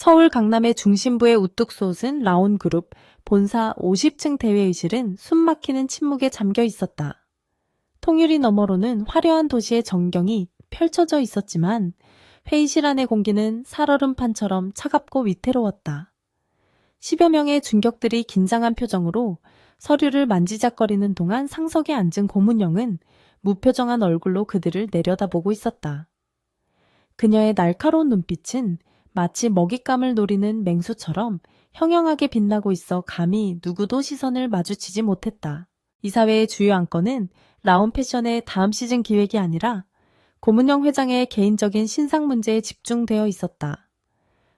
서울 강남의 중심부에 우뚝 솟은 라온그룹 본사 50층 대회의실은 숨막히는 침묵에 잠겨 있었다. 통유리 너머로는 화려한 도시의 전경이 펼쳐져 있었지만 회의실 안의 공기는 살얼음판처럼 차갑고 위태로웠다. 10여 명의 중격들이 긴장한 표정으로 서류를 만지작거리는 동안 상석에 앉은 고문영은 무표정한 얼굴로 그들을 내려다보고 있었다. 그녀의 날카로운 눈빛은 마치 먹잇감을 노리는 맹수처럼 형형하게 빛나고 있어 감히 누구도 시선을 마주치지 못했다. 이사회의 주요 안건은 라온 패션의 다음 시즌 기획이 아니라 고문영 회장의 개인적인 신상 문제에 집중되어 있었다.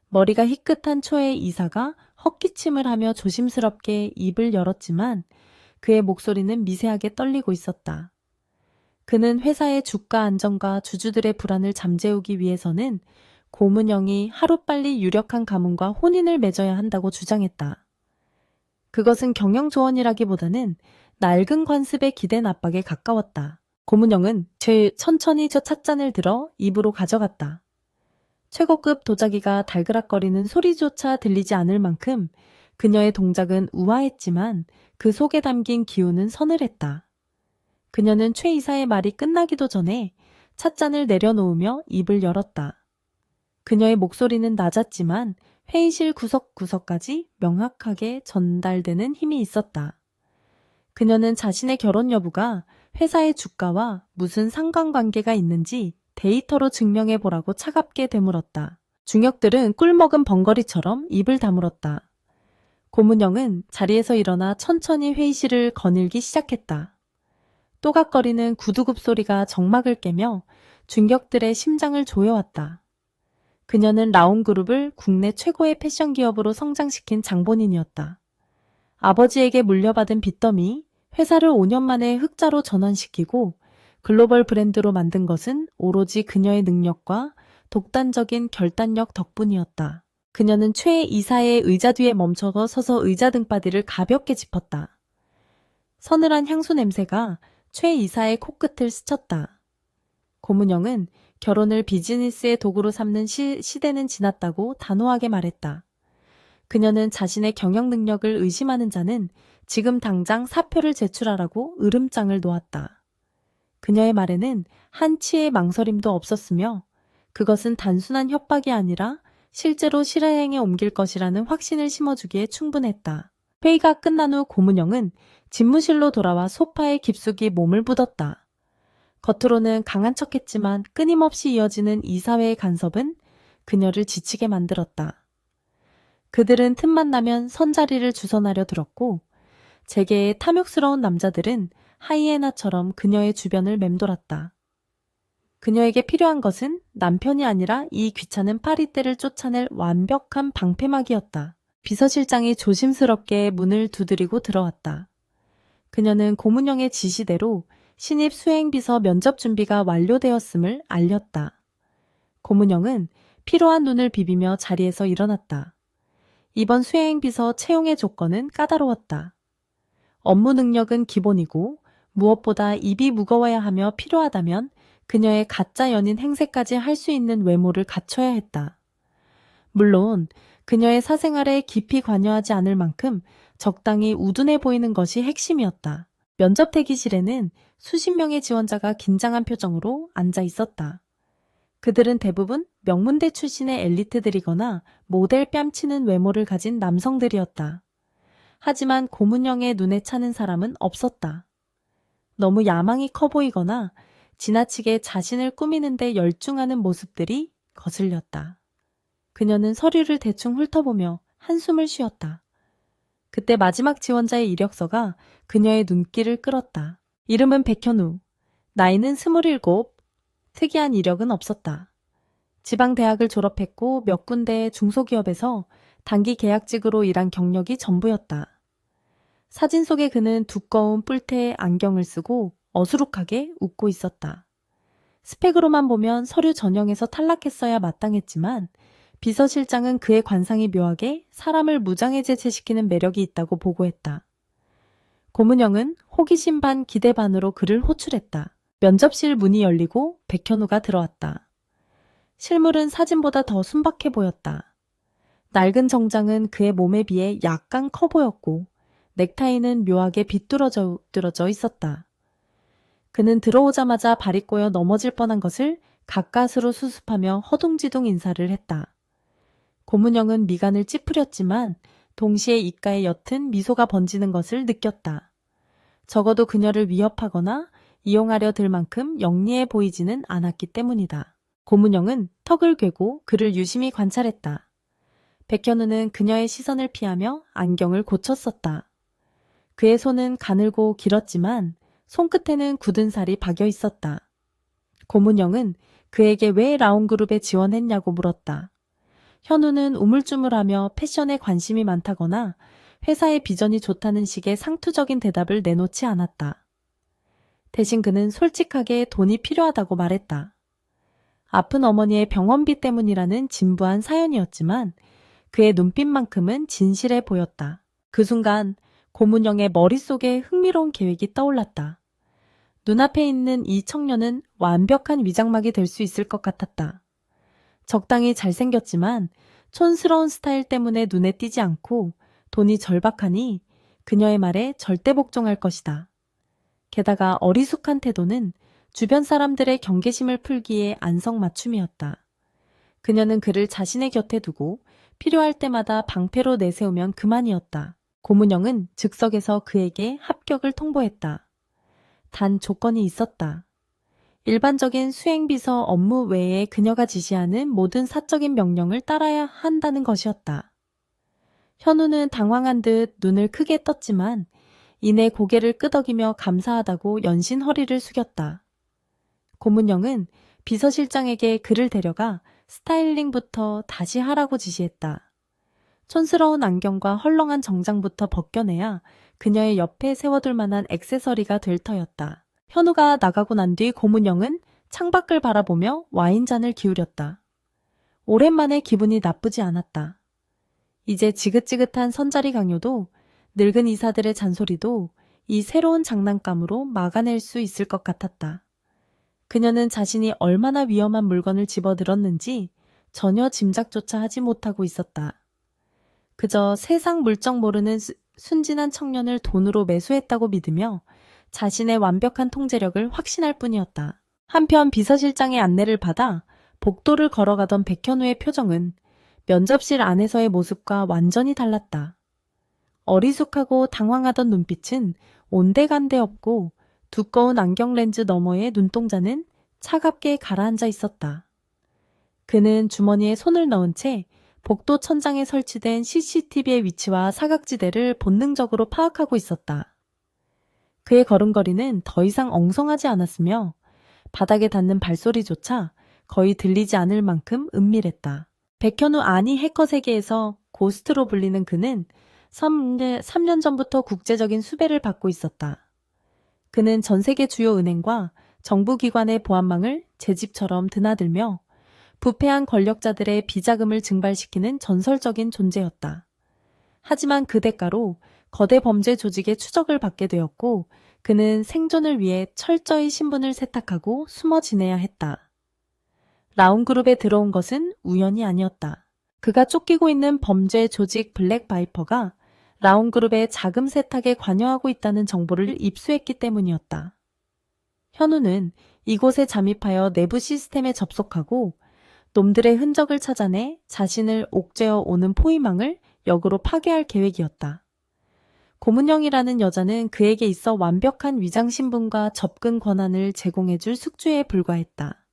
머리가 희끗한 초의 이사가 헛기침을 하며 조심스럽게 입을 열었지만 그의 목소리는 미세하게 떨리고 있었다. 그는 회사의 주가 안정과 주주들의 불안을 잠재우기 위해서는 고문영이 하루빨리 유력한 가문과 혼인을 맺어야 한다고 주장했다. 그것은 경영 조언이라기보다는 낡은 관습에 기댄 압박에 가까웠다. 고문영은 천천히 저 찻잔을 들어 입으로 가져갔다. 최고급 도자기가 달그락거리는 소리조차 들리지 않을 만큼 그녀의 동작은 우아했지만 그 속에 담긴 기운은 서늘했다. 그녀는 최 이사의 말이 끝나기도 전에 찻잔을 내려놓으며 입을 열었다. 그녀의 목소리는 낮았지만 회의실 구석구석까지 명확하게 전달되는 힘이 있었다. 그녀는 자신의 결혼 여부가 회사의 주가와 무슨 상관관계가 있는지 데이터로 증명해보라고 차갑게 되물었다. 중역들은 꿀먹은 벙거리처럼 입을 다물었다. 고문영은 자리에서 일어나 천천히 회의실을 거닐기 시작했다. 또각거리는 구두굽 소리가 정막을 깨며 중격들의 심장을 조여왔다. 그녀는 라온그룹을 국내 최고의 패션 기업으로 성장시킨 장본인이었다. 아버지에게 물려받은 빚더미, 회사를 5년 만에 흑자로 전환시키고 글로벌 브랜드로 만든 것은 오로지 그녀의 능력과 독단적인 결단력 덕분이었다. 그녀는 최 이사의 의자 뒤에 멈춰 서서 의자 등바디를 가볍게 짚었다. 서늘한 향수 냄새가 최 이사의 코끝을 스쳤다. 고문영은 결혼을 비즈니스의 도구로 삼는 시대는 지났다고 단호하게 말했다. 그녀는 자신의 경영 능력을 의심하는 자는 지금 당장 사표를 제출하라고 으름장을 놓았다. 그녀의 말에는 한치의 망설임도 없었으며 그것은 단순한 협박이 아니라 실제로 실행에 옮길 것이라는 확신을 심어주기에 충분했다. 회의가 끝난 후 고문영은 집무실로 돌아와 소파에 깊숙이 몸을 묻었다. 겉으로는 강한 척했지만 끊임없이 이어지는 이사회의 간섭은 그녀를 지치게 만들었다. 그들은 틈만 나면 선자리를 주선하려 들었고 재계의 탐욕스러운 남자들은 하이에나처럼 그녀의 주변을 맴돌았다. 그녀에게 필요한 것은 남편이 아니라 이 귀찮은 파리떼를 쫓아낼 완벽한 방패막이었다. 비서실장이 조심스럽게 문을 두드리고 들어왔다. 그녀는 고문영의 지시대로 신입 수행비서 면접 준비가 완료되었음을 알렸다. 고문영은 피로한 눈을 비비며 자리에서 일어났다. 이번 수행비서 채용의 조건은 까다로웠다. 업무 능력은 기본이고 무엇보다 입이 무거워야 하며 필요하다면 그녀의 가짜 연인 행세까지 할 수 있는 외모를 갖춰야 했다. 물론 그녀의 사생활에 깊이 관여하지 않을 만큼 적당히 우둔해 보이는 것이 핵심이었다. 면접 대기실에는 수십 명의 지원자가 긴장한 표정으로 앉아 있었다. 그들은 대부분 명문대 출신의 엘리트들이거나 모델 뺨치는 외모를 가진 남성들이었다. 하지만 고문영의 눈에 차는 사람은 없었다. 너무 야망이 커 보이거나 지나치게 자신을 꾸미는 데 열중하는 모습들이 거슬렸다. 그녀는 서류를 대충 훑어보며 한숨을 쉬었다. 그때 마지막 지원자의 이력서가 그녀의 눈길을 끌었다. 이름은 백현우, 나이는 27, 특이한 이력은 없었다. 지방대학을 졸업했고 몇 군데 중소기업에서 단기 계약직으로 일한 경력이 전부였다. 사진 속의 그는 두꺼운 뿔테 안경을 쓰고 어수룩하게 웃고 있었다. 스펙으로만 보면 서류 전형에서 탈락했어야 마땅했지만 비서실장은 그의 관상이 묘하게 사람을 무장해제시키는 매력이 있다고 보고했다. 고문영은 호기심 반 기대 반으로 그를 호출했다. 면접실 문이 열리고 백현우가 들어왔다. 실물은 사진보다 더 순박해 보였다. 낡은 정장은 그의 몸에 비해 약간 커 보였고 넥타이는 묘하게 비뚤어져 있었다. 그는 들어오자마자 발이 꼬여 넘어질 뻔한 것을 가까스로 수습하며 허둥지둥 인사를 했다. 고문영은 미간을 찌푸렸지만 동시에 입가에 옅은 미소가 번지는 것을 느꼈다. 적어도 그녀를 위협하거나 이용하려 들 만큼 영리해 보이지는 않았기 때문이다. 고문영은 턱을 괴고 그를 유심히 관찰했다. 백현우는 그녀의 시선을 피하며 안경을 고쳤었다. 그의 손은 가늘고 길었지만 손끝에는 굳은 살이 박여 있었다. 고문영은 그에게 왜 라온그룹에 지원했냐고 물었다. 현우는 우물쭈물하며 패션에 관심이 많다거나 회사의 비전이 좋다는 식의 상투적인 대답을 내놓지 않았다. 대신 그는 솔직하게 돈이 필요하다고 말했다. 아픈 어머니의 병원비 때문이라는 진부한 사연이었지만 그의 눈빛만큼은 진실해 보였다. 그 순간 고문영의 머릿속에 흥미로운 계획이 떠올랐다. 눈앞에 있는 이 청년은 완벽한 위장막이 될 수 있을 것 같았다. 적당히 잘생겼지만 촌스러운 스타일 때문에 눈에 띄지 않고 돈이 절박하니 그녀의 말에 절대 복종할 것이다. 게다가 어리숙한 태도는 주변 사람들의 경계심을 풀기에 안성맞춤이었다. 그녀는 그를 자신의 곁에 두고 필요할 때마다 방패로 내세우면 그만이었다. 고문영은 즉석에서 그에게 합격을 통보했다. 단 조건이 있었다. 일반적인 수행비서 업무 외에 그녀가 지시하는 모든 사적인 명령을 따라야 한다는 것이었다. 현우는 당황한 듯 눈을 크게 떴지만 이내 고개를 끄덕이며 감사하다고 연신 허리를 숙였다. 고문영은 비서실장에게 그를 데려가 스타일링부터 다시 하라고 지시했다. 촌스러운 안경과 헐렁한 정장부터 벗겨내야 그녀의 옆에 세워둘 만한 액세서리가 될 터였다. 현우가 나가고 난 뒤 고문영은 창밖을 바라보며 와인잔을 기울였다. 오랜만에 기분이 나쁘지 않았다. 이제 지긋지긋한 선자리 강요도 늙은 이사들의 잔소리도 이 새로운 장난감으로 막아낼 수 있을 것 같았다. 그녀는 자신이 얼마나 위험한 물건을 집어들었는지 전혀 짐작조차 하지 못하고 있었다. 그저 세상 물정 모르는 순진한 청년을 돈으로 매수했다고 믿으며 자신의 완벽한 통제력을 확신할 뿐이었다. 한편 비서실장의 안내를 받아 복도를 걸어가던 백현우의 표정은 면접실 안에서의 모습과 완전히 달랐다. 어리숙하고 당황하던 눈빛은 온데간데 없고 두꺼운 안경 렌즈 너머의 눈동자는 차갑게 가라앉아 있었다. 그는 주머니에 손을 넣은 채 복도 천장에 설치된 CCTV의 위치와 사각지대를 본능적으로 파악하고 있었다. 그의 걸음걸이는 더 이상 엉성하지 않았으며 바닥에 닿는 발소리조차 거의 들리지 않을 만큼 은밀했다. 백현우 아니 해커 세계에서 고스트로 불리는 그는 3년 전부터 국제적인 수배를 받고 있었다. 그는 전 세계 주요 은행과 정부기관의 보안망을 제 집처럼 드나들며 부패한 권력자들의 비자금을 증발시키는 전설적인 존재였다. 하지만 그 대가로 거대 범죄 조직의 추적을 받게 되었고 그는 생존을 위해 철저히 신분을 세탁하고 숨어 지내야 했다. 라온그룹에 들어온 것은 우연이 아니었다. 그가 쫓기고 있는 범죄 조직 블랙 바이퍼가 라온그룹의 자금 세탁에 관여하고 있다는 정보를 입수했기 때문이었다. 현우는 이곳에 잠입하여 내부 시스템에 접속하고 놈들의 흔적을 찾아내 자신을 옥죄어 오는 포위망을 역으로 파괴할 계획이었다. 고문영이라는 여자는 그에게 있어 완벽한 위장신분과 접근 권한을 제공해줄 숙주에 불과했다.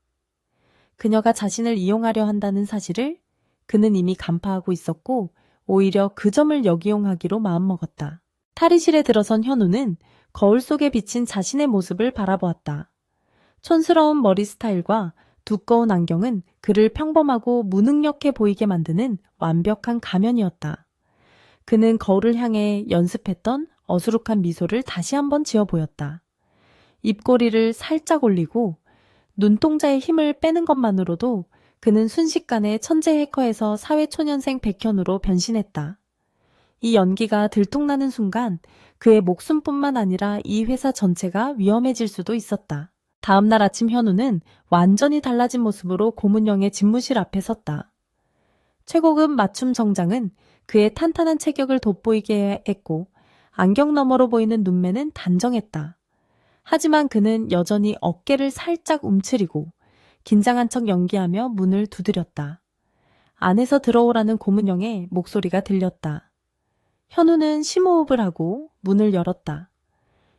그녀가 자신을 이용하려 한다는 사실을 그는 이미 간파하고 있었고 오히려 그 점을 역이용하기로 마음먹었다. 탈의실에 들어선 현우는 거울 속에 비친 자신의 모습을 바라보았다. 촌스러운 머리 스타일과 두꺼운 안경은 그를 평범하고 무능력해 보이게 만드는 완벽한 가면이었다. 그는 거울을 향해 연습했던 어수룩한 미소를 다시 한번 지어 보였다. 입꼬리를 살짝 올리고 눈동자의 힘을 빼는 것만으로도 그는 순식간에 천재 해커에서 사회초년생 백현우로 변신했다. 이 연기가 들통나는 순간 그의 목숨뿐만 아니라 이 회사 전체가 위험해질 수도 있었다. 다음 날 아침 현우는 완전히 달라진 모습으로 고문영의 집무실 앞에 섰다. 최고급 맞춤 정장은 그의 탄탄한 체격을 돋보이게 했고 안경 너머로 보이는 눈매는 단정했다. 하지만 그는 여전히 어깨를 살짝 움츠리고 긴장한 척 연기하며 문을 두드렸다. 안에서 들어오라는 고문영의 목소리가 들렸다. 현우는 심호흡을 하고 문을 열었다.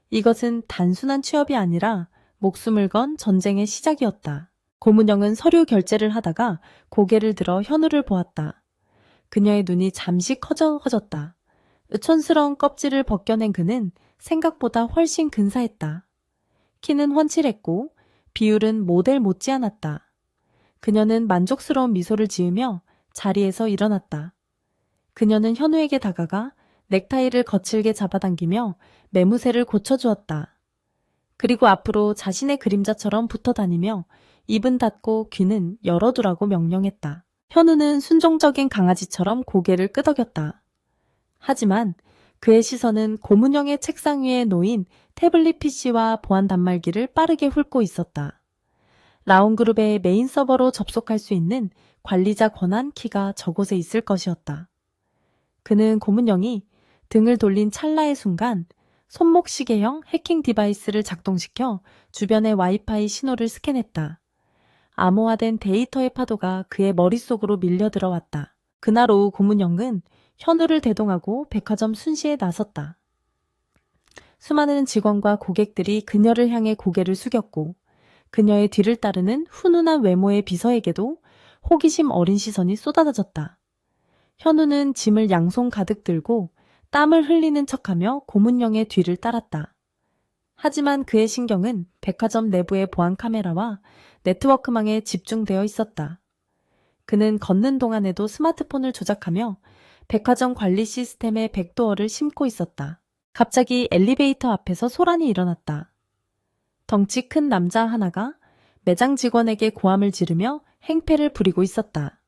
이것은 단순한 취업이 아니라 목숨을 건 전쟁의 시작이었다. 고문영은 서류 결제를 하다가 고개를 들어 현우를 보았다. 그녀의 눈이 잠시 커졌다. 으촌스러운 껍질을 벗겨낸 그는 생각보다 훨씬 근사했다. 키는 훤칠했고 비율은 모델 못지않았다. 그녀는 만족스러운 미소를 지으며 자리에서 일어났다. 그녀는 현우에게 다가가 넥타이를 거칠게 잡아당기며 매무새를 고쳐주었다. 그리고 앞으로 자신의 그림자처럼 붙어 다니며 입은 닫고 귀는 열어두라고 명령했다. 현우는 순종적인 강아지처럼 고개를 끄덕였다. 하지만 그의 시선은 고문영의 책상 위에 놓인 태블릿 PC와 보안 단말기를 빠르게 훑고 있었다. 라온그룹의 메인 서버로 접속할 수 있는 관리자 권한 키가 저곳에 있을 것이었다. 그는 고문영이 등을 돌린 찰나의 순간 손목시계형 해킹 디바이스를 작동시켜 주변의 와이파이 신호를 스캔했다. 암호화된 데이터의 파도가 그의 머릿속으로 밀려 들어왔다. 그날 오후 고문영은 현우를 대동하고 백화점 순시에 나섰다. 수많은 직원과 고객들이 그녀를 향해 고개를 숙였고 그녀의 뒤를 따르는 훈훈한 외모의 비서에게도 호기심 어린 시선이 쏟아졌다. 현우는 짐을 양손 가득 들고 땀을 흘리는 척하며 고문영의 뒤를 따랐다. 하지만 그의 신경은 백화점 내부의 보안 카메라와 네트워크망에 집중되어 있었다. 그는 걷는 동안에도 스마트폰을 조작하며 백화점 관리 시스템의 백도어를 심고 있었다. 갑자기 엘리베이터 앞에서 소란이 일어났다. 덩치 큰 남자 하나가 매장 직원에게 고함을 지르며 행패를 부리고 있었다.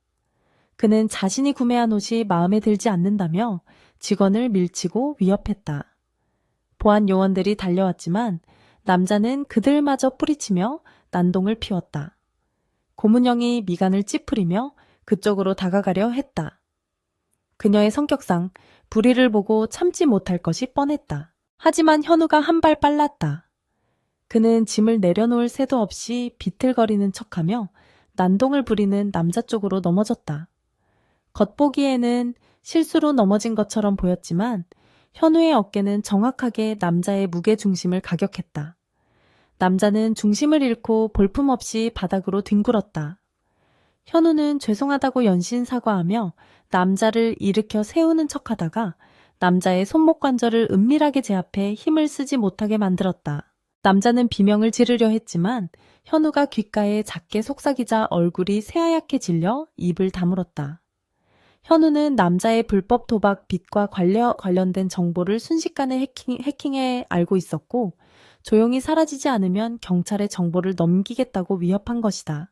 그는 자신이 구매한 옷이 마음에 들지 않는다며 직원을 밀치고 위협했다. 보안 요원들이 달려왔지만 남자는 그들마저 뿌리치며 난동을 피웠다. 고문영이 미간을 찌푸리며 그쪽으로 다가가려 했다. 그녀의 성격상 불의를 보고 참지 못할 것이 뻔했다. 하지만 현우가 한 발 빨랐다. 그는 짐을 내려놓을 새도 없이 비틀거리는 척하며 난동을 부리는 남자 쪽으로 넘어졌다. 겉보기에는 실수로 넘어진 것처럼 보였지만 현우의 어깨는 정확하게 남자의 무게중심을 가격했다. 남자는 중심을 잃고 볼품없이 바닥으로 뒹굴었다. 현우는 죄송하다고 연신 사과하며 남자를 일으켜 세우는 척하다가 남자의 손목 관절을 은밀하게 제압해 힘을 쓰지 못하게 만들었다. 남자는 비명을 지르려 했지만 현우가 귓가에 작게 속삭이자 얼굴이 새하얗게 질려 입을 다물었다. 현우는 남자의 불법 도박 빚과 관련된 정보를 순식간에 해킹해 알고 있었고 조용히 사라지지 않으면 경찰에 정보를 넘기겠다고 위협한 것이다.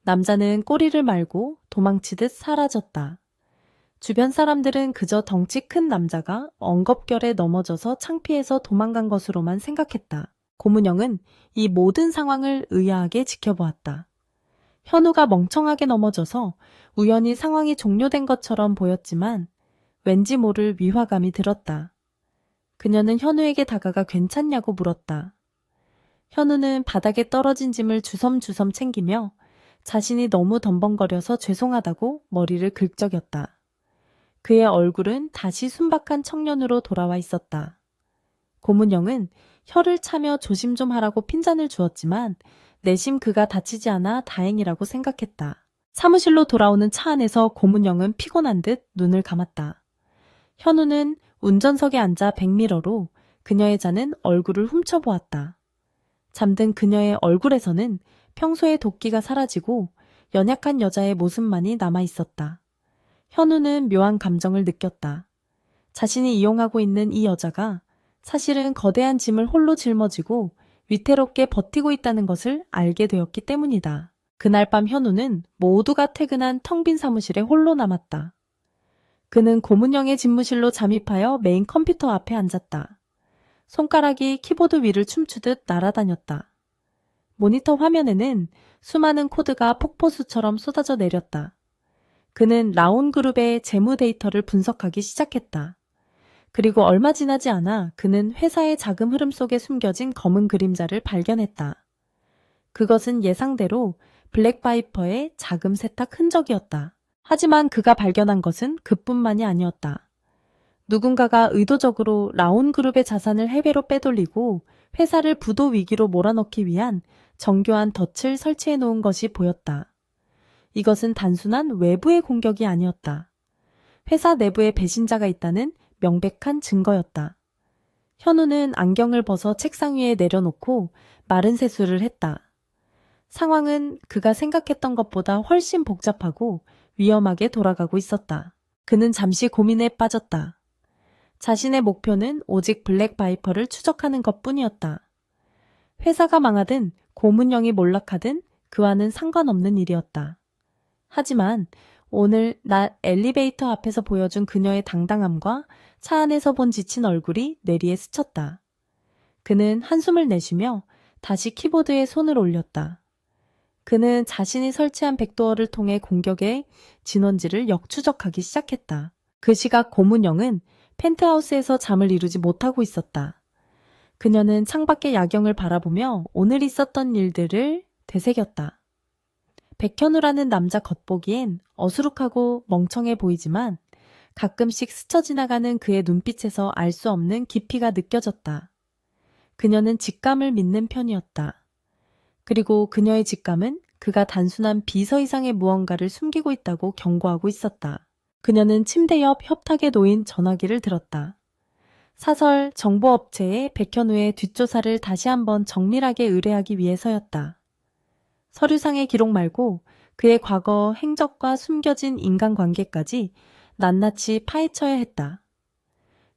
남자는 꼬리를 말고 도망치듯 사라졌다. 주변 사람들은 그저 덩치 큰 남자가 엉겁결에 넘어져서 창피해서 도망간 것으로만 생각했다. 고문영은 이 모든 상황을 의아하게 지켜보았다. 현우가 멍청하게 넘어져서 우연히 상황이 종료된 것처럼 보였지만 왠지 모를 위화감이 들었다. 그녀는 현우에게 다가가 괜찮냐고 물었다. 현우는 바닥에 떨어진 짐을 주섬주섬 챙기며 자신이 너무 덤벙거려서 죄송하다고 머리를 긁적였다. 그의 얼굴은 다시 순박한 청년으로 돌아와 있었다. 고문영은 혀를 차며 조심 좀 하라고 핀잔을 주었지만 내심 그가 다치지 않아 다행이라고 생각했다. 사무실로 돌아오는 차 안에서 고문영은 피곤한 듯 눈을 감았다. 현우는 운전석에 앉아 백미러로 그녀의 자는 얼굴을 훔쳐보았다. 잠든 그녀의 얼굴에서는 평소의 도끼가 사라지고 연약한 여자의 모습만이 남아있었다. 현우는 묘한 감정을 느꼈다. 자신이 이용하고 있는 이 여자가 사실은 거대한 짐을 홀로 짊어지고 위태롭게 버티고 있다는 것을 알게 되었기 때문이다. 그날 밤 현우는 모두가 퇴근한 텅 빈 사무실에 홀로 남았다. 그는 고문영의 집무실로 잠입하여 메인 컴퓨터 앞에 앉았다. 손가락이 키보드 위를 춤추듯 날아다녔다. 모니터 화면에는 수많은 코드가 폭포수처럼 쏟아져 내렸다. 그는 라온그룹의 재무 데이터를 분석하기 시작했다. 그리고 얼마 지나지 않아 그는 회사의 자금 흐름 속에 숨겨진 검은 그림자를 발견했다. 그것은 예상대로 블랙바이퍼의 자금 세탁 흔적이었다. 하지만 그가 발견한 것은 그뿐만이 아니었다. 누군가가 의도적으로 라온그룹의 자산을 해외로 빼돌리고 회사를 부도 위기로 몰아넣기 위한 정교한 덫을 설치해 놓은 것이 보였다. 이것은 단순한 외부의 공격이 아니었다. 회사 내부에 배신자가 있다는 명백한 증거였다. 현우는 안경을 벗어 책상 위에 내려놓고 마른 세수를 했다. 상황은 그가 생각했던 것보다 훨씬 복잡하고 위험하게 돌아가고 있었다. 그는 잠시 고민에 빠졌다. 자신의 목표는 오직 블랙바이퍼를 추적하는 것뿐이었다. 회사가 망하든 고문령이 몰락하든 그와는 상관없는 일이었다. 하지만 오늘 낮 엘리베이터 앞에서 보여준 그녀의 당당함과 차 안에서 본 지친 얼굴이 뇌리에 스쳤다. 그는 한숨을 내쉬며 다시 키보드에 손을 올렸다. 그는 자신이 설치한 백도어를 통해 공격의 진원지를 역추적하기 시작했다. 그 시각 고문영은 펜트하우스에서 잠을 이루지 못하고 있었다. 그녀는 창밖의 야경을 바라보며 오늘 있었던 일들을 되새겼다. 백현우라는 남자 겉보기엔 어수룩하고 멍청해 보이지만 가끔씩 스쳐 지나가는 그의 눈빛에서 알 수 없는 깊이가 느껴졌다. 그녀는 직감을 믿는 편이었다. 그리고 그녀의 직감은 그가 단순한 비서 이상의 무언가를 숨기고 있다고 경고하고 있었다. 그녀는 침대 옆 협탁에 놓인 전화기를 들었다. 사설 정보업체의 백현우의 뒷조사를 다시 한번 정밀하게 의뢰하기 위해서였다. 서류상의 기록 말고 그의 과거 행적과 숨겨진 인간관계까지 낱낱이 파헤쳐야 했다.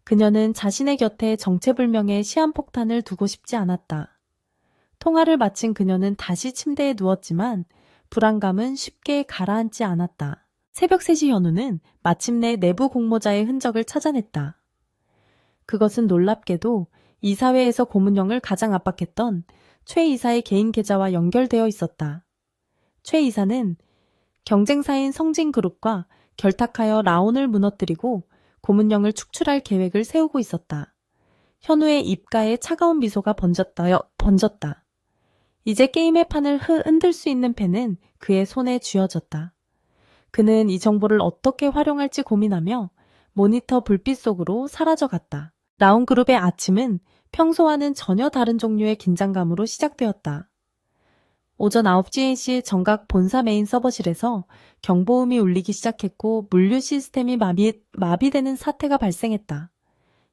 그녀는 자신의 곁에 정체불명의 시한폭탄을 두고 싶지 않았다. 통화를 마친 그녀는 다시 침대에 누웠지만 불안감은 쉽게 가라앉지 않았다. 새벽 3시 현우는 마침내 내부 공모자의 흔적을 찾아냈다. 그것은 놀랍게도 이사회에서 고문영을 가장 압박했던 최 이사의 개인 계좌와 연결되어 있었다. 최 이사는 경쟁사인 성진그룹과 결탁하여 라온을 무너뜨리고 고문영을 축출할 계획을 세우고 있었다. 현우의 입가에 차가운 미소가 번졌다. 이제 게임의 판을 흔들 수 있는 패는 그의 손에 쥐어졌다. 그는 이 정보를 어떻게 활용할지 고민하며 모니터 불빛 속으로 사라져갔다. 라온그룹의 아침은 평소와는 전혀 다른 종류의 긴장감으로 시작되었다. 오전 9시 정각 본사 메인 서버실에서 경보음이 울리기 시작했고 물류 시스템이 마비되는 사태가 발생했다.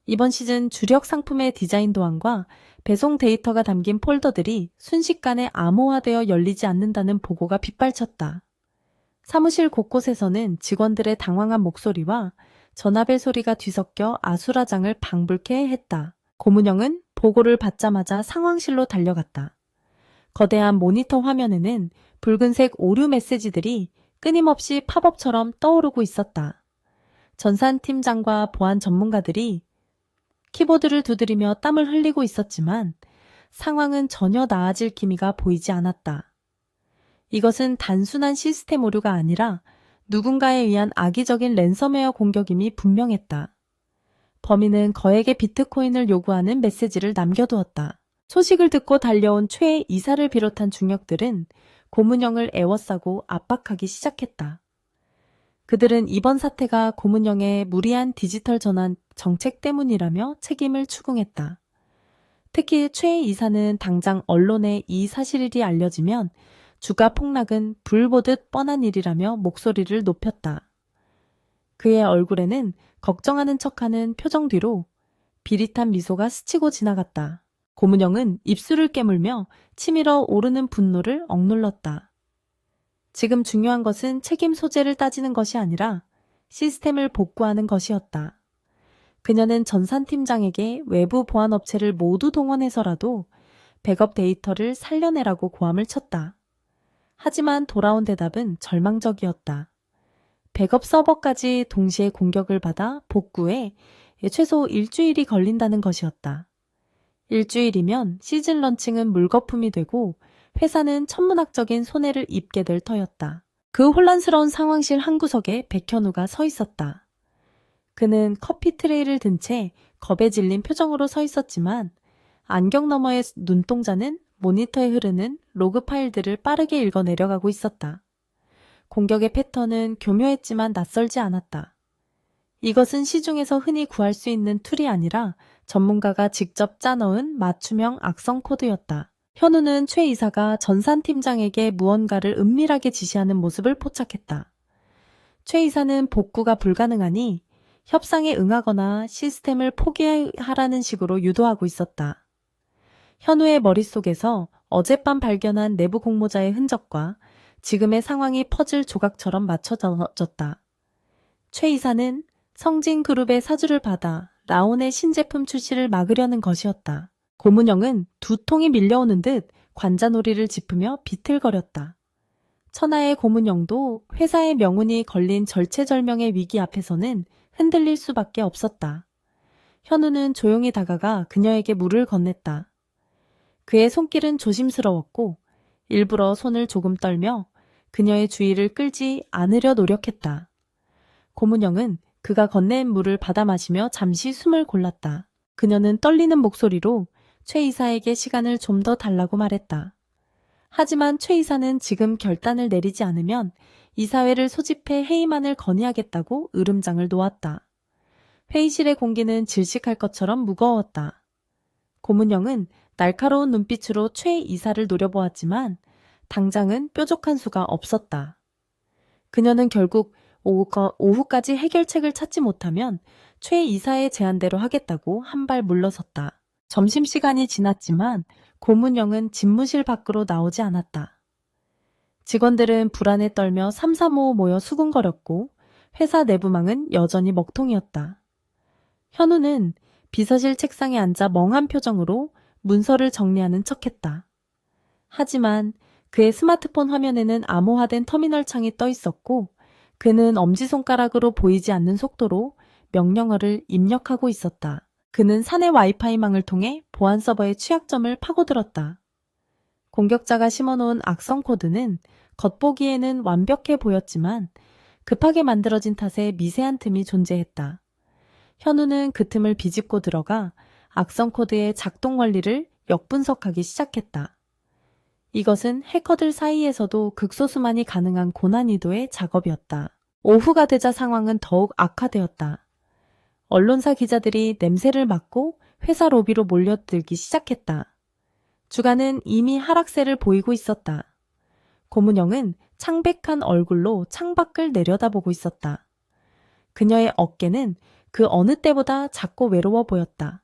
이번 시즌 주력 상품의 디자인 도안과 배송 데이터가 담긴 폴더들이 순식간에 암호화되어 열리지 않는다는 보고가 빗발쳤다. 사무실 곳곳에서는 직원들의 당황한 목소리와 전화벨 소리가 뒤섞여 아수라장을 방불케 했다. 고문영은 보고를 받자마자 상황실로 달려갔다. 거대한 모니터 화면에는 붉은색 오류 메시지들이 끊임없이 팝업처럼 떠오르고 있었다. 전산팀장과 보안 전문가들이 키보드를 두드리며 땀을 흘리고 있었지만 상황은 전혀 나아질 기미가 보이지 않았다. 이것은 단순한 시스템 오류가 아니라 누군가에 의한 악의적인 랜섬웨어 공격임이 분명했다. 범인은 거액의 비트코인을 요구하는 메시지를 남겨두었다. 소식을 듣고 달려온 최 이사를 비롯한 중역들은 고문영을 애워싸고 압박하기 시작했다. 그들은 이번 사태가 고문영의 무리한 디지털 전환 정책 때문이라며 책임을 추궁했다. 특히 최 이사는 당장 언론에 이 사실이 알려지면 주가 폭락은 불 보듯 뻔한 일이라며 목소리를 높였다. 그의 얼굴에는 걱정하는 척하는 표정 뒤로 비릿한 미소가 스치고 지나갔다. 고문영은 입술을 깨물며 치밀어 오르는 분노를 억눌렀다. 지금 중요한 것은 책임 소재를 따지는 것이 아니라 시스템을 복구하는 것이었다. 그녀는 전산팀장에게 외부 보안업체를 모두 동원해서라도 백업 데이터를 살려내라고 고함을 쳤다. 하지만 돌아온 대답은 절망적이었다. 백업 서버까지 동시에 공격을 받아 복구에 최소 일주일이 걸린다는 것이었다. 일주일이면 시즌 런칭은 물거품이 되고 회사는 천문학적인 손해를 입게 될 터였다. 그 혼란스러운 상황실 한 구석에 백현우가 서 있었다. 그는 커피 트레이를 든 채 겁에 질린 표정으로 서 있었지만 안경 너머의 눈동자는 모니터에 흐르는 로그 파일들을 빠르게 읽어 내려가고 있었다. 공격의 패턴은 교묘했지만 낯설지 않았다. 이것은 시중에서 흔히 구할 수 있는 툴이 아니라 전문가가 직접 짜넣은 맞춤형 악성 코드였다. 현우는 최 이사가 전산팀장에게 무언가를 은밀하게 지시하는 모습을 포착했다. 최 이사는 복구가 불가능하니 협상에 응하거나 시스템을 포기하라는 식으로 유도하고 있었다. 현우의 머릿속에서 어젯밤 발견한 내부 공모자의 흔적과 지금의 상황이 퍼즐 조각처럼 맞춰졌다. 최 이사는 성진그룹의 사주를 받아 라온의 신제품 출시를 막으려는 것이었다. 고문영은 두 통이 밀려오는 듯 관자놀이를 짚으며 비틀거렸다. 천하의 고문영도 회사의 명운이 걸린 절체절명의 위기 앞에서는 흔들릴 수밖에 없었다. 현우는 조용히 다가가 그녀에게 물을 건넸다. 그의 손길은 조심스러웠고 일부러 손을 조금 떨며 그녀의 주의를 끌지 않으려 노력했다. 고문영은 그가 건넨 물을 받아 마시며 잠시 숨을 골랐다. 그녀는 떨리는 목소리로 최 이사에게 시간을 좀 더 달라고 말했다. 하지만 최 이사는 지금 결단을 내리지 않으면 이사회를 소집해 회의만을 건의하겠다고 으름장을 놓았다. 회의실의 공기는 질식할 것처럼 무거웠다. 고문영은 날카로운 눈빛으로 최 이사를 노려보았지만 당장은 뾰족한 수가 없었다. 그녀는 결국 오후까지 해결책을 찾지 못하면 최 이사의 제안대로 하겠다고 한 발 물러섰다. 점심시간이 지났지만 고문영은 집무실 밖으로 나오지 않았다. 직원들은 불안에 떨며 삼삼오오 모여 수군거렸고 회사 내부망은 여전히 먹통이었다. 현우는 비서실 책상에 앉아 멍한 표정으로 문서를 정리하는 척했다. 하지만 그의 스마트폰 화면에는 암호화된 터미널 창이 떠 있었고 그는 엄지손가락으로 보이지 않는 속도로 명령어를 입력하고 있었다. 그는 사내 와이파이망을 통해 보안 서버의 취약점을 파고들었다. 공격자가 심어놓은 악성 코드는 겉보기에는 완벽해 보였지만 급하게 만들어진 탓에 미세한 틈이 존재했다. 현우는 그 틈을 비집고 들어가 악성 코드의 작동 원리를 역분석하기 시작했다. 이것은 해커들 사이에서도 극소수만이 가능한 고난이도의 작업이었다. 오후가 되자 상황은 더욱 악화되었다. 언론사 기자들이 냄새를 맡고 회사 로비로 몰려들기 시작했다. 주가는 이미 하락세를 보이고 있었다. 고문영은 창백한 얼굴로 창밖을 내려다보고 있었다. 그녀의 어깨는 그 어느 때보다 작고 외로워 보였다.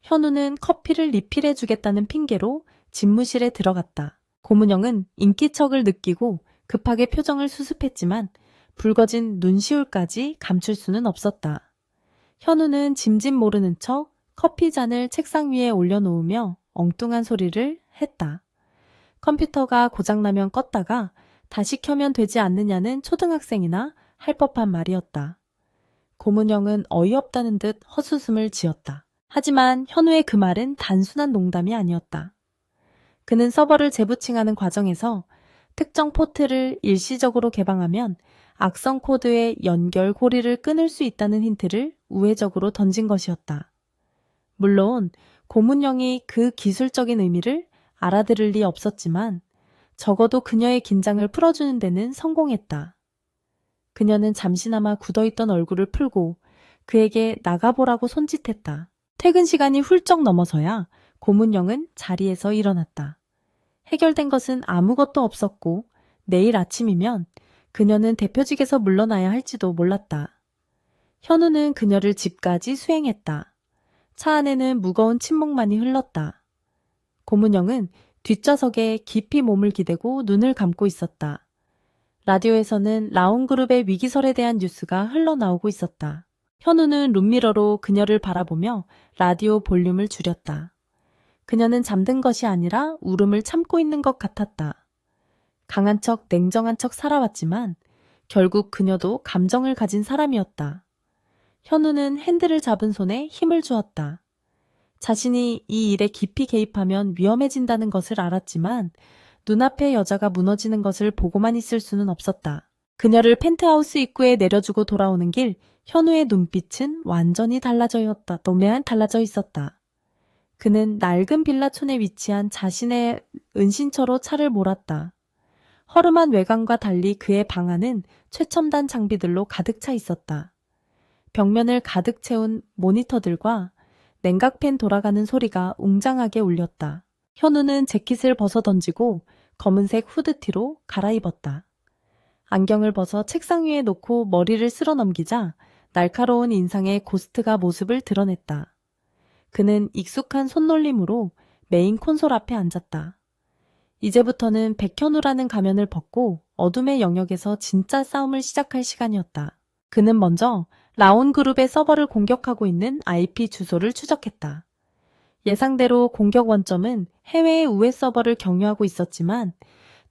현우는 커피를 리필해주겠다는 핑계로 집무실에 들어갔다. 고문영은 인기척을 느끼고 급하게 표정을 수습했지만 붉어진 눈시울까지 감출 수는 없었다. 현우는 짐짓 모르는 척 커피잔을 책상 위에 올려놓으며 엉뚱한 소리를 했다. 컴퓨터가 고장나면 껐다가 다시 켜면 되지 않느냐는 초등학생이나 할 법한 말이었다. 고문영은 어이없다는 듯 헛웃음을 지었다. 하지만 현우의 그 말은 단순한 농담이 아니었다. 그는 서버를 재부팅하는 과정에서 특정 포트를 일시적으로 개방하면 악성 코드의 연결 고리를 끊을 수 있다는 힌트를 우회적으로 던진 것이었다. 물론 고문영이 그 기술적인 의미를 알아들을 리 없었지만 적어도 그녀의 긴장을 풀어주는 데는 성공했다. 그녀는 잠시나마 굳어있던 얼굴을 풀고 그에게 나가보라고 손짓했다. 퇴근 시간이 훌쩍 넘어서야 고문영은 자리에서 일어났다. 해결된 것은 아무것도 없었고 내일 아침이면 그녀는 대표직에서 물러나야 할지도 몰랐다. 현우는 그녀를 집까지 수행했다. 차 안에는 무거운 침묵만이 흘렀다. 고문영은 뒷좌석에 깊이 몸을 기대고 눈을 감고 있었다. 라디오에서는 라온그룹의 위기설에 대한 뉴스가 흘러나오고 있었다. 현우는 룸미러로 그녀를 바라보며 라디오 볼륨을 줄였다. 그녀는 잠든 것이 아니라 울음을 참고 있는 것 같았다. 강한 척 냉정한 척 살아왔지만 결국 그녀도 감정을 가진 사람이었다. 현우는 핸들을 잡은 손에 힘을 주었다. 자신이 이 일에 깊이 개입하면 위험해진다는 것을 알았지만 눈앞에 여자가 무너지는 것을 보고만 있을 수는 없었다. 그녀를 펜트하우스 입구에 내려주고 돌아오는 길, 현우의 눈빛은 완전히 달라져 있었다. 그는 낡은 빌라촌에 위치한 자신의 은신처로 차를 몰았다. 허름한 외관과 달리 그의 방 안은 최첨단 장비들로 가득 차 있었다. 벽면을 가득 채운 모니터들과 냉각팬 돌아가는 소리가 웅장하게 울렸다. 현우는 재킷을 벗어던지고 검은색 후드티로 갈아입었다. 안경을 벗어 책상 위에 놓고 머리를 쓸어 넘기자 날카로운 인상의 고스트가 모습을 드러냈다. 그는 익숙한 손놀림으로 메인 콘솔 앞에 앉았다. 이제부터는 백현우라는 가면을 벗고 어둠의 영역에서 진짜 싸움을 시작할 시간이었다. 그는 먼저 라온그룹의 서버를 공격하고 있는 IP 주소를 추적했다. 예상대로 공격 원점은 해외의 우회 서버를 경유하고 있었지만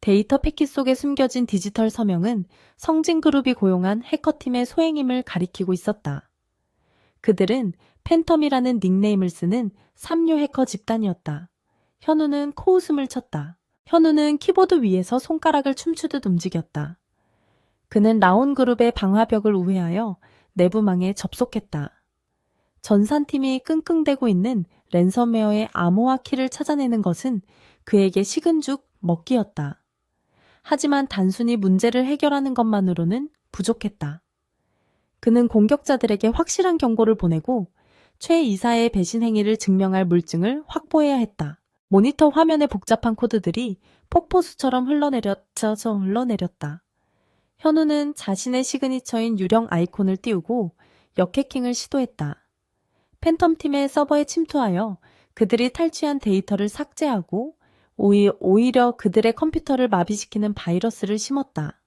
데이터 패킷 속에 숨겨진 디지털 서명은 성진그룹이 고용한 해커팀의 소행임을 가리키고 있었다. 그들은 팬텀이라는 닉네임을 쓰는 삼류 해커 집단이었다. 현우는 코웃음을 쳤다. 현우는 키보드 위에서 손가락을 춤추듯 움직였다. 그는 라온그룹의 방화벽을 우회하여 내부망에 접속했다. 전산팀이 끙끙대고 있는 랜섬웨어의 암호화 키를 찾아내는 것은 그에게 식은 죽 먹기였다. 하지만 단순히 문제를 해결하는 것만으로는 부족했다. 그는 공격자들에게 확실한 경고를 보내고 최 이사의 배신 행위를 증명할 물증을 확보해야 했다. 모니터 화면의 복잡한 코드들이 폭포수처럼 흘러내렸다. 현우는 자신의 시그니처인 유령 아이콘을 띄우고 역해킹을 시도했다. 팬텀팀의 서버에 침투하여 그들이 탈취한 데이터를 삭제하고 오히려 그들의 컴퓨터를 마비시키는 바이러스를 심었다.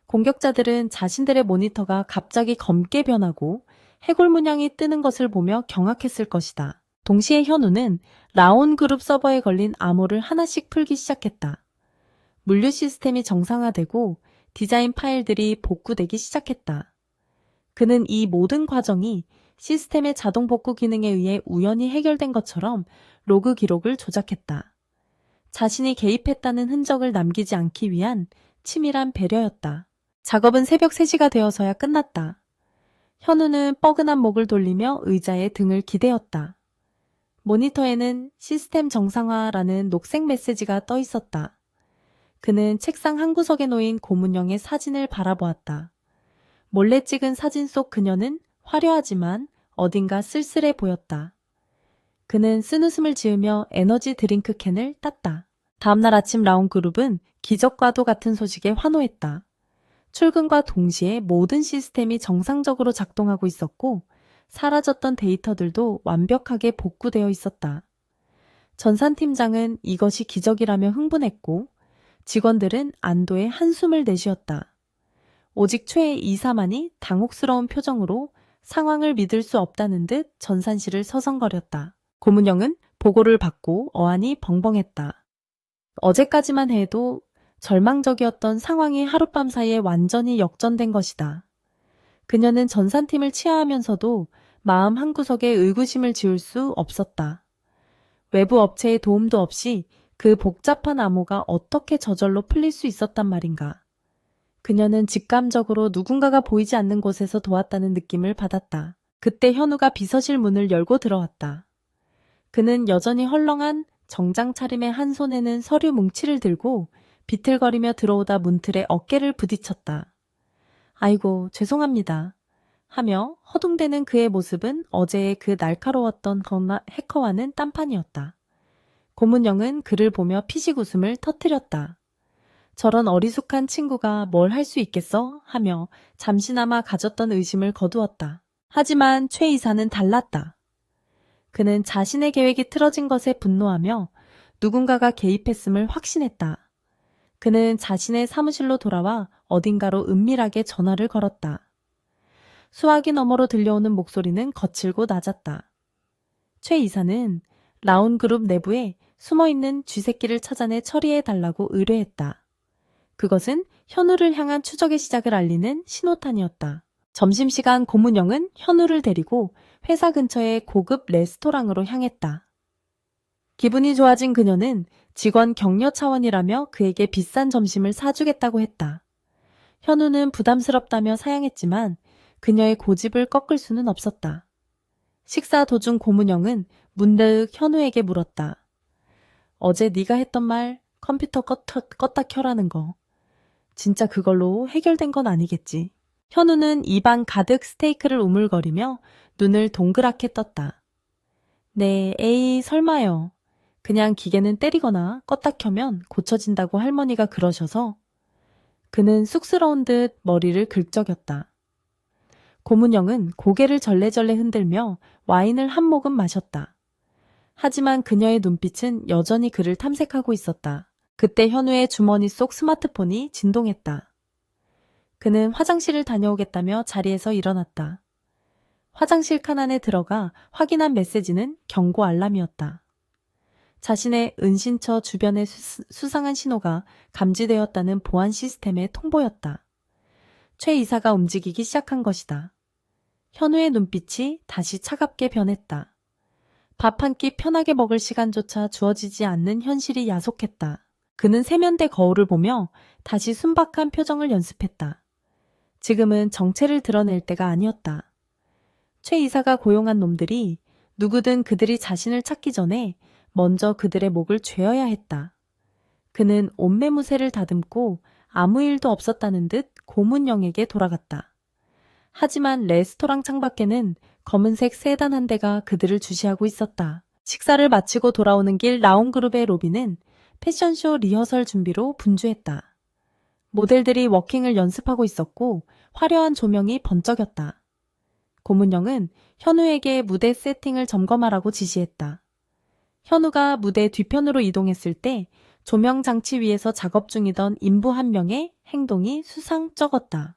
공격자들은 자신들의 모니터가 갑자기 검게 변하고 해골 문양이 뜨는 것을 보며 경악했을 것이다. 동시에 현우는 라온그룹 서버에 걸린 암호를 하나씩 풀기 시작했다. 물류 시스템이 정상화되고 디자인 파일들이 복구되기 시작했다. 그는 이 모든 과정이 시스템의 자동 복구 기능에 의해 우연히 해결된 것처럼 로그 기록을 조작했다. 자신이 개입했다는 흔적을 남기지 않기 위한 치밀한 배려였다. 작업은 새벽 3시가 되어서야 끝났다. 현우는 뻐근한 목을 돌리며 의자에 등을 기대었다. 모니터에는 시스템 정상화라는 녹색 메시지가 떠 있었다. 그는 책상 한 구석에 놓인 고문형의 사진을 바라보았다. 몰래 찍은 사진 속 그녀는 화려하지만 어딘가 쓸쓸해 보였다. 그는 쓴웃음을 지으며 에너지 드링크 캔을 땄다. 다음날 아침 라온그룹은 기적과도 같은 소식에 환호했다. 출근과 동시에 모든 시스템이 정상적으로 작동하고 있었고 사라졌던 데이터들도 완벽하게 복구되어 있었다. 전산팀장은 이것이 기적이라며 흥분했고 직원들은 안도의 한숨을 내쉬었다. 오직 최 이사만이 당혹스러운 표정으로 상황을 믿을 수 없다는 듯 전산실을 서성거렸다. 고문영은 보고를 받고 어안이 벙벙했다. 어제까지만 해도 절망적이었던 상황이 하룻밤 사이에 완전히 역전된 것이다. 그녀는 전산팀을 치하하면서도 마음 한구석에 의구심을 지울 수 없었다. 외부 업체의 도움도 없이 그 복잡한 암호가 어떻게 저절로 풀릴 수 있었단 말인가. 그녀는 직감적으로 누군가가 보이지 않는 곳에서 도왔다는 느낌을 받았다. 그때 현우가 비서실 문을 열고 들어왔다. 그는 여전히 헐렁한 정장 차림의 한 손에는 서류 뭉치를 들고 비틀거리며 들어오다 문틀에 어깨를 부딪혔다. 아이고, 죄송합니다. 하며 허둥대는 그의 모습은 어제의 그 날카로웠던 해커와는 딴판이었다. 고문영은 그를 보며 피식 웃음을 터뜨렸다. 저런 어리숙한 친구가 뭘 할 수 있겠어? 하며 잠시나마 가졌던 의심을 거두었다. 하지만 최 이사는 달랐다. 그는 자신의 계획이 틀어진 것에 분노하며 누군가가 개입했음을 확신했다. 그는 자신의 사무실로 돌아와 어딘가로 은밀하게 전화를 걸었다. 수화기 너머로 들려오는 목소리는 거칠고 낮았다. 최 이사는 라온그룹 내부에 숨어있는 쥐새끼를 찾아내 처리해달라고 의뢰했다. 그것은 현우를 향한 추적의 시작을 알리는 신호탄이었다. 점심시간 고문영은 현우를 데리고 회사 근처의 고급 레스토랑으로 향했다. 기분이 좋아진 그녀는 직원 격려 차원이라며 그에게 비싼 점심을 사주겠다고 했다. 현우는 부담스럽다며 사양했지만 그녀의 고집을 꺾을 수는 없었다. 식사 도중 고문영은 문득 현우에게 물었다. 어제 네가 했던 말 컴퓨터 껐다 켜라는 거. 진짜 그걸로 해결된 건 아니겠지. 현우는 입안 가득 스테이크를 우물거리며 눈을 동그랗게 떴다. 네, 에이 설마요. 그냥 기계는 때리거나 껐다 켜면 고쳐진다고 할머니가 그러셔서. 그는 쑥스러운 듯 머리를 긁적였다. 고문영은 고개를 절레절레 흔들며 와인을 한 모금 마셨다. 하지만 그녀의 눈빛은 여전히 그를 탐색하고 있었다. 그때 현우의 주머니 속 스마트폰이 진동했다. 그는 화장실을 다녀오겠다며 자리에서 일어났다. 화장실 칸 안에 들어가 확인한 메시지는 경고 알람이었다. 자신의 은신처 주변에 수상한 신호가 감지되었다는 보안 시스템의 통보였다. 최 이사가 움직이기 시작한 것이다. 현우의 눈빛이 다시 차갑게 변했다. 밥 한 끼 편하게 먹을 시간조차 주어지지 않는 현실이 야속했다. 그는 세면대 거울을 보며 다시 순박한 표정을 연습했다. 지금은 정체를 드러낼 때가 아니었다. 최 이사가 고용한 놈들이 누구든 그들이 자신을 찾기 전에 먼저 그들의 목을 죄어야 했다. 그는 옷매무새를 다듬고 아무 일도 없었다는 듯 고문영에게 돌아갔다. 하지만 레스토랑 창밖에는 검은색 세단 한 대가 그들을 주시하고 있었다. 식사를 마치고 돌아오는 길 라온그룹의 로비는 패션쇼 리허설 준비로 분주했다. 모델들이 워킹을 연습하고 있었고 화려한 조명이 번쩍였다. 고문영은 현우에게 무대 세팅을 점검하라고 지시했다. 현우가 무대 뒤편으로 이동했을 때 조명 장치 위에서 작업 중이던 인부 한 명의 행동이 수상쩍었다.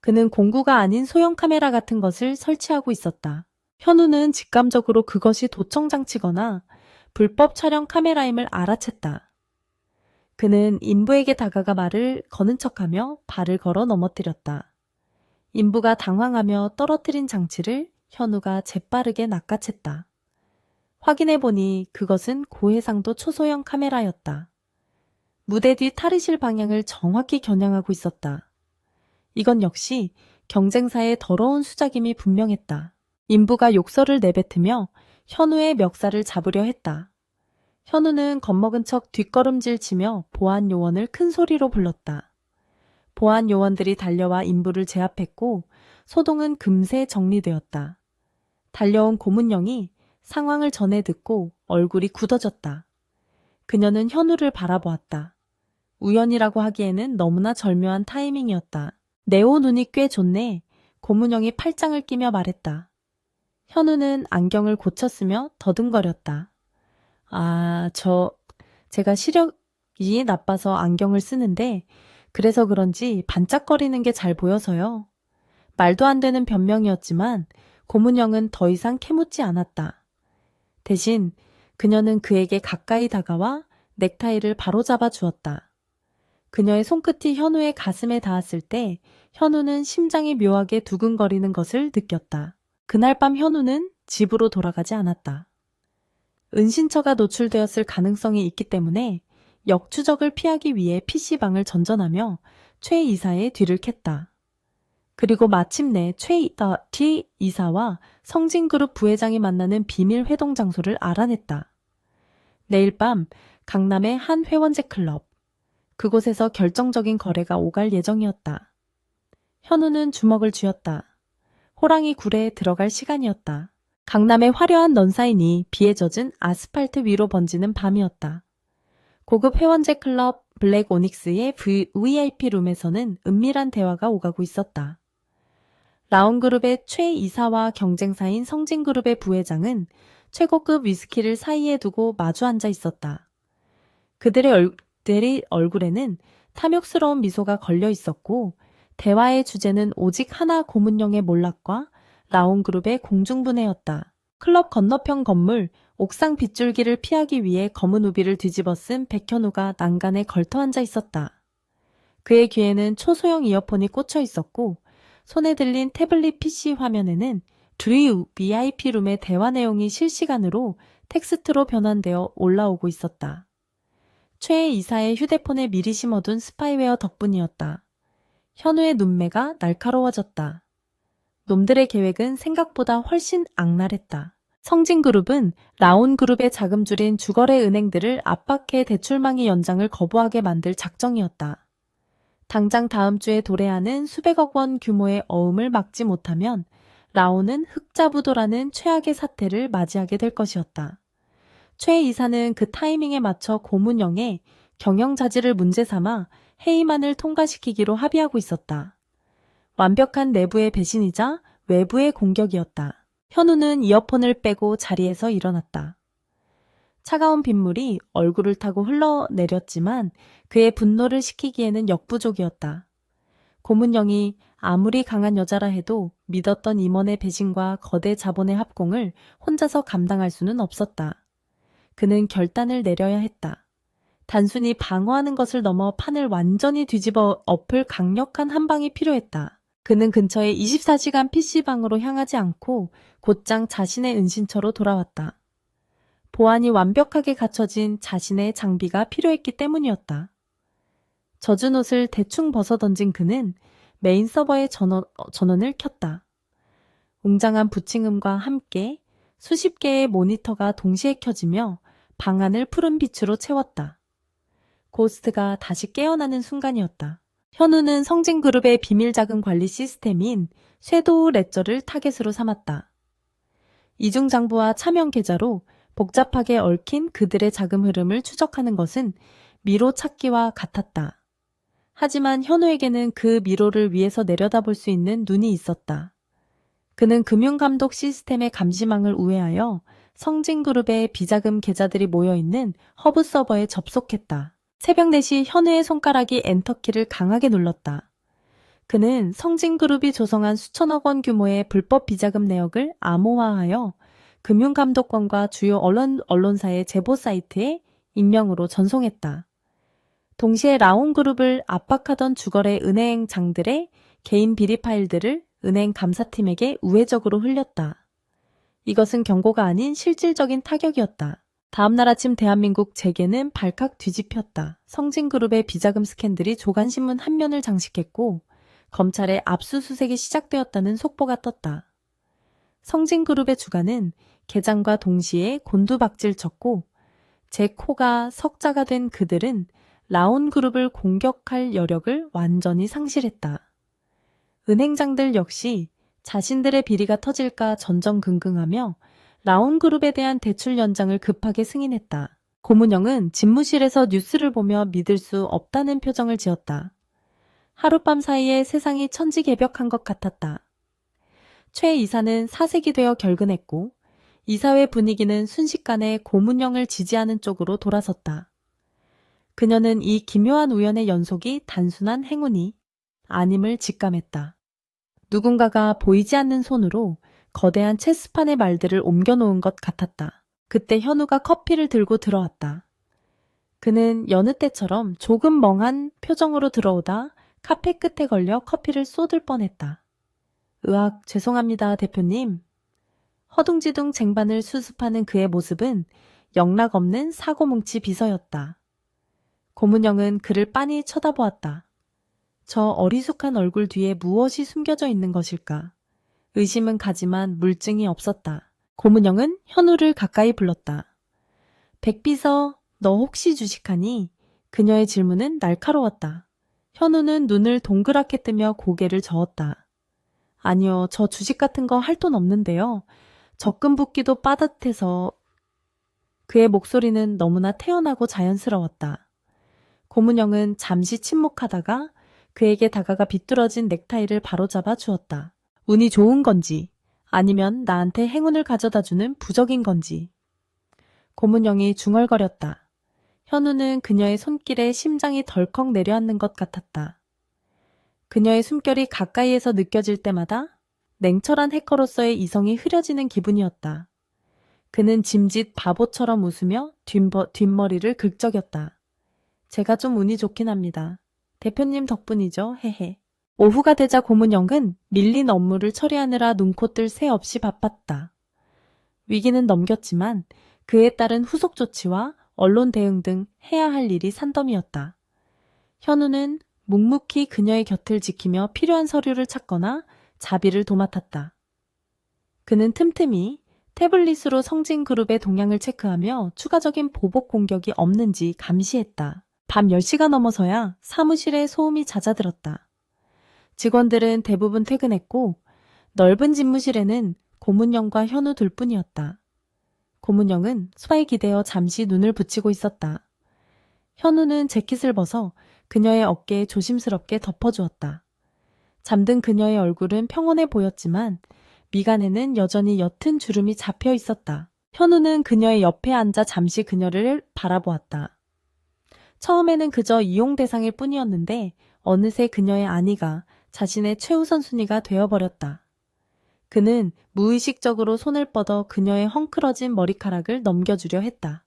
그는 공구가 아닌 소형 카메라 같은 것을 설치하고 있었다. 현우는 직감적으로 그것이 도청 장치거나 불법 촬영 카메라임을 알아챘다. 그는 인부에게 다가가 말을 거는 척하며 발을 걸어 넘어뜨렸다. 인부가 당황하며 떨어뜨린 장치를 현우가 재빠르게 낚아챘다. 확인해보니 그것은 고해상도 초소형 카메라였다. 무대 뒤 탈의실 방향을 정확히 겨냥하고 있었다. 이건 역시 경쟁사의 더러운 수작임이 분명했다. 인부가 욕설을 내뱉으며 현우의 멱살을 잡으려 했다. 현우는 겁먹은 척 뒷걸음질 치며 보안 요원을 큰 소리로 불렀다. 보안 요원들이 달려와 인부를 제압했고 소동은 금세 정리되었다. 달려온 고문영이 상황을 전해 듣고 얼굴이 굳어졌다. 그녀는 현우를 바라보았다. 우연이라고 하기에는 너무나 절묘한 타이밍이었다. 네오 눈이 꽤 좋네. 고문영이 팔짱을 끼며 말했다. 현우는 안경을 고쳤으며 더듬거렸다. 제가 시력이 나빠서 안경을 쓰는데 그래서 그런지 반짝거리는 게 잘 보여서요. 말도 안 되는 변명이었지만 고문영은 더 이상 캐묻지 않았다. 대신 그녀는 그에게 가까이 다가와 넥타이를 바로잡아 주었다. 그녀의 손끝이 현우의 가슴에 닿았을 때 현우는 심장이 묘하게 두근거리는 것을 느꼈다. 그날 밤 현우는 집으로 돌아가지 않았다. 은신처가 노출되었을 가능성이 있기 때문에 역추적을 피하기 위해 PC방을 전전하며 최 이사의 뒤를 캤다. 그리고 마침내 최 이사와 성진그룹 부회장이 만나는 비밀 회동 장소를 알아냈다. 내일 밤 강남의 한 회원제 클럽. 그곳에서 결정적인 거래가 오갈 예정이었다. 현우는 주먹을 쥐었다. 호랑이 굴에 들어갈 시간이었다. 강남의 화려한 넌사인이 비에 젖은 아스팔트 위로 번지는 밤이었다. 고급 회원제 클럽 블랙 오닉스의 VIP 룸에서는 은밀한 대화가 오가고 있었다. 라온그룹의 최 이사와 경쟁사인 성진그룹의 부회장은 최고급 위스키를 사이에 두고 마주 앉아 있었다. 그들의 얼굴에는 탐욕스러운 미소가 걸려 있었고 대화의 주제는 오직 하나 고문영의 몰락과 라온그룹의 공중분해였다. 클럽 건너편 건물 옥상 빗줄기를 피하기 위해 검은 우비를 뒤집어 쓴 백현우가 난간에 걸터 앉아 있었다. 그의 귀에는 초소형 이어폰이 꽂혀 있었고 손에 들린 태블릿 PC 화면에는 둘이 VIP 룸의 대화 내용이 실시간으로 텍스트로 변환되어 올라오고 있었다. 최 이사의 휴대폰에 미리 심어둔 스파이웨어 덕분이었다. 현우의 눈매가 날카로워졌다. 놈들의 계획은 생각보다 훨씬 악랄했다. 성진그룹은 라온그룹의 자금줄인 주거래 은행들을 압박해 대출망이 연장을 거부하게 만들 작정이었다. 당장 다음 주에 도래하는 수백억 원 규모의 어음을 막지 못하면 라온은 흑자부도라는 최악의 사태를 맞이하게 될 것이었다. 최 이사는 그 타이밍에 맞춰 고문영의 경영자질을 문제 삼아 회의만을 통과시키기로 합의하고 있었다. 완벽한 내부의 배신이자 외부의 공격이었다. 현우는 이어폰을 빼고 자리에서 일어났다. 차가운 빗물이 얼굴을 타고 흘러내렸지만 그의 분노를 식히기에는 역부족이었다. 고문영이 아무리 강한 여자라 해도 믿었던 임원의 배신과 거대 자본의 합공을 혼자서 감당할 수는 없었다. 그는 결단을 내려야 했다. 단순히 방어하는 것을 넘어 판을 완전히 뒤집어 엎을 강력한 한 방이 필요했다. 그는 근처의 24시간 PC방으로 향하지 않고 곧장 자신의 은신처로 돌아왔다. 보안이 완벽하게 갖춰진 자신의 장비가 필요했기 때문이었다. 젖은 옷을 대충 벗어던진 그는 메인 서버의 전원을 켰다. 웅장한 부침음과 함께 수십 개의 모니터가 동시에 켜지며 방안을 푸른 빛으로 채웠다. 고스트가 다시 깨어나는 순간이었다. 현우는 성진그룹의 비밀자금 관리 시스템인 쇄도우 레저를 타겟으로 삼았다. 이중장부와 차명 계좌로 복잡하게 얽힌 그들의 자금 흐름을 추적하는 것은 미로 찾기와 같았다. 하지만 현우에게는 그 미로를 위에서 내려다볼 수 있는 눈이 있었다. 그는 금융감독 시스템의 감시망을 우회하여 성진그룹의 비자금 계좌들이 모여있는 허브 서버에 접속했다. 새벽 4시 현우의 손가락이 엔터키를 강하게 눌렀다. 그는 성진그룹이 조성한 수천억 원 규모의 불법 비자금 내역을 암호화하여 금융감독관과 주요 언론사의 제보 사이트에 익명으로 전송했다. 동시에 라온그룹을 압박하던 주거래 은행장들의 개인 비리 파일들을 은행 감사팀에게 우회적으로 흘렸다. 이것은 경고가 아닌 실질적인 타격이었다. 다음날 아침 대한민국 재계는 발칵 뒤집혔다. 성진그룹의 비자금 스캔들이 조간신문 한 면을 장식했고 검찰의 압수수색이 시작되었다는 속보가 떴다. 성진그룹의 주가는 개장과 동시에 곤두박질 쳤고 제 코가 석자가 된 그들은 라온그룹을 공격할 여력을 완전히 상실했다. 은행장들 역시 자신들의 비리가 터질까 전전긍긍하며 라온그룹에 대한 대출 연장을 급하게 승인했다. 고문영은 집무실에서 뉴스를 보며 믿을 수 없다는 표정을 지었다. 하룻밤 사이에 세상이 천지개벽한 것 같았다. 최 이사는 사색이 되어 결근했고 이사회 분위기는 순식간에 고문영을 지지하는 쪽으로 돌아섰다. 그녀는 이 기묘한 우연의 연속이 단순한 행운이 아님을 직감했다. 누군가가 보이지 않는 손으로 거대한 체스판의 말들을 옮겨놓은 것 같았다. 그때 현우가 커피를 들고 들어왔다. 그는 여느 때처럼 조금 멍한 표정으로 들어오다 카페 끝에 걸려 커피를 쏟을 뻔했다. 으악, 죄송합니다, 대표님. 허둥지둥 쟁반을 수습하는 그의 모습은 영락없는 사고뭉치 비서였다. 고문영은 그를 빤히 쳐다보았다. 저 어리숙한 얼굴 뒤에 무엇이 숨겨져 있는 것일까? 의심은 가지만 물증이 없었다. 고문영은 현우를 가까이 불렀다. 백비서, 너 혹시 주식하니? 그녀의 질문은 날카로웠다. 현우는 눈을 동그랗게 뜨며 고개를 저었다. 아니요, 저 주식 같은 거 할 돈 없는데요. 적금 붓기도 빠듯해서. 그의 목소리는 너무나 태연하고 자연스러웠다. 고문영은 잠시 침묵하다가 그에게 다가가 비뚤어진 넥타이를 바로잡아 주었다. 운이 좋은 건지 아니면 나한테 행운을 가져다주는 부적인 건지. 고문영이 중얼거렸다. 현우는 그녀의 손길에 심장이 덜컥 내려앉는 것 같았다. 그녀의 숨결이 가까이에서 느껴질 때마다 냉철한 해커로서의 이성이 흐려지는 기분이었다. 그는 짐짓 바보처럼 웃으며 뒷머리를 긁적였다. 제가 좀 운이 좋긴 합니다. 대표님 덕분이죠, 헤헤. 오후가 되자 고문영은 밀린 업무를 처리하느라 눈코뜰 새 없이 바빴다. 위기는 넘겼지만 그에 따른 후속 조치와 언론 대응 등 해야 할 일이 산더미였다. 현우는 묵묵히 그녀의 곁을 지키며 필요한 서류를 찾거나 자비를 도맡았다. 그는 틈틈이 태블릿으로 성진그룹의 동향을 체크하며 추가적인 보복 공격이 없는지 감시했다. 밤 10시가 넘어서야 사무실에 소음이 잦아들었다. 직원들은 대부분 퇴근했고 넓은 집무실에는 고문영과 현우 둘뿐이었다. 고문영은 소파에 기대어 잠시 눈을 붙이고 있었다. 현우는 재킷을 벗어 그녀의 어깨에 조심스럽게 덮어주었다. 잠든 그녀의 얼굴은 평온해 보였지만 미간에는 여전히 옅은 주름이 잡혀 있었다. 현우는 그녀의 옆에 앉아 잠시 그녀를 바라보았다. 처음에는 그저 이용 대상일 뿐이었는데 어느새 그녀의 아내가 자신의 최우선 순위가 되어버렸다. 그는 무의식적으로 손을 뻗어 그녀의 헝클어진 머리카락을 넘겨주려 했다.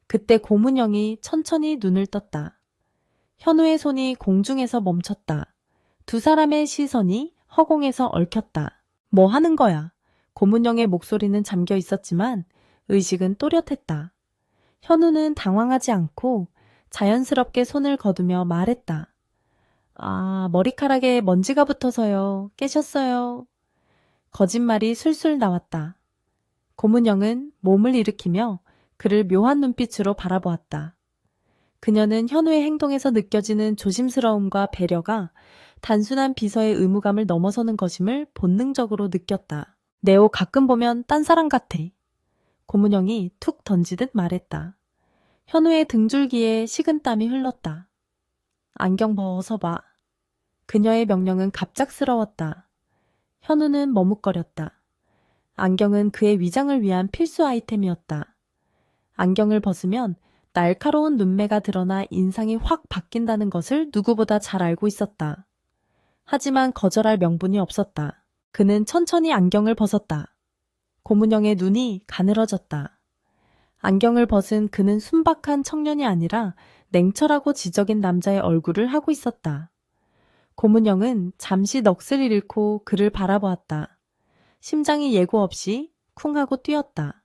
그때 고문영이 천천히 눈을 떴다. 현우의 손이 공중에서 멈췄다. 두 사람의 시선이 허공에서 얽혔다. 뭐 하는 거야? 고문영의 목소리는 잠겨 있었지만 의식은 또렷했다. 현우는 당황하지 않고 자연스럽게 손을 거두며 말했다. 아, 머리카락에 먼지가 붙어서요. 깨셨어요. 거짓말이 술술 나왔다. 고문영은 몸을 일으키며 그를 묘한 눈빛으로 바라보았다. 그녀는 현우의 행동에서 느껴지는 조심스러움과 배려가 단순한 비서의 의무감을 넘어서는 것임을 본능적으로 느꼈다. 내 옷 가끔 보면 딴 사람 같아. 고문영이 툭 던지듯 말했다. 현우의 등줄기에 식은땀이 흘렀다. 안경 벗어봐. 그녀의 명령은 갑작스러웠다. 현우는 머뭇거렸다. 안경은 그의 위장을 위한 필수 아이템이었다. 안경을 벗으면 날카로운 눈매가 드러나 인상이 확 바뀐다는 것을 누구보다 잘 알고 있었다. 하지만 거절할 명분이 없었다. 그는 천천히 안경을 벗었다. 고문영의 눈이 가늘어졌다. 안경을 벗은 그는 순박한 청년이 아니라 냉철하고 지적인 남자의 얼굴을 하고 있었다. 고문영은 잠시 넋을 잃고 그를 바라보았다. 심장이 예고 없이 쿵 하고 뛰었다.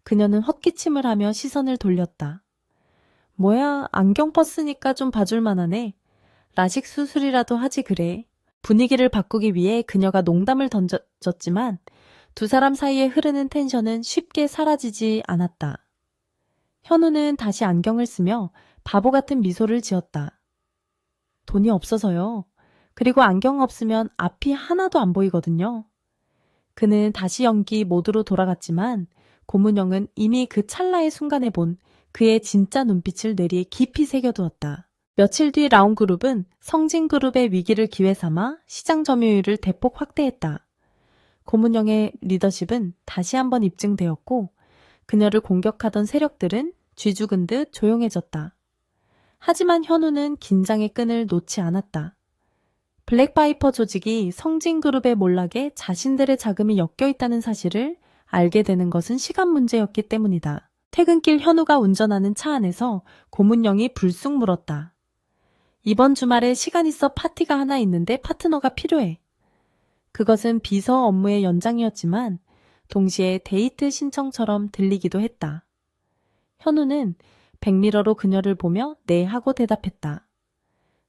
그녀는 헛기침을 하며 시선을 돌렸다. 뭐야, 안경 벗으니까 좀 봐줄 만하네. 라식 수술이라도 하지 그래. 분위기를 바꾸기 위해 그녀가 농담을 던졌지만 두 사람 사이에 흐르는 텐션은 쉽게 사라지지 않았다. 현우는 다시 안경을 쓰며 바보 같은 미소를 지었다. 돈이 없어서요. 그리고 안경 없으면 앞이 하나도 안 보이거든요. 그는 다시 연기 모드로 돌아갔지만 고문영은 이미 그 찰나의 순간에 본 그의 진짜 눈빛을 뇌리에 깊이 새겨두었다. 며칠 뒤 라온그룹은 성진그룹의 위기를 기회 삼아 시장 점유율을 대폭 확대했다. 고문영의 리더십은 다시 한번 입증되었고 그녀를 공격하던 세력들은 쥐죽은 듯 조용해졌다. 하지만 현우는 긴장의 끈을 놓지 않았다. 블랙파이퍼 조직이 성진그룹의 몰락에 자신들의 자금이 엮여 있다는 사실을 알게 되는 것은 시간 문제였기 때문이다. 퇴근길 현우가 운전하는 차 안에서 고문영이 불쑥 물었다. 이번 주말에 시간 있어 파티가 하나 있는데 파트너가 필요해. 그것은 비서 업무의 연장이었지만 동시에 데이트 신청처럼 들리기도 했다. 현우는 백미러로 그녀를 보며 네 하고 대답했다.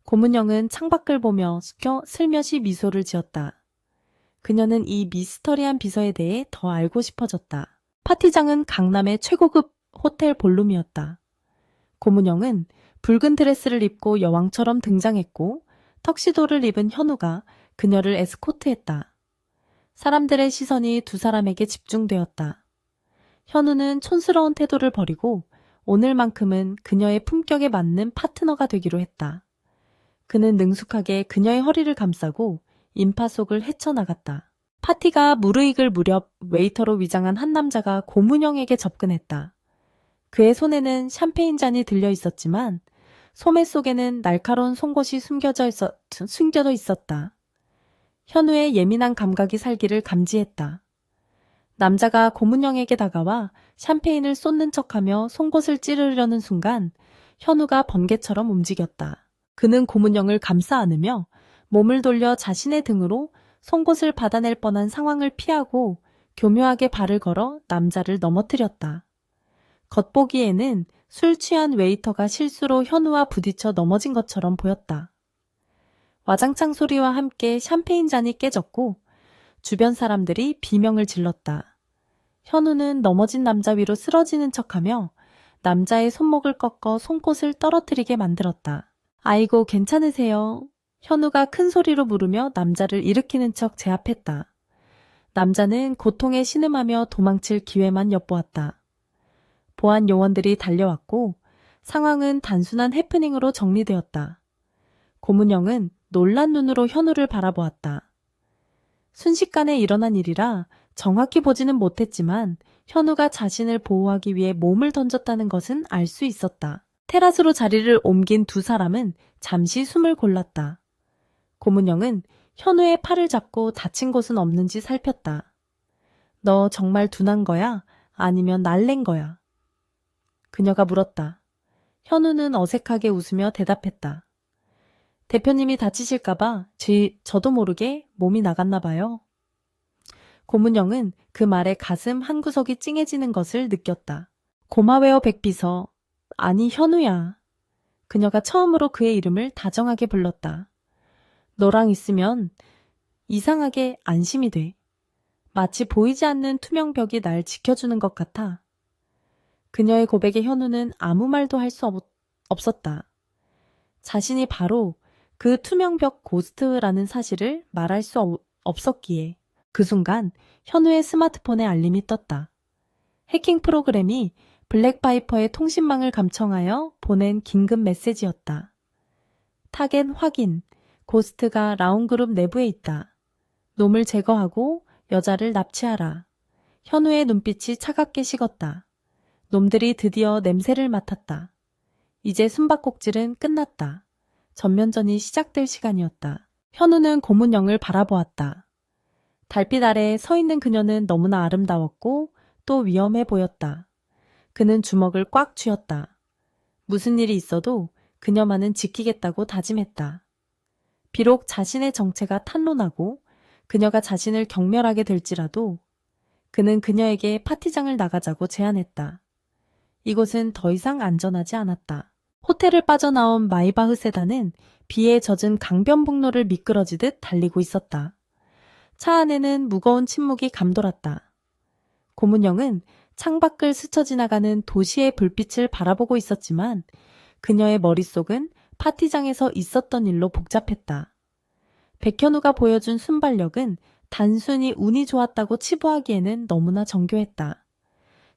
고문영은 창밖을 보며 슬며시 미소를 지었다. 그녀는 이 미스터리한 비서에 대해 더 알고 싶어졌다. 파티장은 강남의 최고급 호텔 볼룸이었다. 고문영은 붉은 드레스를 입고 여왕처럼 등장했고 턱시도를 입은 현우가 그녀를 에스코트했다. 사람들의 시선이 두 사람에게 집중되었다. 현우는 촌스러운 태도를 버리고 오늘만큼은 그녀의 품격에 맞는 파트너가 되기로 했다. 그는 능숙하게 그녀의 허리를 감싸고 인파 속을 헤쳐나갔다. 파티가 무르익을 무렵 웨이터로 위장한 한 남자가 고문영에게 접근했다. 그의 손에는 샴페인 잔이 들려 있었지만 소매 속에는 날카로운 송곳이 숨겨져 있었다. 현우의 예민한 감각이 살기를 감지했다. 남자가 고문영에게 다가와 샴페인을 쏟는 척하며 송곳을 찌르려는 순간 현우가 번개처럼 움직였다. 그는 고문영을 감싸 안으며 몸을 돌려 자신의 등으로 송곳을 받아낼 뻔한 상황을 피하고 교묘하게 발을 걸어 남자를 넘어뜨렸다. 겉보기에는 술 취한 웨이터가 실수로 현우와 부딪혀 넘어진 것처럼 보였다. 와장창 소리와 함께 샴페인 잔이 깨졌고 주변 사람들이 비명을 질렀다. 현우는 넘어진 남자 위로 쓰러지는 척하며 남자의 손목을 꺾어 손꽃을 떨어뜨리게 만들었다. 아이고, 괜찮으세요? 현우가 큰 소리로 물으며 남자를 일으키는 척 제압했다. 남자는 고통에 신음하며 도망칠 기회만 엿보았다. 보안 요원들이 달려왔고 상황은 단순한 해프닝으로 정리되었다. 고문영은 놀란 눈으로 현우를 바라보았다. 순식간에 일어난 일이라 정확히 보지는 못했지만 현우가 자신을 보호하기 위해 몸을 던졌다는 것은 알 수 있었다. 테라스로 자리를 옮긴 두 사람은 잠시 숨을 골랐다. 고문영은 현우의 팔을 잡고 다친 곳은 없는지 살폈다. 너 정말 둔한 거야? 아니면 날랜 거야? 그녀가 물었다. 현우는 어색하게 웃으며 대답했다. 대표님이 다치실까봐 저도 모르게 몸이 나갔나 봐요. 고문영은 그 말에 가슴 한구석이 찡해지는 것을 느꼈다. 고마워요, 백비서. 아니, 현우야. 그녀가 처음으로 그의 이름을 다정하게 불렀다. 너랑 있으면 이상하게 안심이 돼. 마치 보이지 않는 투명 벽이 날 지켜주는 것 같아. 그녀의 고백에 현우는 아무 말도 할 수 없었다. 자신이 바로 그 투명벽 고스트라는 사실을 말할 수 없었기에. 그 순간 현우의 스마트폰에 알림이 떴다. 해킹 프로그램이 블랙바이퍼의 통신망을 감청하여 보낸 긴급 메시지였다. 타겟 확인. 고스트가 라온그룹 내부에 있다. 놈을 제거하고 여자를 납치하라. 현우의 눈빛이 차갑게 식었다. 놈들이 드디어 냄새를 맡았다. 이제 숨바꼭질은 끝났다. 전면전이 시작될 시간이었다. 현우는 고문영을 바라보았다. 달빛 아래에 서 있는 그녀는 너무나 아름다웠고 또 위험해 보였다. 그는 주먹을 꽉 쥐었다. 무슨 일이 있어도 그녀만은 지키겠다고 다짐했다. 비록 자신의 정체가 탄로나고 그녀가 자신을 경멸하게 될지라도 그는 그녀에게 파티장을 나가자고 제안했다. 이곳은 더 이상 안전하지 않았다. 호텔을 빠져나온 마이바흐 세단은 비에 젖은 강변북로를 미끄러지듯 달리고 있었다. 차 안에는 무거운 침묵이 감돌았다. 고문영은 창밖을 스쳐 지나가는 도시의 불빛을 바라보고 있었지만 그녀의 머릿속은 파티장에서 있었던 일로 복잡했다. 백현우가 보여준 순발력은 단순히 운이 좋았다고 치부하기에는 너무나 정교했다.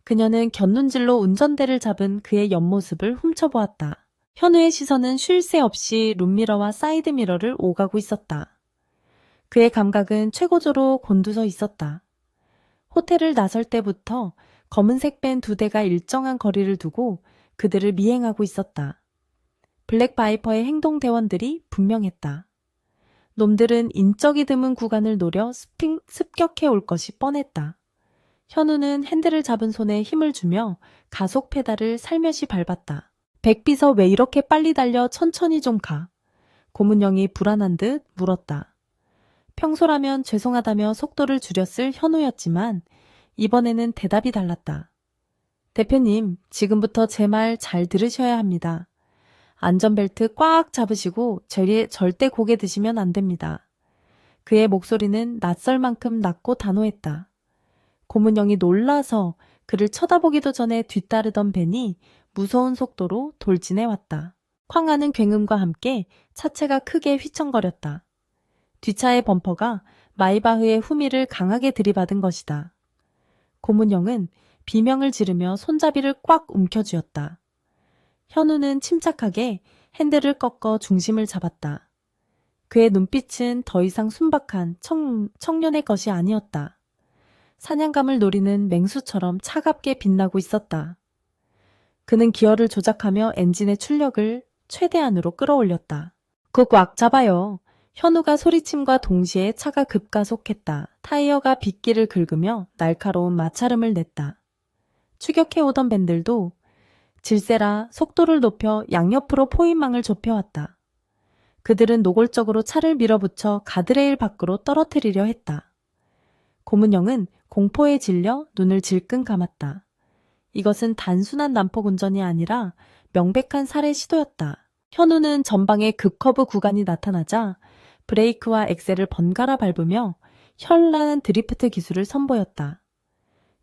그녀는 곁눈질로 운전대를 잡은 그의 옆모습을 훔쳐보았다. 현우의 시선은 쉴 새 없이 룸미러와 사이드미러를 오가고 있었다. 그의 감각은 최고조로 곤두서 있었다. 호텔을 나설 때부터 검은색 밴 두 대가 일정한 거리를 두고 그들을 미행하고 있었다. 블랙바이퍼의 행동대원들이 분명했다. 놈들은 인적이 드문 구간을 노려 습격해 올 것이 뻔했다. 현우는 핸들을 잡은 손에 힘을 주며 가속 페달을 살며시 밟았다. 백비서 왜 이렇게 빨리 달려 천천히 좀 가. 고문영이 불안한 듯 물었다. 평소라면 죄송하다며 속도를 줄였을 현우였지만 이번에는 대답이 달랐다. 대표님, 지금부터 제 말 잘 들으셔야 합니다. 안전벨트 꽉 잡으시고 절대 고개 드시면 안 됩니다. 그의 목소리는 낯설 만큼 낮고 단호했다. 고문영이 놀라서 그를 쳐다보기도 전에 뒤따르던 벤이 무서운 속도로 돌진해 왔다. 쾅 하는 굉음과 함께 차체가 크게 휘청거렸다. 뒷차의 범퍼가 마이바흐의 후미를 강하게 들이받은 것이다. 고문영은 비명을 지르며 손잡이를 꽉 움켜쥐었다. 현우는 침착하게 핸들을 꺾어 중심을 잡았다. 그의 눈빛은 더 이상 순박한 청년의 것이 아니었다. 사냥감을 노리는 맹수처럼 차갑게 빛나고 있었다. 그는 기어를 조작하며 엔진의 출력을 최대한으로 끌어올렸다. 그 꽉 잡아요. 현우가 소리침과 동시에 차가 급가속했다. 타이어가 빗길을 긁으며 날카로운 마찰음을 냈다. 추격해오던 밴들도 질세라 속도를 높여 양옆으로 포인망을 좁혀왔다. 그들은 노골적으로 차를 밀어붙여 가드레일 밖으로 떨어뜨리려 했다. 고문영은 공포에 질려 눈을 질끈 감았다. 이것은 단순한 난폭 운전이 아니라 명백한 살해 시도였다. 현우는 전방에 급커브 구간이 나타나자 브레이크와 엑셀을 번갈아 밟으며 현란한 드리프트 기술을 선보였다.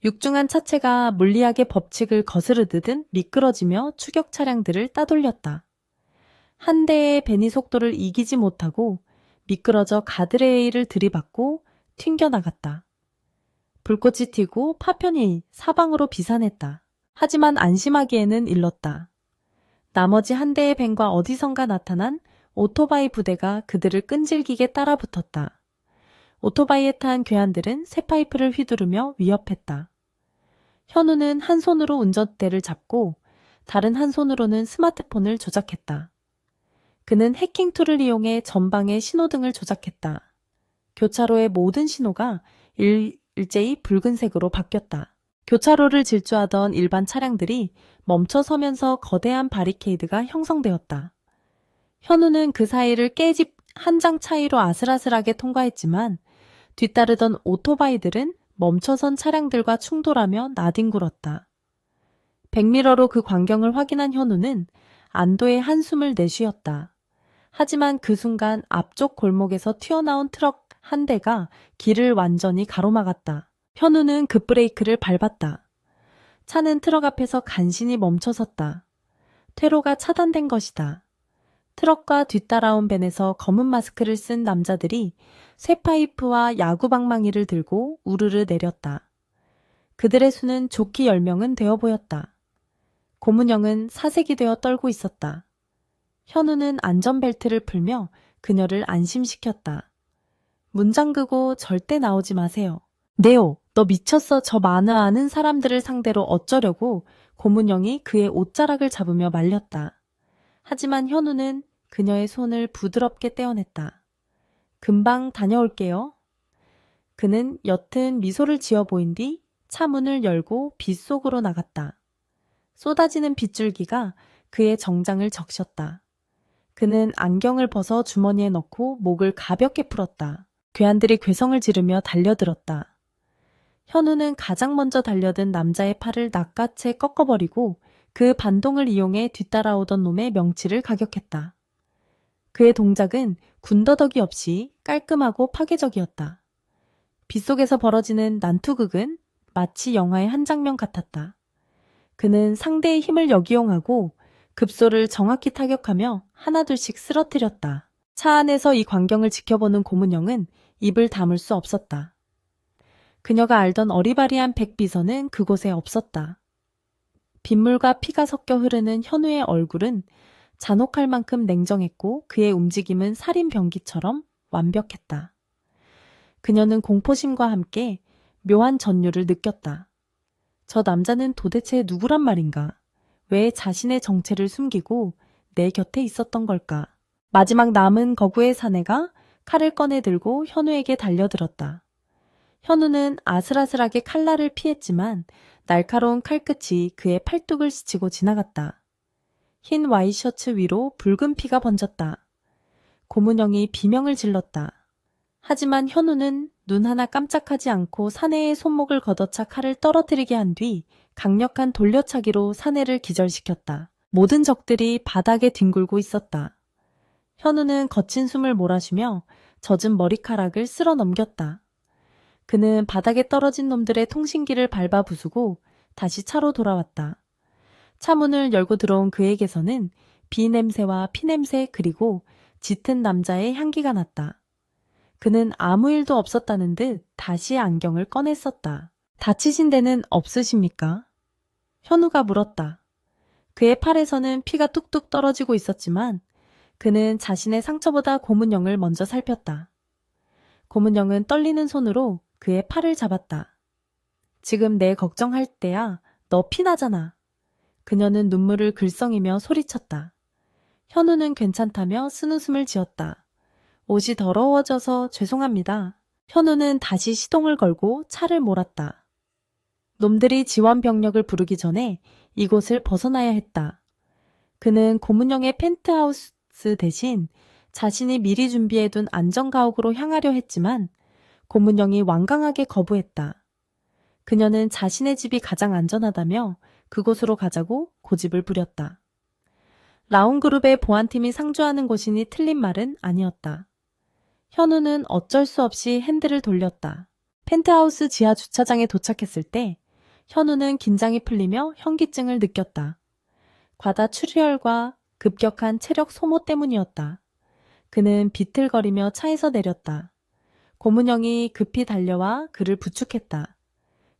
육중한 차체가 물리학의 법칙을 거스르듯 미끄러지며 추격 차량들을 따돌렸다. 한 대의 벤이 속도를 이기지 못하고 미끄러져 가드레일을 들이받고 튕겨나갔다. 불꽃이 튀고 파편이 사방으로 비산했다. 하지만 안심하기에는 일렀다. 나머지 한 대의 벤과 어디선가 나타난 오토바이 부대가 그들을 끈질기게 따라붙었다. 오토바이에 탄 괴한들은 쇠파이프를 휘두르며 위협했다. 현우는 한 손으로 운전대를 잡고 다른 한 손으로는 스마트폰을 조작했다. 그는 해킹 툴을 이용해 전방의 신호등을 조작했다. 교차로의 모든 신호가 일제히 붉은색으로 바뀌었다. 교차로를 질주하던 일반 차량들이 멈춰서면서 거대한 바리케이드가 형성되었다. 현우는 그 사이를 깨집 한 장 차이로 아슬아슬하게 통과했지만 뒤따르던 오토바이들은 멈춰선 차량들과 충돌하며 나뒹굴었다. 백미러로 그 광경을 확인한 현우는 안도의 한숨을 내쉬었다. 하지만 그 순간 앞쪽 골목에서 튀어나온 트럭 한 대가 길을 완전히 가로막았다. 현우는 급브레이크를 밟았다. 차는 트럭 앞에서 간신히 멈춰섰다. 퇴로가 차단된 것이다. 트럭과 뒤따라온 벤에서 검은 마스크를 쓴 남자들이 쇠파이프와 야구방망이를 들고 우르르 내렸다. 그들의 수는 좋기 10명은 되어 보였다. 고문영은 사색이 되어 떨고 있었다. 현우는 안전벨트를 풀며 그녀를 안심시켰다. 문 잠그고 절대 나오지 마세요. 네오, 너 미쳤어. 저 많은 사람들을 상대로 어쩌려고. 고문영이 그의 옷자락을 잡으며 말렸다. 하지만 현우는 그녀의 손을 부드럽게 떼어냈다. 금방 다녀올게요. 그는 옅은 미소를 지어 보인 뒤 차 문을 열고 빛 속으로 나갔다. 쏟아지는 빗줄기가 그의 정장을 적셨다. 그는 안경을 벗어 주머니에 넣고 목을 가볍게 풀었다. 괴한들이 괴성을 지르며 달려들었다. 현우는 가장 먼저 달려든 남자의 팔을 낚아채 꺾어버리고 그 반동을 이용해 뒤따라오던 놈의 명치를 가격했다. 그의 동작은 군더더기 없이 깔끔하고 파괴적이었다. 빗속에서 벌어지는 난투극은 마치 영화의 한 장면 같았다. 그는 상대의 힘을 역이용하고 급소를 정확히 타격하며 하나둘씩 쓰러뜨렸다. 차 안에서 이 광경을 지켜보는 고문영은 입을 다물 수 없었다. 그녀가 알던 어리바리한 백비서는 그곳에 없었다. 빗물과 피가 섞여 흐르는 현우의 얼굴은 잔혹할 만큼 냉정했고 그의 움직임은 살인 병기처럼 완벽했다. 그녀는 공포심과 함께 묘한 전율을 느꼈다. 저 남자는 도대체 누구란 말인가? 왜 자신의 정체를 숨기고 내 곁에 있었던 걸까? 마지막 남은 거구의 사내가 칼을 꺼내 들고 현우에게 달려들었다. 현우는 아슬아슬하게 칼날을 피했지만 날카로운 칼끝이 그의 팔뚝을 스치고 지나갔다. 흰 와이셔츠 위로 붉은 피가 번졌다. 고문영이 비명을 질렀다. 하지만 현우는 눈 하나 깜짝하지 않고 사내의 손목을 걷어차 칼을 떨어뜨리게 한 뒤 강력한 돌려차기로 사내를 기절시켰다. 모든 적들이 바닥에 뒹굴고 있었다. 현우는 거친 숨을 몰아쉬며 젖은 머리카락을 쓸어 넘겼다. 그는 바닥에 떨어진 놈들의 통신기를 밟아 부수고 다시 차로 돌아왔다. 차 문을 열고 들어온 그에게서는 비냄새와 피냄새 그리고 짙은 남자의 향기가 났다. 그는 아무 일도 없었다는 듯 다시 안경을 꺼냈었다. 다치신 데는 없으십니까? 현우가 물었다. 그의 팔에서는 피가 뚝뚝 떨어지고 있었지만 그는 자신의 상처보다 고문영을 먼저 살폈다. 고문영은 떨리는 손으로 그의 팔을 잡았다. 지금 내 걱정할 때야. 너 피나잖아. 그녀는 눈물을 글썽이며 소리쳤다. 현우는 괜찮다며 쓴웃음을 지었다. 옷이 더러워져서 죄송합니다. 현우는 다시 시동을 걸고 차를 몰았다. 놈들이 지원 병력을 부르기 전에 이곳을 벗어나야 했다. 그는 고문영의 펜트하우스 대신 자신이 미리 준비해둔 안전가옥으로 향하려 했지만 고문영이 완강하게 거부했다. 그녀는 자신의 집이 가장 안전하다며 그곳으로 가자고 고집을 부렸다. 라온그룹의 보안팀이 상주하는 곳이니 틀린 말은 아니었다. 현우는 어쩔 수 없이 핸들을 돌렸다. 펜트하우스 지하 주차장에 도착했을 때 현우는 긴장이 풀리며 현기증을 느꼈다. 과다 출혈과 급격한 체력 소모 때문이었다. 그는 비틀거리며 차에서 내렸다. 고문영이 급히 달려와 그를 부축했다.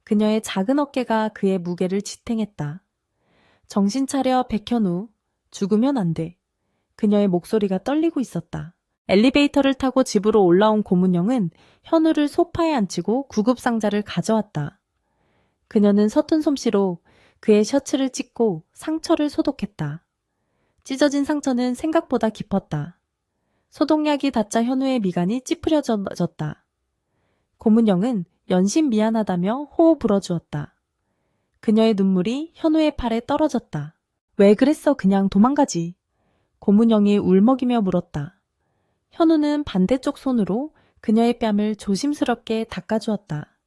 그녀의 작은 어깨가 그의 무게를 지탱했다. 정신 차려 백현우. 죽으면 안 돼. 그녀의 목소리가 떨리고 있었다. 엘리베이터를 타고 집으로 올라온 고문영은 현우를 소파에 앉히고 구급상자를 가져왔다. 그녀는 서툰 솜씨로 그의 셔츠를 찢고 상처를 소독했다. 찢어진 상처는 생각보다 깊었다. 소독약이 닿자 현우의 미간이 찌푸려졌다. 고문영은 연신 미안하다며 호호 불어주었다. 그녀의 눈물이 현우의 팔에 떨어졌다. 왜 그랬어? 그냥 도망가지. 고문영이 울먹이며 물었다. 현우는 반대쪽 손으로 그녀의 뺨을 조심스럽게 닦아주었다.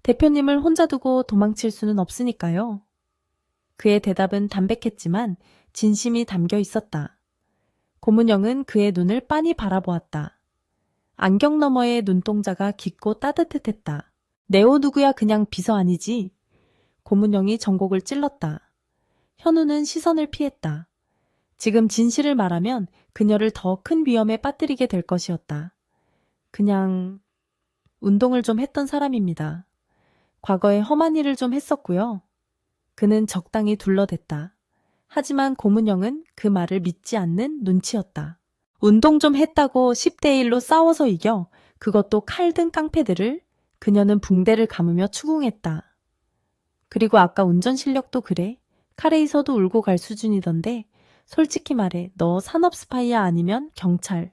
대표님을 혼자 두고 도망칠 수는 없으니까요. 그의 대답은 담백했지만 진심이 담겨 있었다. 고문영은 그의 눈을 빤히 바라보았다. 안경 너머의 눈동자가 깊고 따뜻했다. 내 옷 누구야? 그냥 비서 아니지. 고문영이 전곡을 찔렀다. 현우는 시선을 피했다. 지금 진실을 말하면 그녀를 더 큰 위험에 빠뜨리게 될 것이었다. 그냥 운동을 좀 했던 사람입니다. 과거에 험한 일을 좀 했었고요. 그는 적당히 둘러댔다. 하지만 고문영은 그 말을 믿지 않는 눈치였다. 운동 좀 했다고 10대 1로 싸워서 이겨. 그것도 칼 든 깡패들을. 그녀는 붕대를 감으며 추궁했다. 그리고 아까 운전 실력도 그래. 카레이서도 울고 갈 수준이던데 솔직히 말해 너 산업 스파이야 아니면 경찰.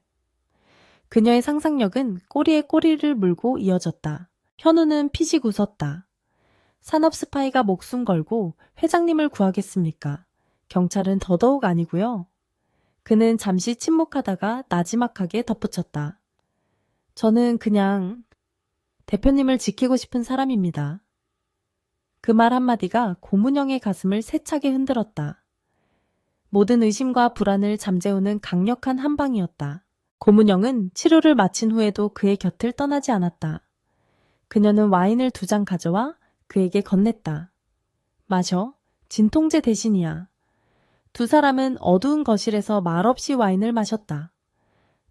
그녀의 상상력은 꼬리에 꼬리를 물고 이어졌다. 현우는 피식 웃었다. 산업 스파이가 목숨 걸고 회장님을 구하겠습니까? 경찰은 더더욱 아니고요. 그는 잠시 침묵하다가 나지막하게 덧붙였다. 저는 그냥 대표님을 지키고 싶은 사람입니다. 그 말 한마디가 고문영의 가슴을 세차게 흔들었다. 모든 의심과 불안을 잠재우는 강력한 한방이었다. 고문영은 치료를 마친 후에도 그의 곁을 떠나지 않았다. 그녀는 와인을 2잔 가져와 그에게 건넸다. 마셔. 진통제 대신이야. 두 사람은 어두운 거실에서 말없이 와인을 마셨다.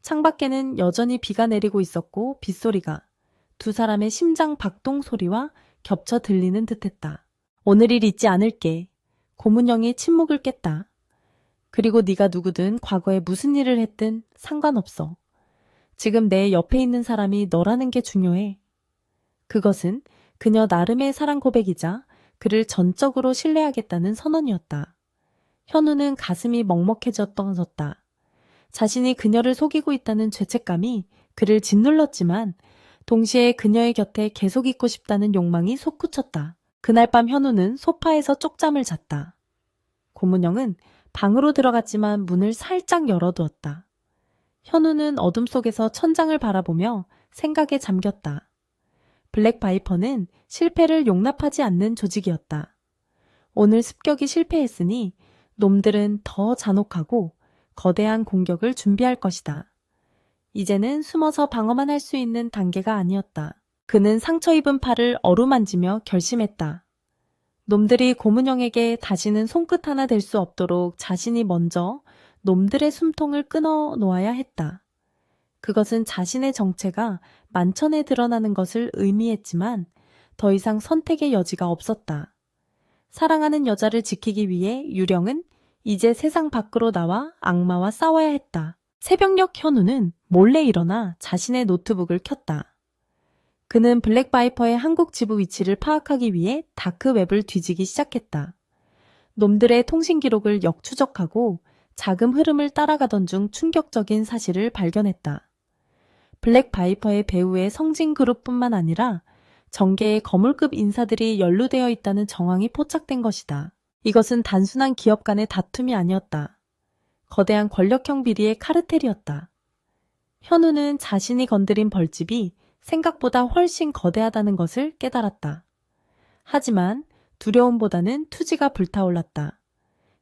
창밖에는 여전히 비가 내리고 있었고 빗소리가 두 사람의 심장 박동 소리와 겹쳐 들리는 듯했다. 오늘 일 잊지 않을게. 고문영이 침묵을 깼다. 그리고 네가 누구든 과거에 무슨 일을 했든 상관없어. 지금 내 옆에 있는 사람이 너라는 게 중요해. 그것은 그녀 나름의 사랑 고백이자 그를 전적으로 신뢰하겠다는 선언이었다. 현우는 가슴이 먹먹해졌다. 자신이 그녀를 속이고 있다는 죄책감이 그를 짓눌렀지만 동시에 그녀의 곁에 계속 있고 싶다는 욕망이 솟구쳤다. 그날 밤 현우는 소파에서 쪽잠을 잤다. 고문영은 방으로 들어갔지만 문을 살짝 열어두었다. 현우는 어둠 속에서 천장을 바라보며 생각에 잠겼다. 블랙 바이퍼는 실패를 용납하지 않는 조직이었다. 오늘 습격이 실패했으니 놈들은 더 잔혹하고 거대한 공격을 준비할 것이다. 이제는 숨어서 방어만 할 수 있는 단계가 아니었다. 그는 상처 입은 팔을 어루만지며 결심했다. 놈들이 고문영에게 다시는 손끝 하나 댈 수 없도록 자신이 먼저 놈들의 숨통을 끊어 놓아야 했다. 그것은 자신의 정체가 만천에 드러나는 것을 의미했지만 더 이상 선택의 여지가 없었다. 사랑하는 여자를 지키기 위해 유령은 이제 세상 밖으로 나와 악마와 싸워야 했다. 새벽녘 현우는 몰래 일어나 자신의 노트북을 켰다. 그는 블랙바이퍼의 한국 지부 위치를 파악하기 위해 다크웹을 뒤지기 시작했다. 놈들의 통신 기록을 역추적하고 자금 흐름을 따라가던 중 충격적인 사실을 발견했다. 블랙바이퍼의 배후에 성진그룹뿐만 아니라 정계의 거물급 인사들이 연루되어 있다는 정황이 포착된 것이다. 이것은 단순한 기업 간의 다툼이 아니었다. 거대한 권력형 비리의 카르텔이었다. 현우는 자신이 건드린 벌집이 생각보다 훨씬 거대하다는 것을 깨달았다. 하지만 두려움보다는 투지가 불타올랐다.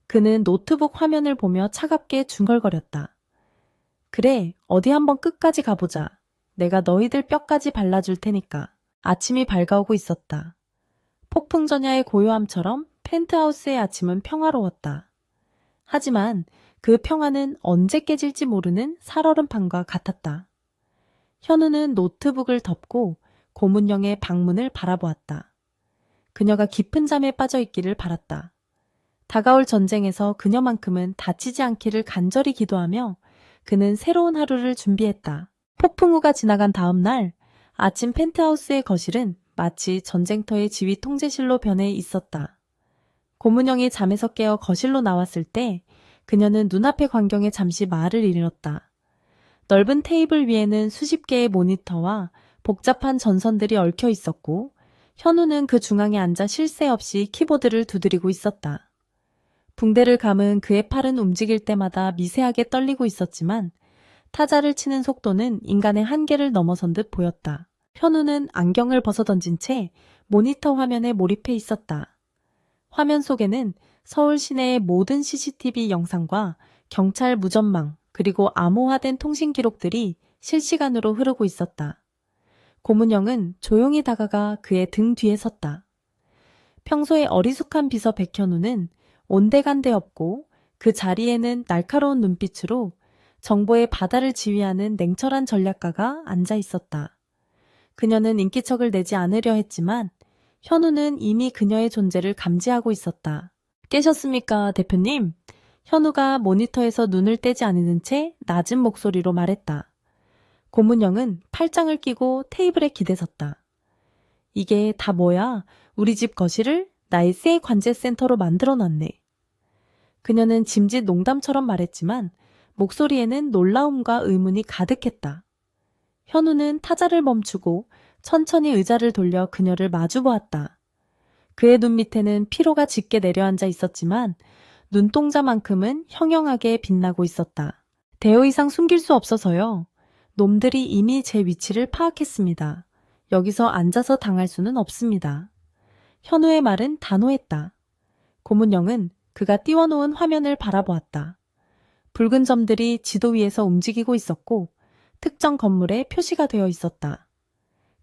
그는 노트북 화면을 보며 차갑게 중얼거렸다. 그래, 어디 한번 끝까지 가보자. 내가 너희들 뼈까지 발라줄 테니까. 아침이 밝아오고 있었다. 폭풍전야의 고요함처럼 펜트하우스의 아침은 평화로웠다. 하지만 그 평화는 언제 깨질지 모르는 살얼음판과 같았다. 현우는 노트북을 덮고 고문영의 방문을 바라보았다. 그녀가 깊은 잠에 빠져 있기를 바랐다. 다가올 전쟁에서 그녀만큼은 다치지 않기를 간절히 기도하며 그는 새로운 하루를 준비했다. 폭풍우가 지나간 다음 날 아침 펜트하우스의 거실은 마치 전쟁터의 지휘 통제실로 변해 있었다. 고문영이 잠에서 깨어 거실로 나왔을 때 그녀는 눈앞의 광경에 잠시 말을 잃었다. 넓은 테이블 위에는 수십 개의 모니터와 복잡한 전선들이 얽혀 있었고 현우는 그 중앙에 앉아 쉴 새 없이 키보드를 두드리고 있었다. 붕대를 감은 그의 팔은 움직일 때마다 미세하게 떨리고 있었지만 타자를 치는 속도는 인간의 한계를 넘어선 듯 보였다. 현우는 안경을 벗어던진 채 모니터 화면에 몰입해 있었다. 화면 속에는 서울 시내의 모든 CCTV 영상과 경찰 무전망 그리고 암호화된 통신 기록들이 실시간으로 흐르고 있었다. 고문영은 조용히 다가가 그의 등 뒤에 섰다. 평소에 어리숙한 비서 백현우는 온데간데 없고 그 자리에는 날카로운 눈빛으로 정보의 바다를 지휘하는 냉철한 전략가가 앉아 있었다. 그녀는 인기척을 내지 않으려 했지만 현우는 이미 그녀의 존재를 감지하고 있었다. 깨셨습니까, 대표님? 현우가 모니터에서 눈을 떼지 않는 채 낮은 목소리로 말했다. 고문영은 팔짱을 끼고 테이블에 기대섰다. 이게 다 뭐야? 우리 집 거실을 나의 새 관제센터로 만들어놨네. 그녀는 짐짓 농담처럼 말했지만 목소리에는 놀라움과 의문이 가득했다. 현우는 타자를 멈추고 천천히 의자를 돌려 그녀를 마주보았다. 그의 눈 밑에는 피로가 짙게 내려앉아 있었지만 눈동자만큼은 형형하게 빛나고 있었다. 대여 이상 숨길 수 없어서요. 놈들이 이미 제 위치를 파악했습니다. 여기서 앉아서 당할 수는 없습니다. 현우의 말은 단호했다. 고문영은 그가 띄워놓은 화면을 바라보았다. 붉은 점들이 지도 위에서 움직이고 있었고 특정 건물에 표시가 되어 있었다.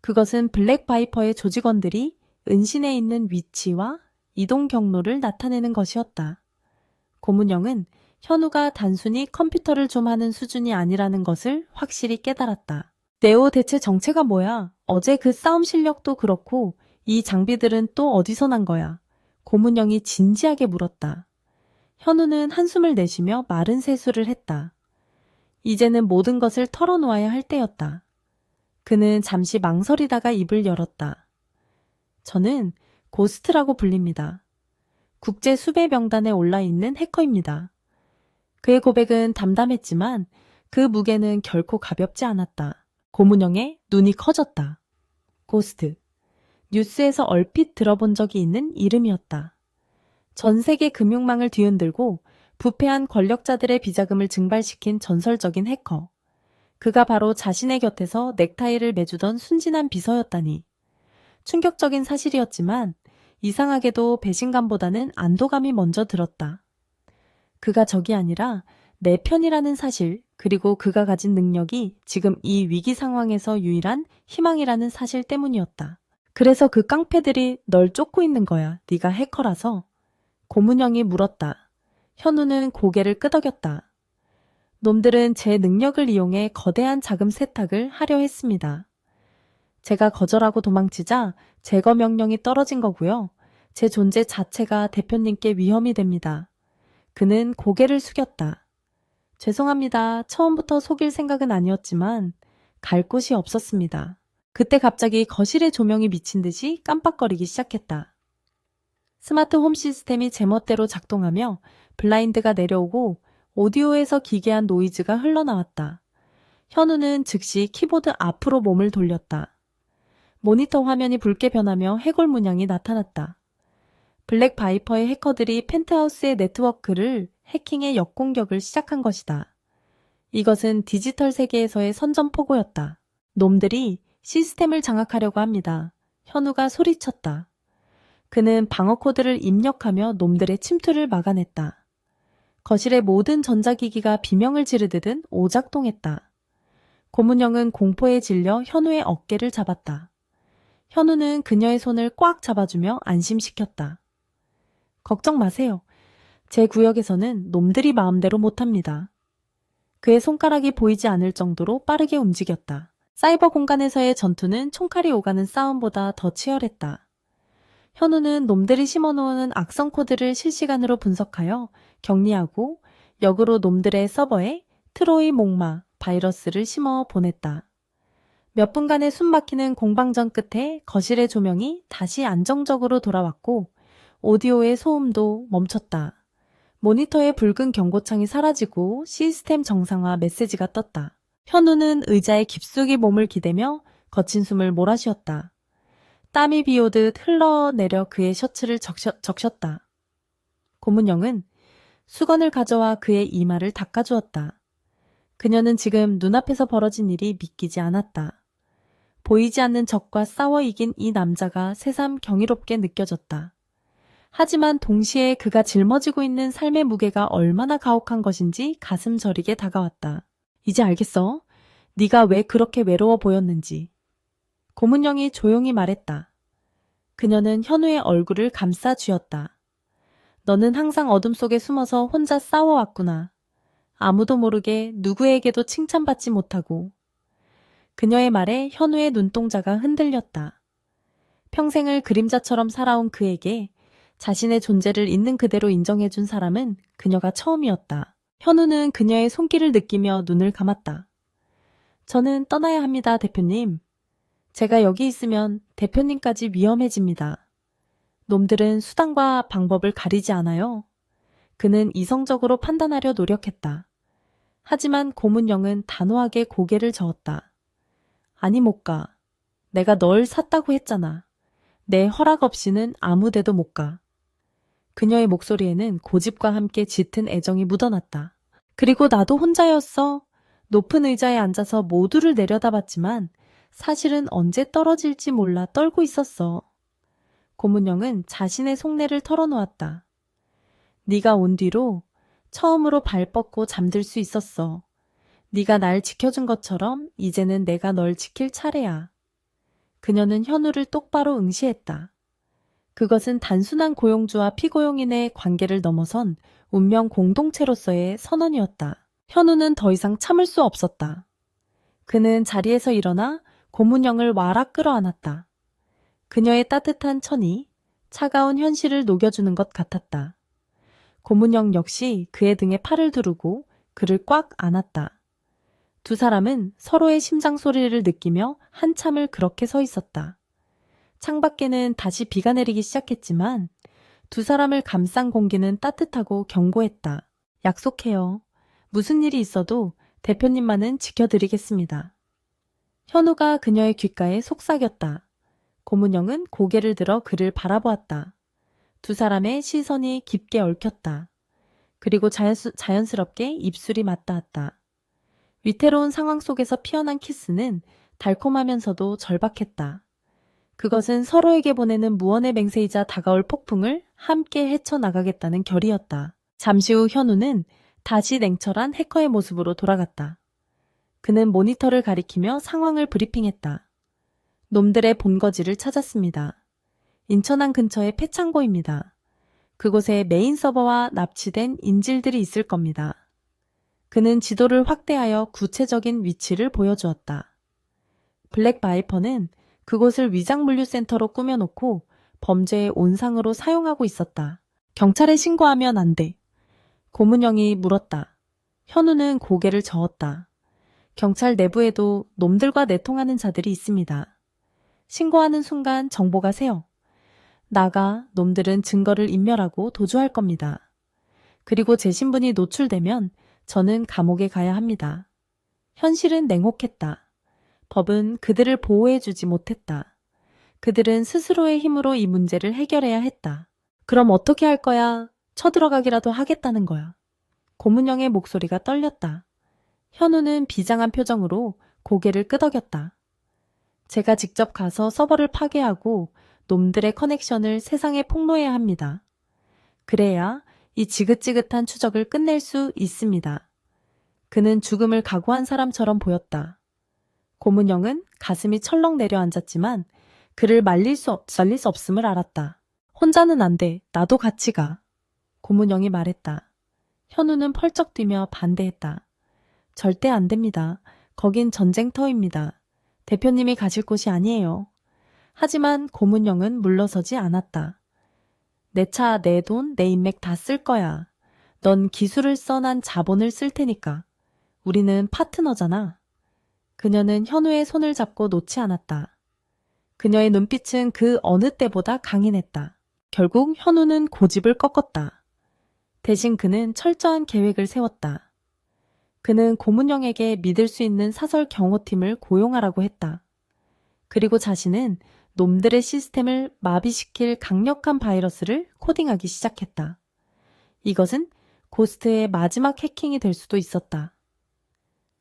그것은 블랙 바이퍼의 조직원들이 은신해 있는 위치와 이동 경로를 나타내는 것이었다. 고문영은 현우가 단순히 컴퓨터를 좀 하는 수준이 아니라는 것을 확실히 깨달았다. 네오 대체 정체가 뭐야? 어제 그 싸움 실력도 그렇고 이 장비들은 또 어디서 난 거야? 고문영이 진지하게 물었다. 현우는 한숨을 내쉬며 마른 세수를 했다. 이제는 모든 것을 털어놓아야 할 때였다. 그는 잠시 망설이다가 입을 열었다. 저는 고스트라고 불립니다. 국제 수배 명단에 올라있는 해커입니다. 그의 고백은 담담했지만 그 무게는 결코 가볍지 않았다. 고문영의 눈이 커졌다. 고스트. 뉴스에서 얼핏 들어본 적이 있는 이름이었다. 전 세계 금융망을 뒤흔들고 부패한 권력자들의 비자금을 증발시킨 전설적인 해커. 그가 바로 자신의 곁에서 넥타이를 매주던 순진한 비서였다니. 충격적인 사실이었지만 이상하게도 배신감보다는 안도감이 먼저 들었다. 그가 적이 아니라 내 편이라는 사실, 그리고 그가 가진 능력이 지금 이 위기 상황에서 유일한 희망이라는 사실 때문이었다. 그래서 그 깡패들이 널 쫓고 있는 거야. 네가 해커라서. 고문영이 물었다. 현우는 고개를 끄덕였다. 놈들은 제 능력을 이용해 거대한 자금 세탁을 하려 했습니다. 제가 거절하고 도망치자 제거 명령이 떨어진 거고요. 제 존재 자체가 대표님께 위험이 됩니다. 그는 고개를 숙였다. 죄송합니다. 처음부터 속일 생각은 아니었지만 갈 곳이 없었습니다. 그때 갑자기 거실에 조명이 미친 듯이 깜빡거리기 시작했다. 스마트 홈 시스템이 제멋대로 작동하며 블라인드가 내려오고 오디오에서 기괴한 노이즈가 흘러나왔다. 현우는 즉시 키보드 앞으로 몸을 돌렸다. 모니터 화면이 붉게 변하며 해골 문양이 나타났다. 블랙 바이퍼의 해커들이 펜트하우스의 네트워크를 해킹해 역공격을 시작한 것이다. 이것은 디지털 세계에서의 선전포고였다. 놈들이 시스템을 장악하려고 합니다. 현우가 소리쳤다. 그는 방어 코드를 입력하며 놈들의 침투를 막아냈다. 거실의 모든 전자기기가 비명을 지르듯 오작동했다. 고문영은 공포에 질려 현우의 어깨를 잡았다. 현우는 그녀의 손을 꽉 잡아주며 안심시켰다. 걱정 마세요. 제 구역에서는 놈들이 마음대로 못합니다. 그의 손가락이 보이지 않을 정도로 빠르게 움직였다. 사이버 공간에서의 전투는 총칼이 오가는 싸움보다 더 치열했다. 현우는 놈들이 심어놓은 악성 코드를 실시간으로 분석하여 격리하고 역으로 놈들의 서버에 트로이 목마 바이러스를 심어 보냈다. 몇 분간의 숨막히는 공방전 끝에 거실의 조명이 다시 안정적으로 돌아왔고 오디오의 소음도 멈췄다. 모니터의 붉은 경고창이 사라지고 시스템 정상화 메시지가 떴다. 현우는 의자에 깊숙이 몸을 기대며 거친 숨을 몰아쉬었다. 땀이 비오듯 흘러내려 그의 셔츠를 적셨다. 고문영은 수건을 가져와 그의 이마를 닦아주었다. 그녀는 지금 눈앞에서 벌어진 일이 믿기지 않았다. 보이지 않는 적과 싸워 이긴 이 남자가 새삼 경이롭게 느껴졌다. 하지만 동시에 그가 짊어지고 있는 삶의 무게가 얼마나 가혹한 것인지 가슴 저리게 다가왔다. 이제 알겠어. 네가 왜 그렇게 외로워 보였는지. 고문영이 조용히 말했다. 그녀는 현우의 얼굴을 감싸 쥐었다. 너는 항상 어둠 속에 숨어서 혼자 싸워왔구나. 아무도 모르게 누구에게도 칭찬받지 못하고. 그녀의 말에 현우의 눈동자가 흔들렸다. 평생을 그림자처럼 살아온 그에게 자신의 존재를 있는 그대로 인정해준 사람은 그녀가 처음이었다. 현우는 그녀의 손길을 느끼며 눈을 감았다. 저는 떠나야 합니다, 대표님. 제가 여기 있으면 대표님까지 위험해집니다. 놈들은 수단과 방법을 가리지 않아요. 그는 이성적으로 판단하려 노력했다. 하지만 고문영은 단호하게 고개를 저었다. 아니 못 가. 내가 널 샀다고 했잖아. 내 허락 없이는 아무 데도 못 가. 그녀의 목소리에는 고집과 함께 짙은 애정이 묻어났다. 그리고 나도 혼자였어. 높은 의자에 앉아서 모두를 내려다봤지만 사실은 언제 떨어질지 몰라 떨고 있었어. 고문영은 자신의 속내를 털어놓았다. 네가 온 뒤로 처음으로 발 뻗고 잠들 수 있었어. 네가 날 지켜준 것처럼 이제는 내가 널 지킬 차례야. 그녀는 현우를 똑바로 응시했다. 그것은 단순한 고용주와 피고용인의 관계를 넘어선 운명 공동체로서의 선언이었다. 현우는 더 이상 참을 수 없었다. 그는 자리에서 일어나 고문영을 와락 끌어안았다. 그녀의 따뜻한 천이 차가운 현실을 녹여주는 것 같았다. 고문영 역시 그의 등에 팔을 두르고 그를 꽉 안았다. 두 사람은 서로의 심장 소리를 느끼며 한참을 그렇게 서 있었다. 창밖에는 다시 비가 내리기 시작했지만 두 사람을 감싼 공기는 따뜻하고 견고했다. 약속해요. 무슨 일이 있어도 대표님만은 지켜드리겠습니다. 현우가 그녀의 귓가에 속삭였다. 고문영은 고개를 들어 그를 바라보았다. 두 사람의 시선이 깊게 얽혔다. 그리고 자연스럽게 입술이 맞닿았다. 위태로운 상황 속에서 피어난 키스는 달콤하면서도 절박했다. 그것은 서로에게 보내는 무언의 맹세이자 다가올 폭풍을 함께 헤쳐나가겠다는 결의였다. 잠시 후 현우는 다시 냉철한 해커의 모습으로 돌아갔다. 그는 모니터를 가리키며 상황을 브리핑했다. 놈들의 본거지를 찾았습니다. 인천항 근처의 폐창고입니다. 그곳에 메인 서버와 납치된 인질들이 있을 겁니다. 그는 지도를 확대하여 구체적인 위치를 보여주었다. 블랙 바이퍼는 그곳을 위장물류센터로 꾸며놓고 범죄의 온상으로 사용하고 있었다. 경찰에 신고하면 안 돼. 고문영이 물었다. 현우는 고개를 저었다. 경찰 내부에도 놈들과 내통하는 자들이 있습니다. 신고하는 순간 정보가 새어. 나가 놈들은 증거를 인멸하고 도주할 겁니다. 그리고 제 신분이 노출되면 저는 감옥에 가야 합니다. 현실은 냉혹했다. 법은 그들을 보호해주지 못했다. 그들은 스스로의 힘으로 이 문제를 해결해야 했다. 그럼 어떻게 할 거야? 쳐들어가기라도 하겠다는 거야. 고문영의 목소리가 떨렸다. 현우는 비장한 표정으로 고개를 끄덕였다. 제가 직접 가서 서버를 파괴하고 놈들의 커넥션을 세상에 폭로해야 합니다. 그래야 이 지긋지긋한 추적을 끝낼 수 있습니다. 그는 죽음을 각오한 사람처럼 보였다. 고문영은 가슴이 철렁 내려앉았지만 그를 말릴 수 없음을 알았다. 혼자는 안 돼. 나도 같이 가. 고문영이 말했다. 현우는 펄쩍 뛰며 반대했다. 절대 안 됩니다. 거긴 전쟁터입니다. 대표님이 가실 곳이 아니에요. 하지만 고문영은 물러서지 않았다. 내 차, 내 돈, 내 인맥 다 쓸 거야. 넌 기술을 써난 자본을 쓸 테니까. 우리는 파트너잖아. 그녀는 현우의 손을 잡고 놓지 않았다. 그녀의 눈빛은 그 어느 때보다 강인했다. 결국 현우는 고집을 꺾었다. 대신 그는 철저한 계획을 세웠다. 그는 고문영에게 믿을 수 있는 사설 경호팀을 고용하라고 했다. 그리고 자신은 놈들의 시스템을 마비시킬 강력한 바이러스를 코딩하기 시작했다. 이것은 고스트의 마지막 해킹이 될 수도 있었다.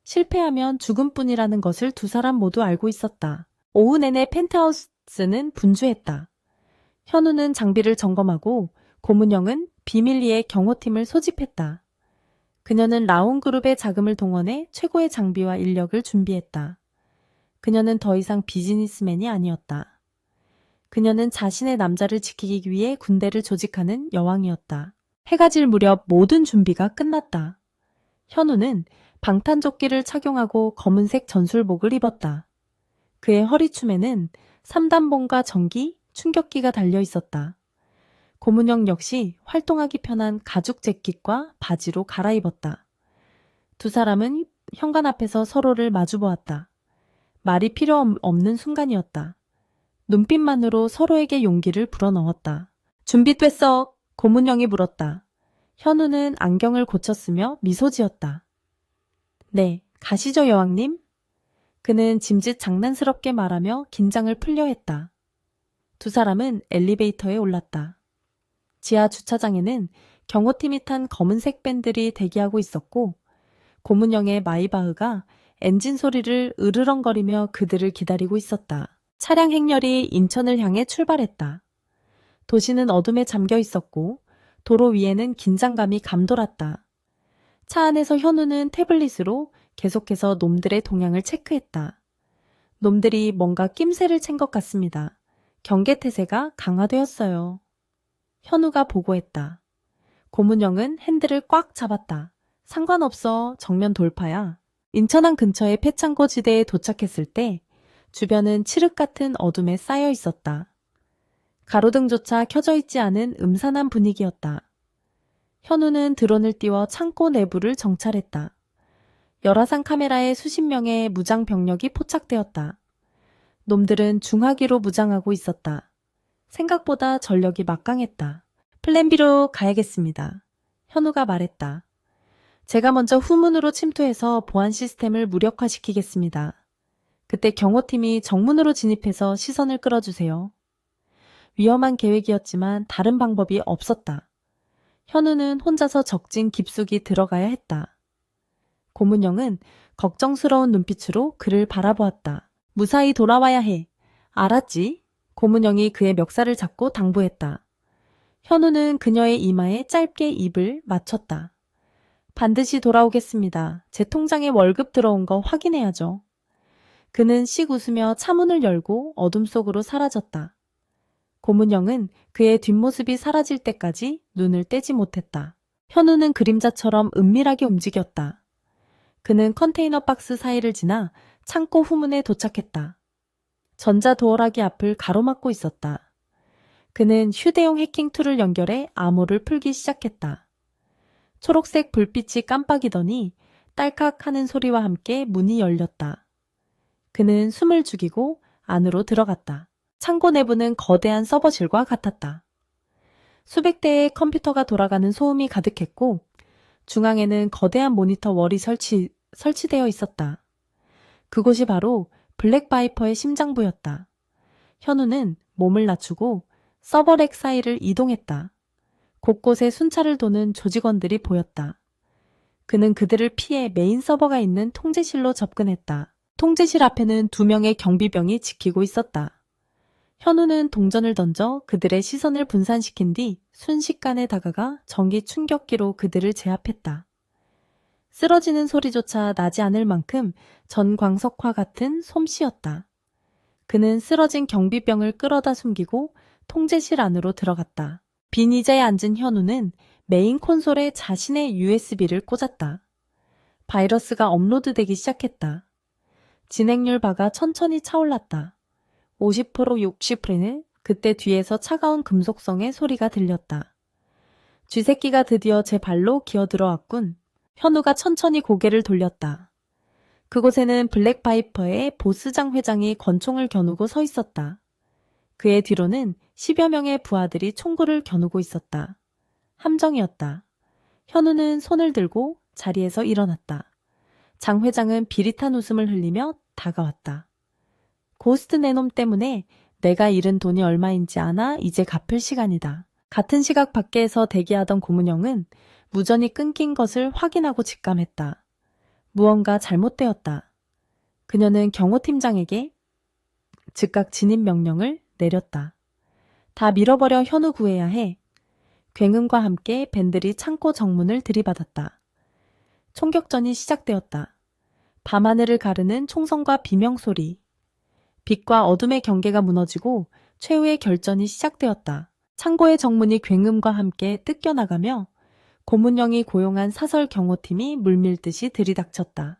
실패하면 죽음뿐이라는 것을 두 사람 모두 알고 있었다. 오후 내내 펜트하우스는 분주했다. 현우는 장비를 점검하고 고문영은 비밀리에 경호팀을 소집했다. 그녀는 라온그룹의 자금을 동원해 최고의 장비와 인력을 준비했다. 그녀는 더 이상 비즈니스맨이 아니었다. 그녀는 자신의 남자를 지키기 위해 군대를 조직하는 여왕이었다. 해가 질 무렵 모든 준비가 끝났다. 현우는 방탄조끼를 착용하고 검은색 전술복을 입었다. 그의 허리춤에는 3단봉과 전기, 충격기가 달려 있었다. 고문영 역시 활동하기 편한 가죽 재킷과 바지로 갈아입었다. 두 사람은 현관 앞에서 서로를 마주보았다. 말이 필요 없는 순간이었다. 눈빛만으로 서로에게 용기를 불어넣었다. 준비됐어! 고문영이 물었다. 현우는 안경을 고쳤으며 미소 지었다. 네, 가시죠 여왕님. 그는 짐짓 장난스럽게 말하며 긴장을 풀려 했다. 두 사람은 엘리베이터에 올랐다. 지하 주차장에는 경호팀이 탄 검은색 밴들이 대기하고 있었고 고문영의 마이바흐가 엔진 소리를 으르렁거리며 그들을 기다리고 있었다. 차량 행렬이 인천을 향해 출발했다. 도시는 어둠에 잠겨 있었고 도로 위에는 긴장감이 감돌았다. 차 안에서 현우는 태블릿으로 계속해서 놈들의 동향을 체크했다. 놈들이 뭔가 낌새를 챈 것 같습니다. 경계태세가 강화되었어요. 현우가 보고했다. 고문영은 핸들을 꽉 잡았다. 상관없어. 정면 돌파야. 인천항 근처의 폐창고 지대에 도착했을 때 주변은 칠흑 같은 어둠에 쌓여 있었다. 가로등조차 켜져 있지 않은 음산한 분위기였다. 현우는 드론을 띄워 창고 내부를 정찰했다. 열화상 카메라에 수십 명의 무장 병력이 포착되었다. 놈들은 중화기로 무장하고 있었다. 생각보다 전력이 막강했다. 플랜 B로 가야겠습니다. 현우가 말했다. 제가 먼저 후문으로 침투해서 보안 시스템을 무력화시키겠습니다. 그때 경호팀이 정문으로 진입해서 시선을 끌어주세요. 위험한 계획이었지만 다른 방법이 없었다. 현우는 혼자서 적진 깊숙이 들어가야 했다. 고문영은 걱정스러운 눈빛으로 그를 바라보았다. 무사히 돌아와야 해. 알았지? 고문영이 그의 멱살을 잡고 당부했다. 현우는 그녀의 이마에 짧게 입을 맞췄다. 반드시 돌아오겠습니다. 제 통장에 월급 들어온 거 확인해야죠. 그는 씩 웃으며 차문을 열고 어둠 속으로 사라졌다. 고문영은 그의 뒷모습이 사라질 때까지 눈을 떼지 못했다. 현우는 그림자처럼 은밀하게 움직였다. 그는 컨테이너 박스 사이를 지나 창고 후문에 도착했다. 전자도어락이 앞을 가로막고 있었다. 그는 휴대용 해킹 툴을 연결해 암호를 풀기 시작했다. 초록색 불빛이 깜빡이더니 딸깍 하는 소리와 함께 문이 열렸다. 그는 숨을 죽이고 안으로 들어갔다. 창고 내부는 거대한 서버실과 같았다. 수백 대의 컴퓨터가 돌아가는 소음이 가득했고 중앙에는 거대한 모니터 월이 설치되어 있었다. 그곳이 바로 블랙바이퍼의 심장부였다. 현우는 몸을 낮추고 서버렉 사이를 이동했다. 곳곳에 순찰을 도는 조직원들이 보였다. 그는 그들을 피해 메인 서버가 있는 통제실로 접근했다. 통제실 앞에는 2명의 경비병이 지키고 있었다. 현우는 동전을 던져 그들의 시선을 분산시킨 뒤 순식간에 다가가 전기 충격기로 그들을 제압했다. 쓰러지는 소리조차 나지 않을 만큼 전광석화 같은 솜씨였다. 그는 쓰러진 경비병을 끌어다 숨기고 통제실 안으로 들어갔다. 빈 의자에 앉은 현우는 메인 콘솔에 자신의 USB를 꽂았다. 바이러스가 업로드되기 시작했다. 진행률 바가 천천히 차올랐다. 50%, 60%는 그때 뒤에서 차가운 금속성의 소리가 들렸다. 쥐새끼가 드디어 제 발로 기어들어왔군. 현우가 천천히 고개를 돌렸다. 그곳에는 블랙바이퍼의 보스장 회장이 권총을 겨누고 서 있었다. 그의 뒤로는 10여 명의 부하들이 총구를 겨누고 있었다. 함정이었다. 현우는 손을 들고 자리에서 일어났다. 장 회장은 비릿한 웃음을 흘리며 다가왔다. 고스트 내놈 때문에 내가 잃은 돈이 얼마인지 아나 이제 갚을 시간이다. 같은 시각 밖에서 대기하던 고문영은 무전이 끊긴 것을 확인하고 직감했다. 무언가 잘못되었다. 그녀는 경호팀장에게 즉각 진입 명령을 내렸다. 다 밀어버려 현우 구해야 해. 굉음과 함께 밴들이 창고 정문을 들이받았다. 총격전이 시작되었다. 밤하늘을 가르는 총성과 비명소리. 빛과 어둠의 경계가 무너지고 최후의 결전이 시작되었다. 창고의 정문이 굉음과 함께 뜯겨나가며 고문영이 고용한 사설 경호팀이 물밀듯이 들이닥쳤다.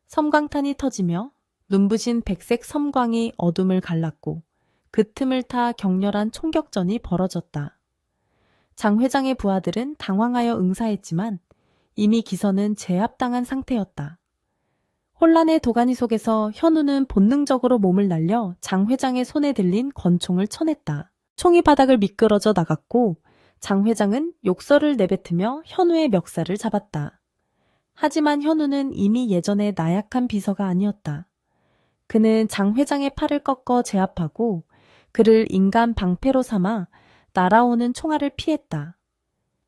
섬광탄이 터지며 눈부신 백색 섬광이 어둠을 갈랐고 그 틈을 타 격렬한 총격전이 벌어졌다. 장 회장의 부하들은 당황하여 응사했지만 이미 기선은 제압당한 상태였다. 혼란의 도가니 속에서 현우는 본능적으로 몸을 날려 장 회장의 손에 들린 권총을 쳐냈다. 총이 바닥을 미끄러져 나갔고 장 회장은 욕설을 내뱉으며 현우의 멱살을 잡았다. 하지만 현우는 이미 예전의 나약한 비서가 아니었다. 그는 장 회장의 팔을 꺾어 제압하고 그를 인간 방패로 삼아 날아오는 총알을 피했다.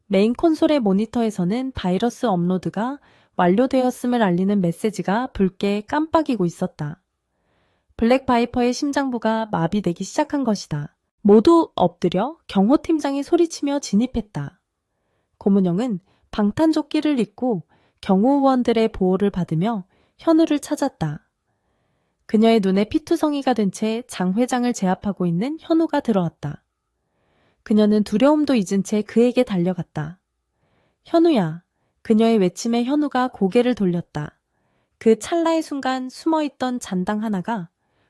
메인 콘솔의 모니터에서는 바이러스 업로드가 완료되었음을 알리는 메시지가 붉게 깜빡이고 있었다. 블랙바이퍼의 심장부가 마비되기 시작한 것이다. 모두 엎드려 경호팀장이 소리치며 진입했다. 고문영은 방탄조끼를 입고 경호원들의 보호를 받으며 현우를 찾았다. 그녀의 눈에 피투성이가 된 채 장 회장을 제압하고 있는 현우가 들어왔다. 그녀는 두려움도 잊은 채 그에게 달려갔다. 현우야. 그녀의 외침에 현우가 고개를 돌렸다. 그 찰나의 순간 숨어있던 잔당 하나가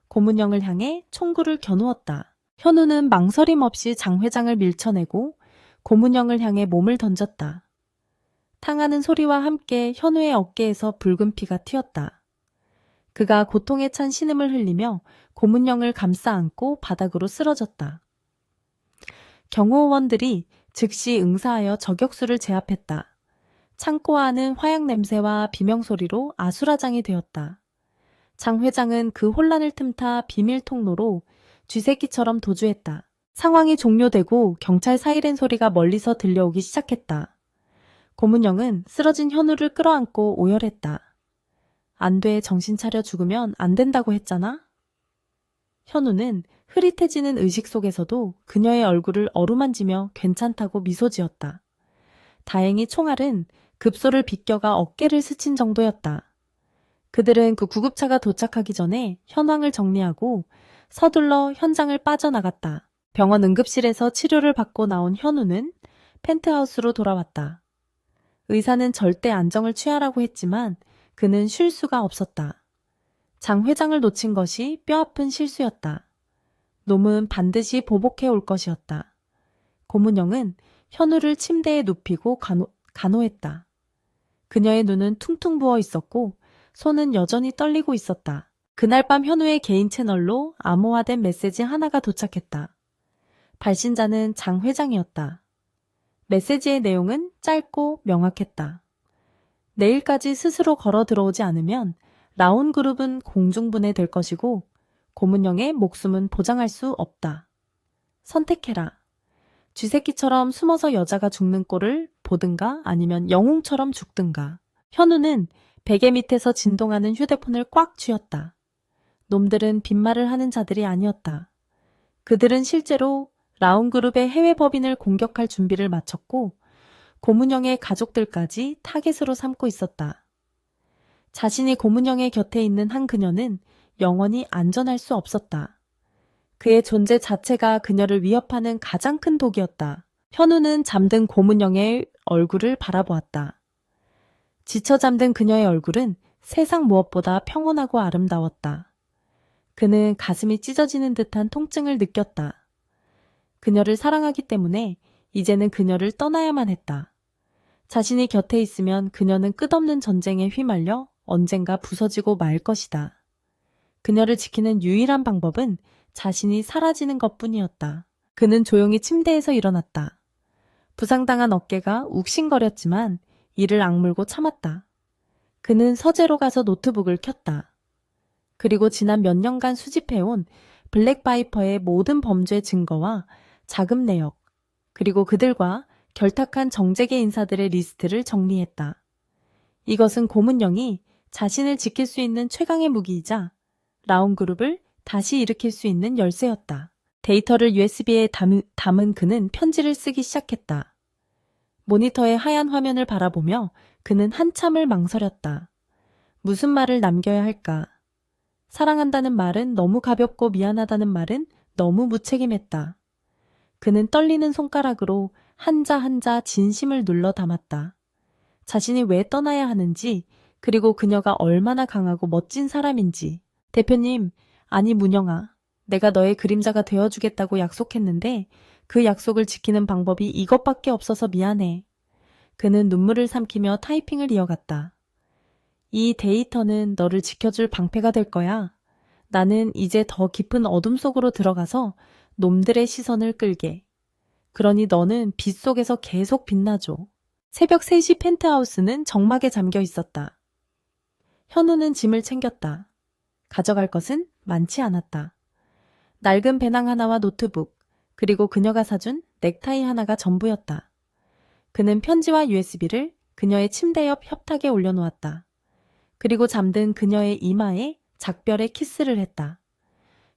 고문영을 향해 총구를 겨누었다. 현우는 망설임 없이 장 회장을 밀쳐내고 고문영을 향해 몸을 던졌다. 탕하는 소리와 함께 현우의 어깨에서 붉은 피가 튀었다. 그가 고통에 찬 신음을 흘리며 고문영을 감싸 안고 바닥으로 쓰러졌다. 경호원들이 즉시 응사하여 저격수를 제압했다. 창고 안은 화약 냄새와 비명소리로 아수라장이 되었다. 장 회장은 그 혼란을 틈타 비밀 통로로 쥐새끼처럼 도주했다. 상황이 종료되고 경찰 사이렌 소리가 멀리서 들려오기 시작했다. 고문영은 쓰러진 현우를 끌어안고 오열했다. 안 돼, 정신 차려. 죽으면 안 된다고 했잖아? 현우는 흐릿해지는 의식 속에서도 그녀의 얼굴을 어루만지며 괜찮다고 미소 지었다. 다행히 총알은 급소를 비껴가 어깨를 스친 정도였다. 그들은 그 구급차가 도착하기 전에 현황을 정리하고 서둘러 현장을 빠져나갔다. 병원 응급실에서 치료를 받고 나온 현우는 펜트하우스로 돌아왔다. 의사는 절대 안정을 취하라고 했지만 그는 쉴 수가 없었다. 장 회장을 놓친 것이 뼈아픈 실수였다. 놈은 반드시 보복해 올 것이었다. 고문영은 현우를 침대에 눕히고 간호했다. 그녀의 눈은 퉁퉁 부어 있었고 손은 여전히 떨리고 있었다. 그날 밤 현우의 개인 채널로 암호화된 메시지 하나가 도착했다. 발신자는 장 회장이었다. 메시지의 내용은 짧고 명확했다. 내일까지 스스로 걸어 들어오지 않으면 라온그룹은 공중분해될 것이고 고문영의 목숨은 보장할 수 없다. 선택해라. 쥐새끼처럼 숨어서 여자가 죽는 꼴을 보든가 아니면 영웅처럼 죽든가. 현우는 베개 밑에서 진동하는 휴대폰을 꽉 쥐었다. 놈들은 빈말을 하는 자들이 아니었다. 그들은 실제로 라온그룹의 해외 법인을 공격할 준비를 마쳤고 고문영의 가족들까지 타겟으로 삼고 있었다. 자신이 고문영의 곁에 있는 한 그녀는 영원히 안전할 수 없었다. 그의 존재 자체가 그녀를 위협하는 가장 큰 독이었다. 현우는 잠든 고문영의 얼굴을 바라보았다. 지쳐 잠든 그녀의 얼굴은 세상 무엇보다 평온하고 아름다웠다. 그는 가슴이 찢어지는 듯한 통증을 느꼈다. 그녀를 사랑하기 때문에 이제는 그녀를 떠나야만 했다. 자신이 곁에 있으면 그녀는 끝없는 전쟁에 휘말려 언젠가 부서지고 말 것이다. 그녀를 지키는 유일한 방법은 자신이 사라지는 것뿐이었다. 그는 조용히 침대에서 일어났다. 부상당한 어깨가 욱신거렸지만 이를 악물고 참았다. 그는 서재로 가서 노트북을 켰다. 그리고 지난 몇 년간 수집해온 블랙바이퍼의 모든 범죄 증거와 자금 내역, 그리고 그들과 결탁한 정재계 인사들의 리스트를 정리했다. 이것은 고문영이 자신을 지킬 수 있는 최강의 무기이자 라온그룹을 다시 일으킬 수 있는 열쇠였다. 데이터를 USB에 담은 그는 편지를 쓰기 시작했다. 모니터의 하얀 화면을 바라보며 그는 한참을 망설였다. 무슨 말을 남겨야 할까? 사랑한다는 말은 너무 가볍고 미안하다는 말은 너무 무책임했다. 그는 떨리는 손가락으로 한자 한자 진심을 눌러 담았다. 자신이 왜 떠나야 하는지, 그리고 그녀가 얼마나 강하고 멋진 사람인지. 대표님, 아니 문영아, 내가 너의 그림자가 되어주겠다고 약속했는데 그 약속을 지키는 방법이 이것밖에 없어서 미안해. 그는 눈물을 삼키며 타이핑을 이어갔다. 이 데이터는 너를 지켜줄 방패가 될 거야. 나는 이제 더 깊은 어둠 속으로 들어가서 놈들의 시선을 끌게. 그러니 너는 빛 속에서 계속 빛나줘. 새벽 3시 펜트하우스는 정막에 잠겨 있었다. 현우는 짐을 챙겼다. 가져갈 것은 많지 않았다. 낡은 배낭 하나와 노트북, 그리고 그녀가 사준 넥타이 하나가 전부였다. 그는 편지와 USB를 그녀의 침대 옆 협탁에 올려놓았다. 그리고 잠든 그녀의 이마에 작별의 키스를 했다.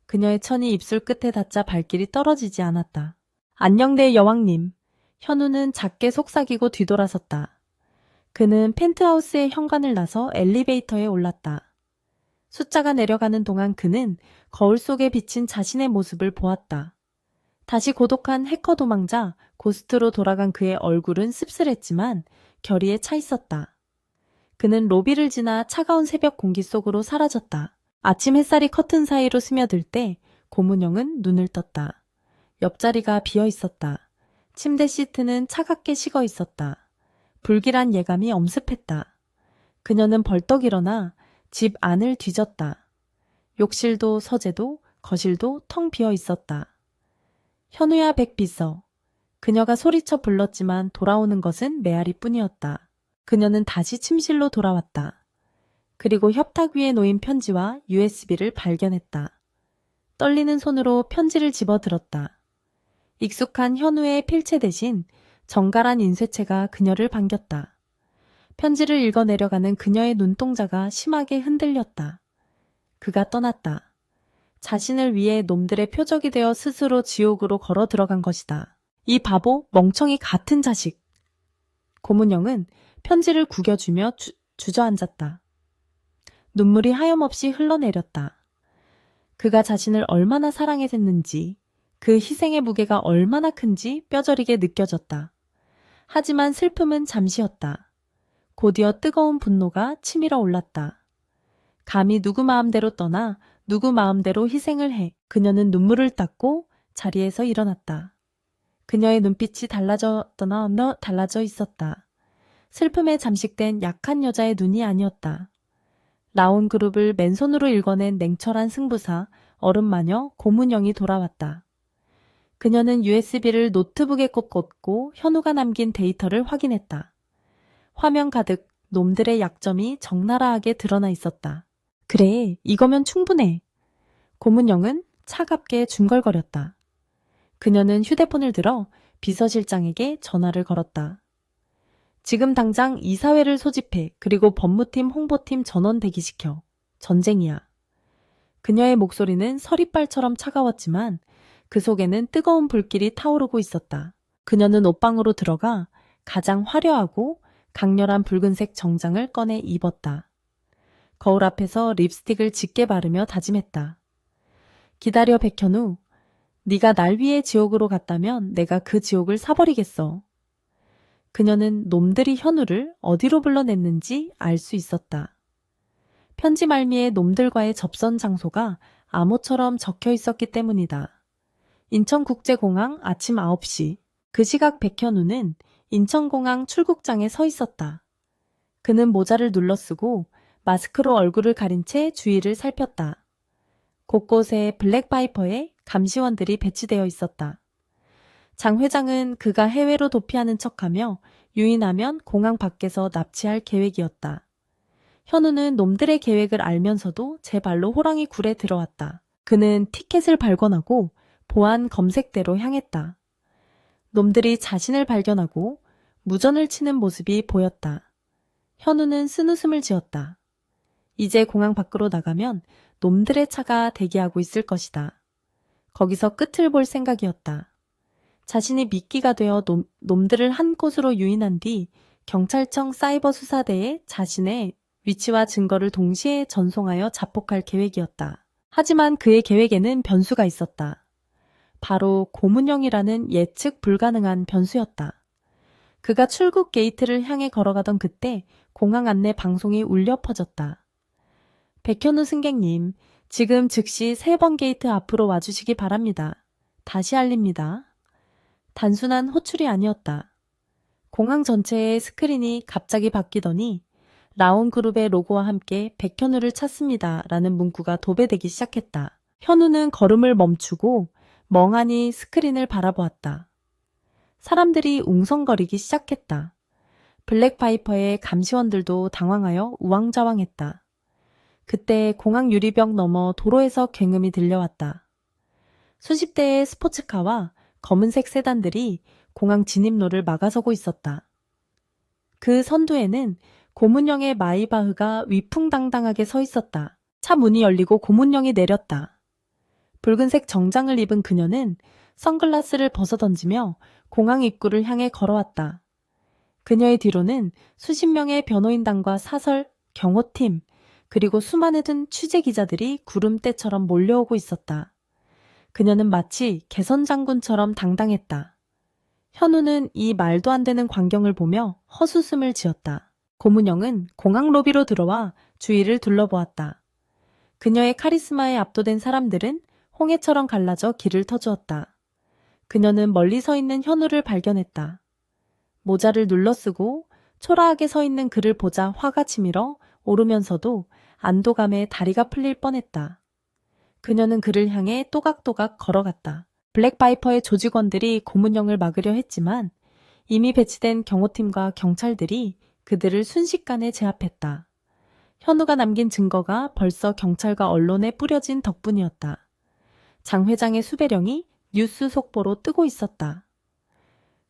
그녀의 천이 입술 끝에 닿자 발길이 떨어지지 않았다. 안녕대 여왕님. 현우는 작게 속삭이고 뒤돌아섰다. 그는 펜트하우스의 현관을 나서 엘리베이터에 올랐다. 숫자가 내려가는 동안 그는 거울 속에 비친 자신의 모습을 보았다. 다시 고독한 해커 도망자 고스트로 돌아간 그의 얼굴은 씁쓸했지만 결의에 차 있었다. 그는 로비를 지나 차가운 새벽 공기 속으로 사라졌다. 아침 햇살이 커튼 사이로 스며들 때 고문영은 눈을 떴다. 옆자리가 비어 있었다. 침대 시트는 차갑게 식어 있었다. 불길한 예감이 엄습했다. 그녀는 벌떡 일어나 집 안을 뒤졌다. 욕실도 서재도 거실도 텅 비어 있었다. 현우야 백비서. 그녀가 소리쳐 불렀지만 돌아오는 것은 메아리뿐이었다. 그녀는 다시 침실로 돌아왔다. 그리고 협탁 위에 놓인 편지와 USB를 발견했다. 떨리는 손으로 편지를 집어들었다. 익숙한 현우의 필체 대신 정갈한 인쇄체가 그녀를 반겼다. 편지를 읽어 내려가는 그녀의 눈동자가 심하게 흔들렸다. 그가 떠났다. 자신을 위해 놈들의 표적이 되어 스스로 지옥으로 걸어 들어간 것이다. 이 바보, 멍청이 같은 자식. 고문영은 편지를 구겨주며 주저앉았다. 눈물이 하염없이 흘러내렸다. 그가 자신을 얼마나 사랑했는지, 그 희생의 무게가 얼마나 큰지 뼈저리게 느껴졌다. 하지만 슬픔은 잠시였다. 곧이어 뜨거운 분노가 치밀어 올랐다. 감히 누구 마음대로 떠나 누구 마음대로 희생을 해. 그녀는 눈물을 닦고 자리에서 일어났다. 그녀의 눈빛이 달라져 있었다. 슬픔에 잠식된 약한 여자의 눈이 아니었다. 라온그룹을 맨손으로 일궈낸 냉철한 승부사 얼음마녀 고문영이 돌아왔다. 그녀는 USB를 노트북에 꼭 꽂고 현우가 남긴 데이터를 확인했다. 화면 가득 놈들의 약점이 적나라하게 드러나 있었다. 그래, 이거면 충분해. 고문영은 차갑게 중걸거렸다. 그녀는 휴대폰을 들어 비서실장에게 전화를 걸었다. 지금 당장 이사회를 소집해. 그리고 법무팀 홍보팀 전원 대기시켜. 전쟁이야. 그녀의 목소리는 서리빨처럼 차가웠지만 그 속에는 뜨거운 불길이 타오르고 있었다. 그녀는 옷방으로 들어가 가장 화려하고 강렬한 붉은색 정장을 꺼내 입었다. 거울 앞에서 립스틱을 짙게 바르며 다짐했다. 기다려 백현우. 네가 날 위해 지옥으로 갔다면 내가 그 지옥을 사버리겠어. 그녀는 놈들이 현우를 어디로 불러냈는지 알 수 있었다. 편지 말미에 놈들과의 접선 장소가 암호처럼 적혀 있었기 때문이다. 인천국제공항 아침 9시. 그 시각 백현우는 인천공항 출국장에 서 있었다. 그는 모자를 눌러쓰고 마스크로 얼굴을 가린 채 주위를 살폈다. 곳곳에 블랙바이퍼의 감시원들이 배치되어 있었다. 장 회장은 그가 해외로 도피하는 척하며 유인하면 공항 밖에서 납치할 계획이었다. 현우는 놈들의 계획을 알면서도 제 발로 호랑이 굴에 들어왔다. 그는 티켓을 발권하고 보안 검색대로 향했다. 놈들이 자신을 발견하고 무전을 치는 모습이 보였다. 현우는 쓴웃음을 지었다. 이제 공항 밖으로 나가면 놈들의 차가 대기하고 있을 것이다. 거기서 끝을 볼 생각이었다. 자신이 미끼가 되어 놈들을 한 곳으로 유인한 뒤 경찰청 사이버 수사대에 자신의 위치와 증거를 동시에 전송하여 자폭할 계획이었다. 하지만 그의 계획에는 변수가 있었다. 바로 고문영이라는 예측 불가능한 변수였다. 그가 출국 게이트를 향해 걸어가던 그때 공항 안내 방송이 울려 퍼졌다. 백현우 승객님, 지금 즉시 3번 게이트 앞으로 와주시기 바랍니다. 다시 알립니다. 단순한 호출이 아니었다. 공항 전체의 스크린이 갑자기 바뀌더니 라온그룹의 로고와 함께 백현우를 찾습니다. 라는 문구가 도배되기 시작했다. 현우는 걸음을 멈추고 멍하니 스크린을 바라보았다. 사람들이 웅성거리기 시작했다. 블랙파이퍼의 감시원들도 당황하여 우왕좌왕했다. 그때 공항 유리벽 너머 도로에서 굉음이 들려왔다. 수십 대의 스포츠카와 검은색 세단들이 공항 진입로를 막아서고 있었다. 그 선두에는 고문영의 마이바흐가 위풍당당하게 서 있었다. 차 문이 열리고 고문영이 내렸다. 붉은색 정장을 입은 그녀는 선글라스를 벗어던지며 공항 입구를 향해 걸어왔다. 그녀의 뒤로는 수십 명의 변호인단과 사설, 경호팀, 그리고 수많은 취재 기자들이 구름대처럼 몰려오고 있었다. 그녀는 마치 개선 장군처럼 당당했다. 현우는 이 말도 안 되는 광경을 보며 헛웃음을 지었다. 고문영은 공항 로비로 들어와 주위를 둘러보았다. 그녀의 카리스마에 압도된 사람들은 홍해처럼 갈라져 길을 터주었다. 그녀는 멀리 서 있는 현우를 발견했다. 모자를 눌러쓰고 초라하게 서 있는 그를 보자 화가 치밀어 오르면서도 안도감에 다리가 풀릴 뻔했다. 그녀는 그를 향해 또각또각 걸어갔다. 블랙바이퍼의 조직원들이 고문영을 막으려 했지만 이미 배치된 경호팀과 경찰들이 그들을 순식간에 제압했다. 현우가 남긴 증거가 벌써 경찰과 언론에 뿌려진 덕분이었다. 장 회장의 수배령이 뉴스 속보로 뜨고 있었다.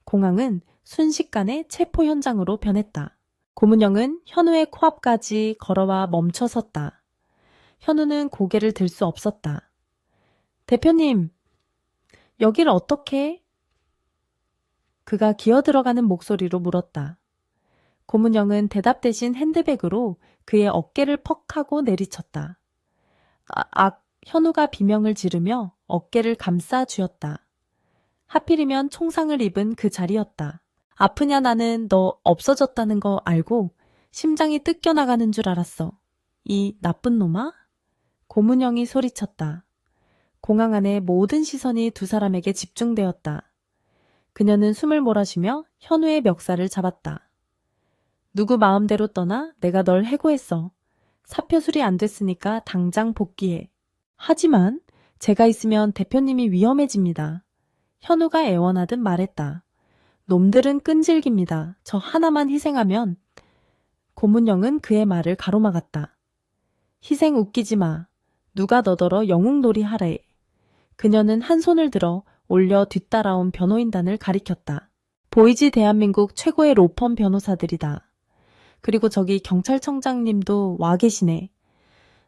공항은 순식간에 체포 현장으로 변했다. 고문영은 현우의 코앞까지 걸어와 멈춰섰다. 현우는 고개를 들 수 없었다. 대표님, 여길 어떻게? 그가 기어들어가는 목소리로 물었다. 고문영은 대답 대신 핸드백으로 그의 어깨를 퍽 하고 내리쳤다. 현우가 비명을 지르며 어깨를 감싸 쥐었다. 하필이면 총상을 입은 그 자리였다. 아프냐 나는 너 없어졌다는 거 알고 심장이 뜯겨나가는 줄 알았어. 이 나쁜 놈아? 고문영이 소리쳤다. 공항 안의 모든 시선이 두 사람에게 집중되었다. 그녀는 숨을 몰아쉬며 현우의 멱살을 잡았다. 누구 마음대로 떠나 내가 널 해고했어. 사표 수리 안 됐으니까 당장 복귀해. 하지만 제가 있으면 대표님이 위험해집니다. 현우가 애원하듯 말했다. 놈들은 끈질깁니다. 저 하나만 희생하면. 고문영은 그의 말을 가로막았다. 희생 웃기지 마. 누가 너더러 영웅놀이 하래. 그녀는 한 손을 들어 올려 뒤따라온 변호인단을 가리켰다. 보이지 대한민국 최고의 로펌 변호사들이다. 그리고 저기 경찰청장님도 와 계시네.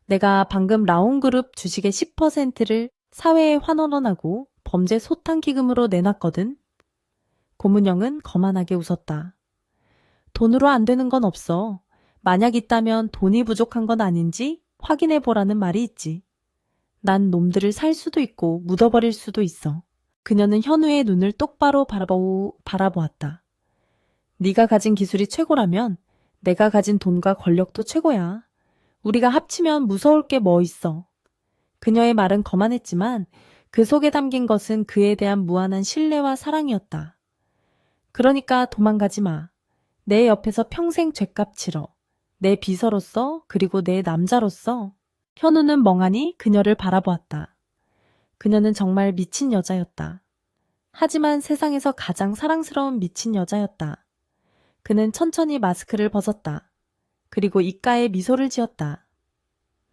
내가 방금 라온그룹 주식의 10%를 사회에 환원하고 범죄 소탕 기금으로 내놨거든. 고문영은 거만하게 웃었다. 돈으로 안 되는 건 없어. 만약 있다면 돈이 부족한 건 아닌지 확인해 보라는 말이 있지. 난 놈들을 살 수도 있고 묻어버릴 수도 있어. 그녀는 현우의 눈을 똑바로 바라보았다. 네가 가진 기술이 최고라면 내가 가진 돈과 권력도 최고야. 우리가 합치면 무서울 게 뭐 있어. 그녀의 말은 거만했지만 그 속에 담긴 것은 그에 대한 무한한 신뢰와 사랑이었다. 그러니까 도망가지 마. 내 옆에서 평생 죗값 치러. 내 비서로서 그리고 내 남자로서. 현우는 멍하니 그녀를 바라보았다. 그녀는 정말 미친 여자였다. 하지만 세상에서 가장 사랑스러운 미친 여자였다. 그는 천천히 마스크를 벗었다. 그리고 입가에 미소를 지었다.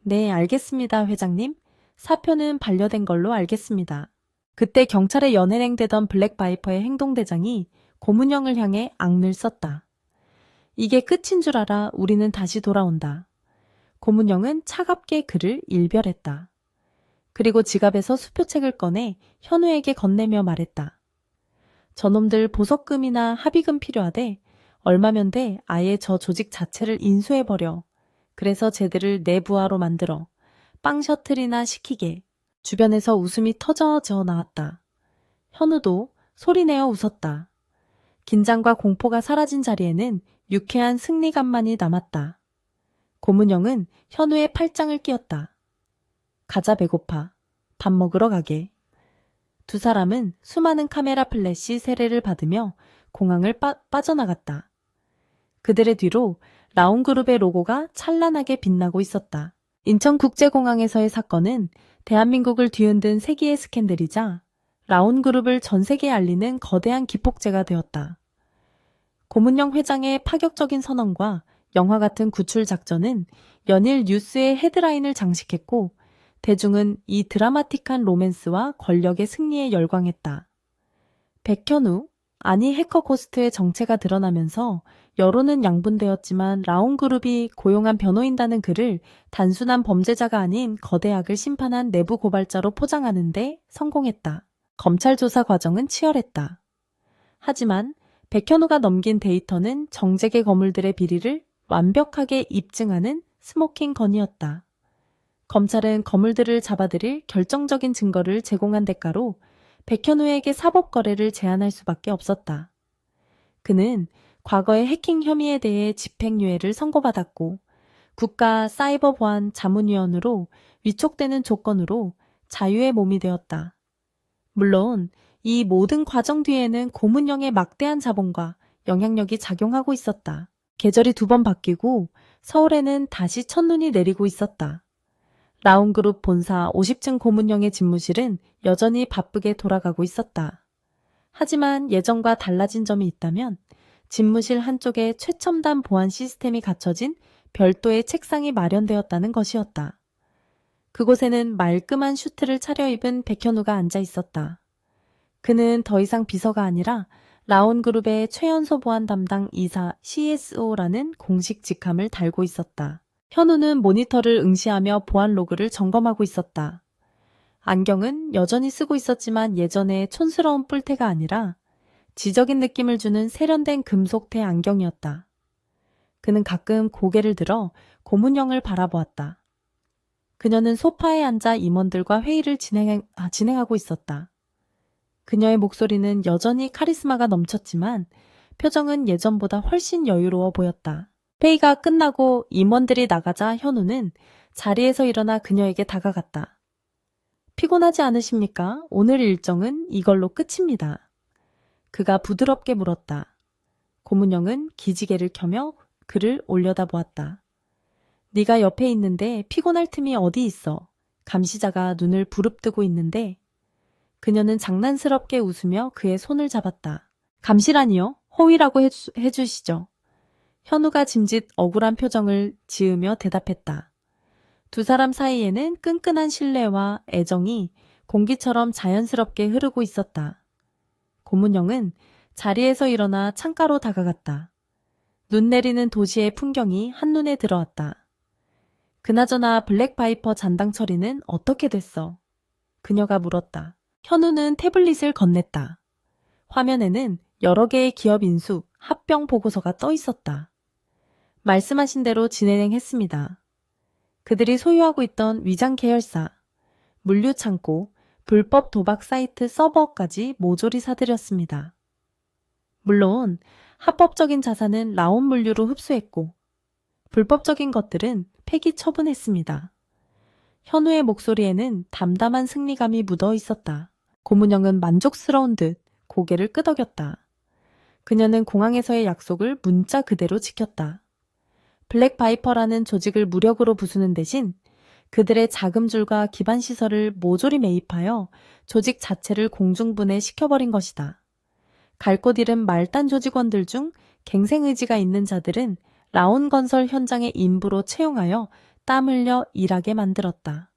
네, 알겠습니다, 회장님. 사표는 반려된 걸로 알겠습니다. 그때 경찰에 연행되던 블랙바이퍼의 행동대장이 고문영을 향해 악을 썼다. 이게 끝인 줄 알아. 우리는 다시 돌아온다. 고문영은 차갑게 그를 일별했다. 그리고 지갑에서 수표책을 꺼내 현우에게 건네며 말했다. 저놈들 보석금이나 합의금 필요하대. 얼마면 돼? 아예 저 조직 자체를 인수해버려. 그래서 쟤들을 내 부하로 만들어. 빵 셔틀이나 시키게. 주변에서 웃음이 터져져 나왔다. 현우도 소리내어 웃었다. 긴장과 공포가 사라진 자리에는 유쾌한 승리감만이 남았다. 고문영은 현우의 팔짱을 끼웠다. 가자, 배고파. 밥 먹으러 가게. 두 사람은 수많은 카메라 플래시 세례를 받으며 공항을 빠져나갔다. 그들의 뒤로 라온그룹의 로고가 찬란하게 빛나고 있었다. 인천국제공항에서의 사건은 대한민국을 뒤흔든 세기의 스캔들이자 라온그룹을 전 세계에 알리는 거대한 기폭제가 되었다. 고문영 회장의 파격적인 선언과 영화 같은 구출 작전은 연일 뉴스의 헤드라인을 장식했고 대중은 이 드라마틱한 로맨스와 권력의 승리에 열광했다. 백현우, 아니 해커 고스트의 정체가 드러나면서 여론은 양분되었지만 라온그룹이 고용한 변호인다는 글을 단순한 범죄자가 아닌 거대 악을 심판한 내부 고발자로 포장하는 데 성공했다. 검찰 조사 과정은 치열했다. 하지만 백현우가 넘긴 데이터는 정재계 거물들의 비리를 완벽하게 입증하는 스모킹 건이었다. 검찰은 거물들을 잡아들일 결정적인 증거를 제공한 대가로 백현우에게 사법 거래를 제안할 수밖에 없었다. 그는 과거의 해킹 혐의에 대해 집행유예를 선고받았고 국가 사이버 보안 자문위원으로 위촉되는 조건으로 자유의 몸이 되었다. 물론 이 모든 과정 뒤에는 고문영의 막대한 자본과 영향력이 작용하고 있었다. 계절이 2번 바뀌고 서울에는 다시 첫눈이 내리고 있었다. 라온그룹 본사 50층 고문영의 집무실은 여전히 바쁘게 돌아가고 있었다. 하지만 예전과 달라진 점이 있다면 집무실 한쪽에 최첨단 보안 시스템이 갖춰진 별도의 책상이 마련되었다는 것이었다. 그곳에는 말끔한 슈트를 차려입은 백현우가 앉아 있었다. 그는 더 이상 비서가 아니라 라온그룹의 최연소 보안 담당 이사 CSO라는 공식 직함을 달고 있었다. 현우는 모니터를 응시하며 보안 로그를 점검하고 있었다. 안경은 여전히 쓰고 있었지만 예전의 촌스러운 뿔테가 아니라 지적인 느낌을 주는 세련된 금속테 안경이었다. 그는 가끔 고개를 들어 고문영을 바라보았다. 그녀는 소파에 앉아 임원들과 회의를 진행하고 있었다. 그녀의 목소리는 여전히 카리스마가 넘쳤지만 표정은 예전보다 훨씬 여유로워 보였다. 회의가 끝나고 임원들이 나가자 현우는 자리에서 일어나 그녀에게 다가갔다. 피곤하지 않으십니까? 오늘 일정은 이걸로 끝입니다. 그가 부드럽게 물었다. 고문영은 기지개를 켜며 그를 올려다보았다. 네가 옆에 있는데 피곤할 틈이 어디 있어. 감시자가 눈을 부릅뜨고 있는데. 그녀는 장난스럽게 웃으며 그의 손을 잡았다. 감시라니요? 호위라고 해주시죠. 현우가 짐짓 억울한 표정을 지으며 대답했다. 두 사람 사이에는 끈끈한 신뢰와 애정이 공기처럼 자연스럽게 흐르고 있었다. 고문영은 자리에서 일어나 창가로 다가갔다. 눈 내리는 도시의 풍경이 한눈에 들어왔다. 그나저나 블랙바이퍼 잔당 처리는 어떻게 됐어? 그녀가 물었다. 현우는 태블릿을 건넸다. 화면에는 여러 개의 기업 인수, 합병 보고서가 떠 있었다. 말씀하신 대로 진행했습니다. 그들이 소유하고 있던 위장 계열사, 물류 창고, 불법 도박 사이트 서버까지 모조리 사들였습니다. 물론 합법적인 자산은 라온 물류로 흡수했고 불법적인 것들은 폐기 처분했습니다. 현우의 목소리에는 담담한 승리감이 묻어 있었다. 고문영은 만족스러운 듯 고개를 끄덕였다. 그녀는 공항에서의 약속을 문자 그대로 지켰다. 블랙 바이퍼라는 조직을 무력으로 부수는 대신 그들의 자금줄과 기반시설을 모조리 매입하여 조직 자체를 공중분해 시켜버린 것이다. 갈 곳 잃은 말단 조직원들 중 갱생의지가 있는 자들은 라온건설 현장의 인부로 채용하여 땀 흘려 일하게 만들었다.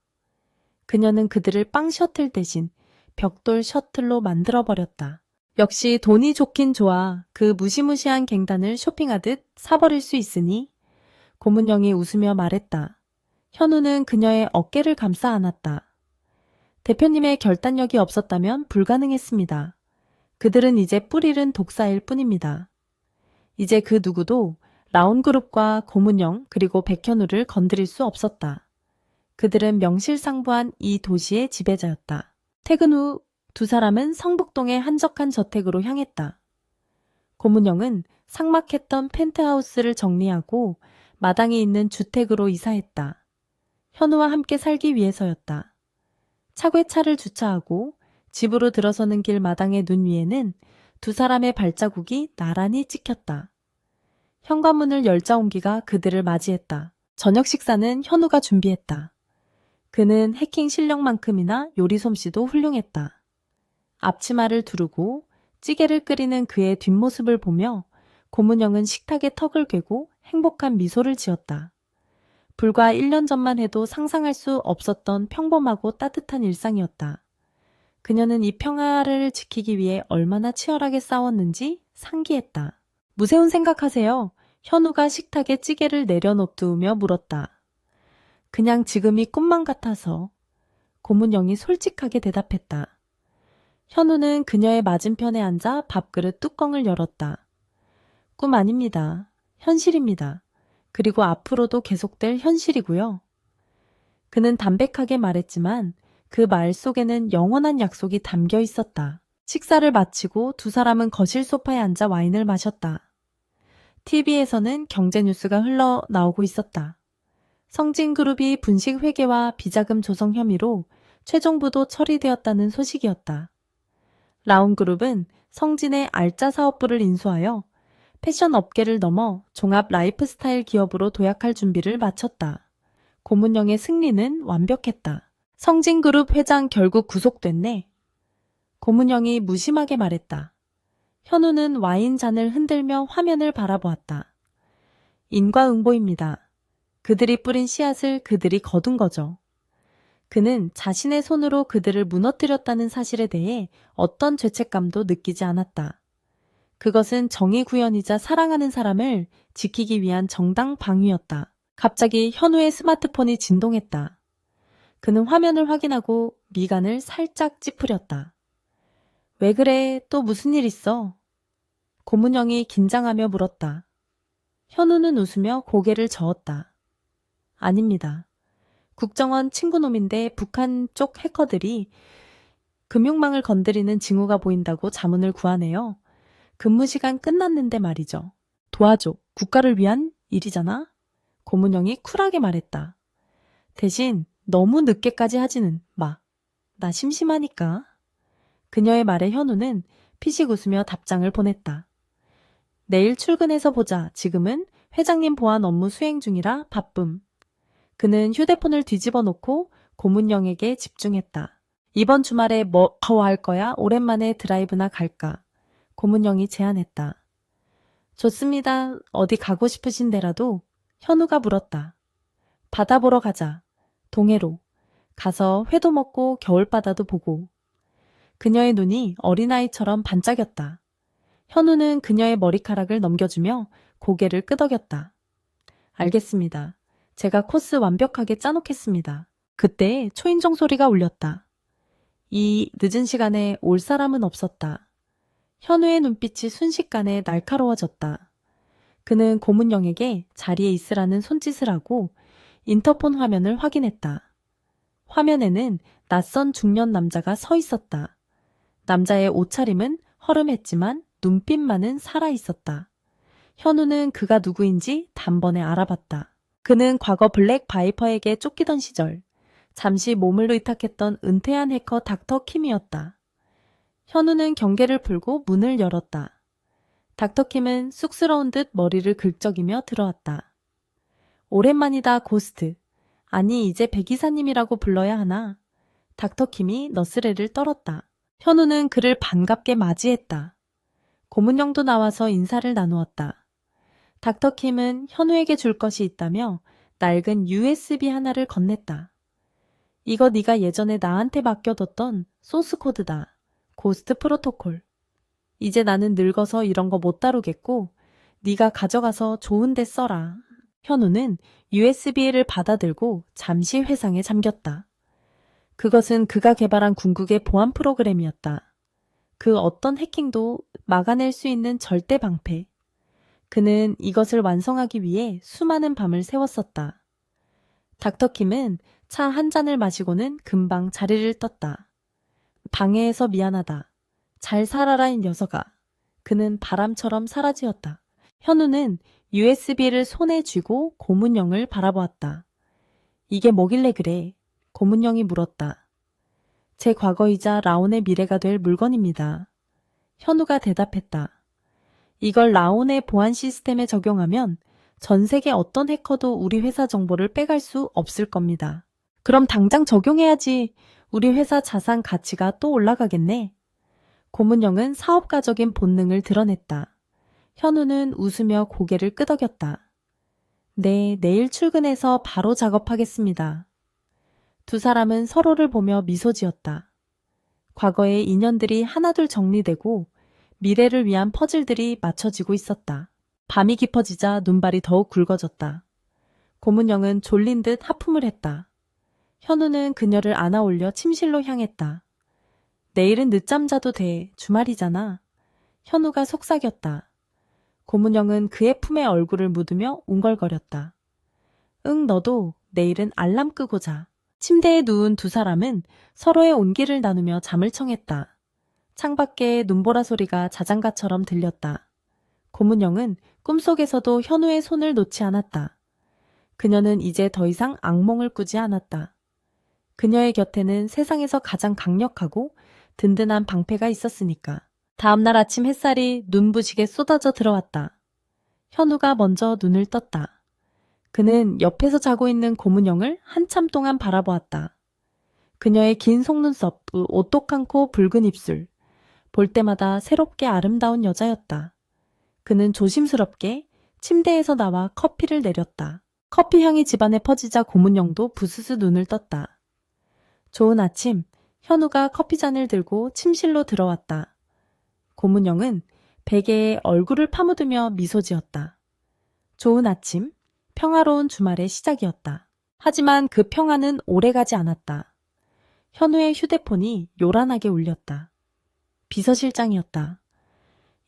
그녀는 그들을 빵 셔틀 대신 벽돌 셔틀로 만들어버렸다. 역시 돈이 좋긴 좋아. 그 무시무시한 갱단을 쇼핑하듯 사버릴 수 있으니 고문영이 웃으며 말했다. 현우는 그녀의 어깨를 감싸 안았다. 대표님의 결단력이 없었다면 불가능했습니다. 그들은 이제 뿌리른 독사일 뿐입니다. 이제 그 누구도 라온그룹과 고문영 그리고 백현우를 건드릴 수 없었다. 그들은 명실상부한 이 도시의 지배자였다. 퇴근 후 두 사람은 성북동의 한적한 저택으로 향했다. 고문영은 삭막했던 펜트하우스를 정리하고 마당에 있는 주택으로 이사했다. 현우와 함께 살기 위해서였다. 차고에 차를 주차하고 집으로 들어서는 길 마당의 눈 위에는 두 사람의 발자국이 나란히 찍혔다. 현관문을 열자 옹기가 그들을 맞이했다. 저녁 식사는 현우가 준비했다. 그는 해킹 실력만큼이나 요리 솜씨도 훌륭했다. 앞치마를 두르고 찌개를 끓이는 그의 뒷모습을 보며 고문영은 식탁에 턱을 괴고 행복한 미소를 지었다. 불과 1년 전만 해도 상상할 수 없었던 평범하고 따뜻한 일상이었다. 그녀는 이 평화를 지키기 위해 얼마나 치열하게 싸웠는지 상기했다. 무세운 생각하세요. 현우가 식탁에 찌개를 내려놓두며 물었다. 그냥 지금이 꿈만 같아서. 고문영이 솔직하게 대답했다. 현우는 그녀의 맞은편에 앉아 밥그릇 뚜껑을 열었다. 꿈 아닙니다. 현실입니다. 그리고 앞으로도 계속될 현실이고요. 그는 담백하게 말했지만 그 말 속에는 영원한 약속이 담겨 있었다. 식사를 마치고 두 사람은 거실 소파에 앉아 와인을 마셨다. TV에서는 경제 뉴스가 흘러나오고 있었다. 성진그룹이 분식 회계와 비자금 조성 혐의로 최종 부도 처리되었다는 소식이었다. 라온그룹은 성진의 알짜 사업부를 인수하여 패션 업계를 넘어 종합 라이프스타일 기업으로 도약할 준비를 마쳤다. 고문영의 승리는 완벽했다. 성진그룹 회장 결국 구속됐네. 고문영이 무심하게 말했다. 현우는 와인 잔을 흔들며 화면을 바라보았다. 인과응보입니다. 그들이 뿌린 씨앗을 그들이 거둔 거죠. 그는 자신의 손으로 그들을 무너뜨렸다는 사실에 대해 어떤 죄책감도 느끼지 않았다. 그것은 정의 구현이자 사랑하는 사람을 지키기 위한 정당 방위였다. 갑자기 현우의 스마트폰이 진동했다. 그는 화면을 확인하고 미간을 살짝 찌푸렸다. 왜 그래? 또 무슨 일 있어? 고문영이 긴장하며 물었다. 현우는 웃으며 고개를 저었다. 아닙니다. 국정원 친구놈인데 북한 쪽 해커들이 금융망을 건드리는 징후가 보인다고 자문을 구하네요. 근무 시간 끝났는데 말이죠. 도와줘. 국가를 위한 일이잖아. 고문영이 쿨하게 말했다. 대신 너무 늦게까지 하지는 마. 나 심심하니까. 그녀의 말에 현우는 피식 웃으며 답장을 보냈다. 내일 출근해서 보자. 지금은 회장님 보안 업무 수행 중이라 바쁨. 그는 휴대폰을 뒤집어 놓고 고문영에게 집중했다. 이번 주말에 뭐 할 거야? 오랜만에 드라이브나 갈까? 고문영이 제안했다. 좋습니다. 어디 가고 싶으신 데라도? 현우가 물었다. 바다 보러 가자. 동해로. 가서 회도 먹고 겨울바다도 보고. 그녀의 눈이 어린아이처럼 반짝였다. 현우는 그녀의 머리카락을 넘겨주며 고개를 끄덕였다. 알겠습니다. 제가 코스 완벽하게 짜놓겠습니다. 그때 초인종 소리가 울렸다. 이 늦은 시간에 올 사람은 없었다. 현우의 눈빛이 순식간에 날카로워졌다. 그는 고문영에게 자리에 있으라는 손짓을 하고 인터폰 화면을 확인했다. 화면에는 낯선 중년 남자가 서 있었다. 남자의 옷차림은 허름했지만 눈빛만은 살아있었다. 현우는 그가 누구인지 단번에 알아봤다. 그는 과거 블랙 바이퍼에게 쫓기던 시절 잠시 몸을 의탁했던 은퇴한 해커 닥터 킴이었다. 현우는 경계를 풀고 문을 열었다. 닥터 킴은 쑥스러운 듯 머리를 긁적이며 들어왔다. 오랜만이다, 고스트. 아니, 이제 백이사님이라고 불러야 하나? 닥터 킴이 너스레를 떨었다. 현우는 그를 반갑게 맞이했다. 고문영도 나와서 인사를 나누었다. 닥터 킴은 현우에게 줄 것이 있다며 낡은 USB 하나를 건넸다. 이거 네가 예전에 나한테 맡겨뒀던 소스 코드다. 고스트 프로토콜. 이제 나는 늙어서 이런 거 못 다루겠고 네가 가져가서 좋은 데 써라. 현우는 USB를 받아들고 잠시 회상에 잠겼다. 그것은 그가 개발한 궁극의 보안 프로그램이었다. 그 어떤 해킹도 막아낼 수 있는 절대 방패. 그는 이것을 완성하기 위해 수많은 밤을 새웠었다. 닥터 킴은 차 한 잔을 마시고는 금방 자리를 떴다. 방해해서 미안하다. 잘 살아라 이 녀석아. 그는 바람처럼 사라지었다. 현우는 USB를 손에 쥐고 고문영을 바라보았다. 이게 뭐길래 그래? 고문영이 물었다. 제 과거이자 라온의 미래가 될 물건입니다. 현우가 대답했다. 이걸 라온의 보안 시스템에 적용하면 전 세계 어떤 해커도 우리 회사 정보를 빼갈 수 없을 겁니다. 그럼 당장 적용해야지. 우리 회사 자산 가치가 또 올라가겠네. 고문영은 사업가적인 본능을 드러냈다. 현우는 웃으며 고개를 끄덕였다. 네, 내일 출근해서 바로 작업하겠습니다. 두 사람은 서로를 보며 미소 지었다. 과거의 인연들이 하나둘 정리되고 미래를 위한 퍼즐들이 맞춰지고 있었다. 밤이 깊어지자 눈발이 더욱 굵어졌다. 고문영은 졸린 듯 하품을 했다. 현우는 그녀를 안아올려 침실로 향했다. 내일은 늦잠 자도 돼. 주말이잖아. 현우가 속삭였다. 고문영은 그의 품에 얼굴을 묻으며 웅걸거렸다. 응, 너도 내일은 알람 끄고 자. 침대에 누운 두 사람은 서로의 온기를 나누며 잠을 청했다. 창밖에 눈보라 소리가 자장가처럼 들렸다. 고문영은 꿈속에서도 현우의 손을 놓지 않았다. 그녀는 이제 더 이상 악몽을 꾸지 않았다. 그녀의 곁에는 세상에서 가장 강력하고 든든한 방패가 있었으니까. 다음날 아침 햇살이 눈부시게 쏟아져 들어왔다. 현우가 먼저 눈을 떴다. 그는 옆에서 자고 있는 고문영을 한참 동안 바라보았다. 그녀의 긴 속눈썹, 오똑한 코, 붉은 입술. 볼 때마다 새롭게 아름다운 여자였다. 그는 조심스럽게 침대에서 나와 커피를 내렸다. 커피 향이 집안에 퍼지자 고문영도 부스스 눈을 떴다. 좋은 아침, 현우가 커피잔을 들고 침실로 들어왔다. 고문영은 베개에 얼굴을 파묻으며 미소 지었다. 좋은 아침, 평화로운 주말의 시작이었다. 하지만 그 평화는 오래가지 않았다. 현우의 휴대폰이 요란하게 울렸다. 비서실장이었다.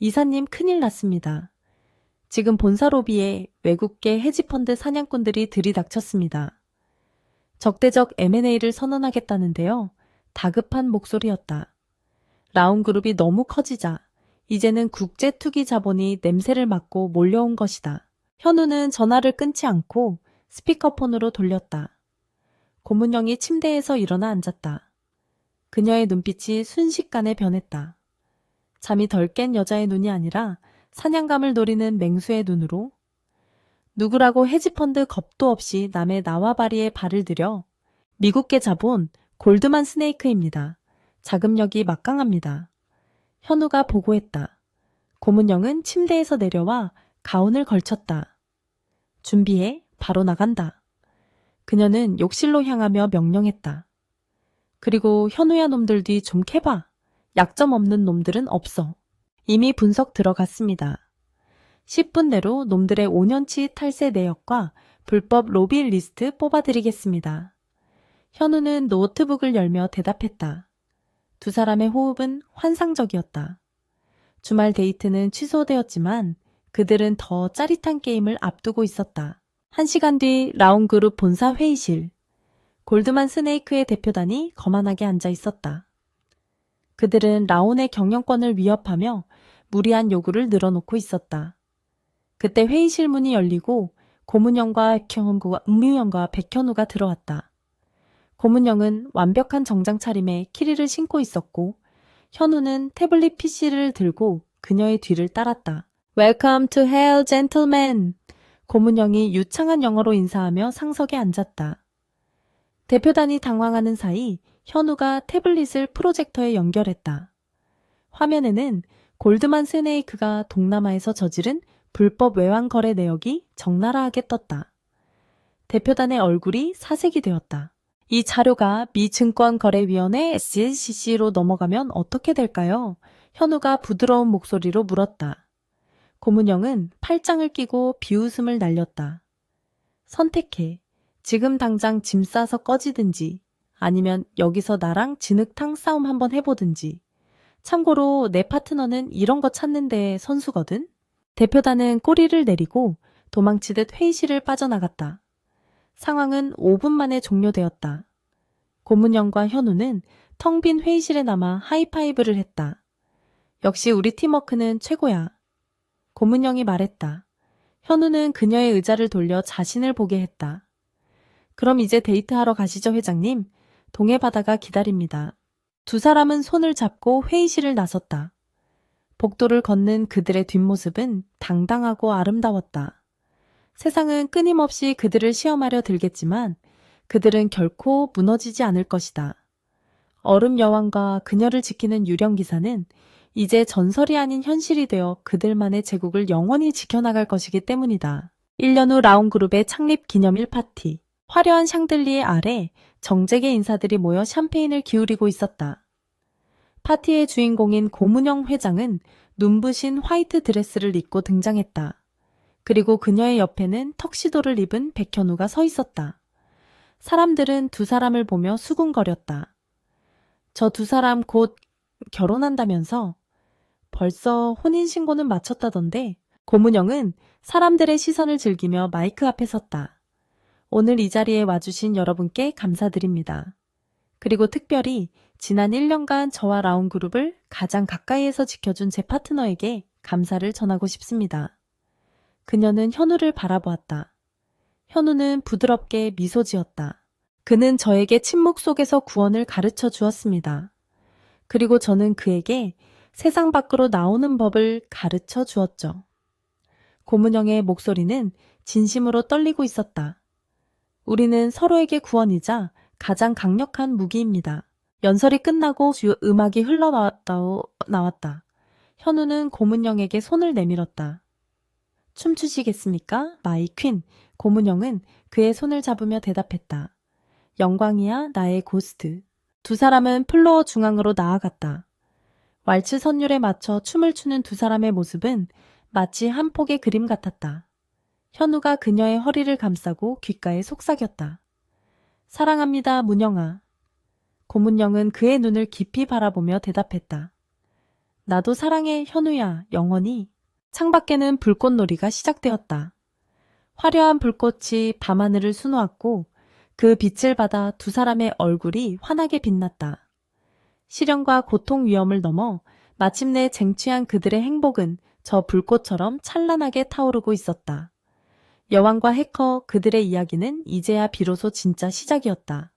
이사님 큰일 났습니다. 지금 본사 로비에 외국계 헤지펀드 사냥꾼들이 들이닥쳤습니다. 적대적 M&A를 선언하겠다는데요. 다급한 목소리였다. 라온그룹이 너무 커지자 이제는 국제 투기 자본이 냄새를 맡고 몰려온 것이다. 현우는 전화를 끊지 않고 스피커폰으로 돌렸다. 고문영이 침대에서 일어나 앉았다. 그녀의 눈빛이 순식간에 변했다. 잠이 덜 깬 여자의 눈이 아니라 사냥감을 노리는 맹수의 눈으로 누구라고 헤지펀드 겁도 없이 남의 나와바리에 발을 들여 미국계 자본 골드만 스네이크입니다. 자금력이 막강합니다. 현우가 보고했다. 고문영은 침대에서 내려와 가운을 걸쳤다. 준비해, 바로 나간다. 그녀는 욕실로 향하며 명령했다. 그리고 현우야 놈들 뒤 좀 캐봐. 약점 없는 놈들은 없어. 이미 분석 들어갔습니다. 10분 내로 놈들의 5년치 탈세 내역과 불법 로비 리스트 뽑아드리겠습니다. 현우는 노트북을 열며 대답했다. 두 사람의 호흡은 환상적이었다. 주말 데이트는 취소되었지만 그들은 더 짜릿한 게임을 앞두고 있었다. 1시간 뒤 라온그룹 본사 회의실. 골드만 스네이크의 대표단이 거만하게 앉아 있었다. 그들은 라온의 경영권을 위협하며 무리한 요구를 늘어놓고 있었다. 그때 회의실 문이 열리고 고문영과 백현우가 들어왔다. 고문영은 완벽한 정장 차림에 키리를 신고 있었고 현우는 태블릿 PC를 들고 그녀의 뒤를 따랐다. Welcome to hell, gentlemen. 고문영이 유창한 영어로 인사하며 상석에 앉았다. 대표단이 당황하는 사이 현우가 태블릿을 프로젝터에 연결했다. 화면에는 골드만 스네이크가 동남아에서 저지른 불법 외환 거래 내역이 적나라하게 떴다. 대표단의 얼굴이 사색이 되었다. 이 자료가 미 증권거래위원회 SEC로 넘어가면 어떻게 될까요? 현우가 부드러운 목소리로 물었다. 고문영은 팔짱을 끼고 비웃음을 날렸다. 선택해. 지금 당장 짐 싸서 꺼지든지 아니면 여기서 나랑 진흙탕 싸움 한번 해보든지. 참고로 내 파트너는 이런 거 찾는데 선수거든? 대표단은 꼬리를 내리고 도망치듯 회의실을 빠져나갔다. 상황은 5분 만에 종료되었다. 고문영과 현우는 텅 빈 회의실에 남아 하이파이브를 했다. 역시 우리 팀워크는 최고야. 고문영이 말했다. 현우는 그녀의 의자를 돌려 자신을 보게 했다. 그럼 이제 데이트하러 가시죠, 회장님. 동해바다가 기다립니다. 두 사람은 손을 잡고 회의실을 나섰다. 복도를 걷는 그들의 뒷모습은 당당하고 아름다웠다. 세상은 끊임없이 그들을 시험하려 들겠지만 그들은 결코 무너지지 않을 것이다. 얼음 여왕과 그녀를 지키는 유령 기사는 이제 전설이 아닌 현실이 되어 그들만의 제국을 영원히 지켜나갈 것이기 때문이다. 1년 후 라온그룹의 창립 기념일 파티. 화려한 샹들리에 아래 정재계 인사들이 모여 샴페인을 기울이고 있었다. 파티의 주인공인 고문영 회장은 눈부신 화이트 드레스를 입고 등장했다. 그리고 그녀의 옆에는 턱시도를 입은 백현우가 서 있었다. 사람들은 두 사람을 보며 수군거렸다. 저 두 사람 곧 결혼한다면서? 벌써 혼인신고는 마쳤다던데. 고문영은 사람들의 시선을 즐기며 마이크 앞에 섰다. 오늘 이 자리에 와주신 여러분께 감사드립니다. 그리고 특별히 지난 1년간 저와 라온그룹을 가장 가까이에서 지켜준 제 파트너에게 감사를 전하고 싶습니다. 그녀는 현우를 바라보았다. 현우는 부드럽게 미소 지었다. 그는 저에게 침묵 속에서 구원을 가르쳐 주었습니다. 그리고 저는 그에게 세상 밖으로 나오는 법을 가르쳐 주었죠. 고문영의 목소리는 진심으로 떨리고 있었다. 우리는 서로에게 구원이자 가장 강력한 무기입니다. 연설이 끝나고 음악이 나왔다. 현우는 고문영에게 손을 내밀었다. 춤추시겠습니까? 마이 퀸. 고문영은 그의 손을 잡으며 대답했다. 영광이야, 나의 고스트. 두 사람은 플로어 중앙으로 나아갔다. 왈츠 선율에 맞춰 춤을 추는 두 사람의 모습은 마치 한 폭의 그림 같았다. 현우가 그녀의 허리를 감싸고 귓가에 속삭였다. 사랑합니다, 문영아. 고문영은 그의 눈을 깊이 바라보며 대답했다. 나도 사랑해, 현우야, 영원히. 창밖에는 불꽃놀이가 시작되었다. 화려한 불꽃이 밤하늘을 수놓았고 그 빛을 받아 두 사람의 얼굴이 환하게 빛났다. 시련과 고통 위험을 넘어 마침내 쟁취한 그들의 행복은 저 불꽃처럼 찬란하게 타오르고 있었다. 여왕과 해커 그들의 이야기는 이제야 비로소 진짜 시작이었다.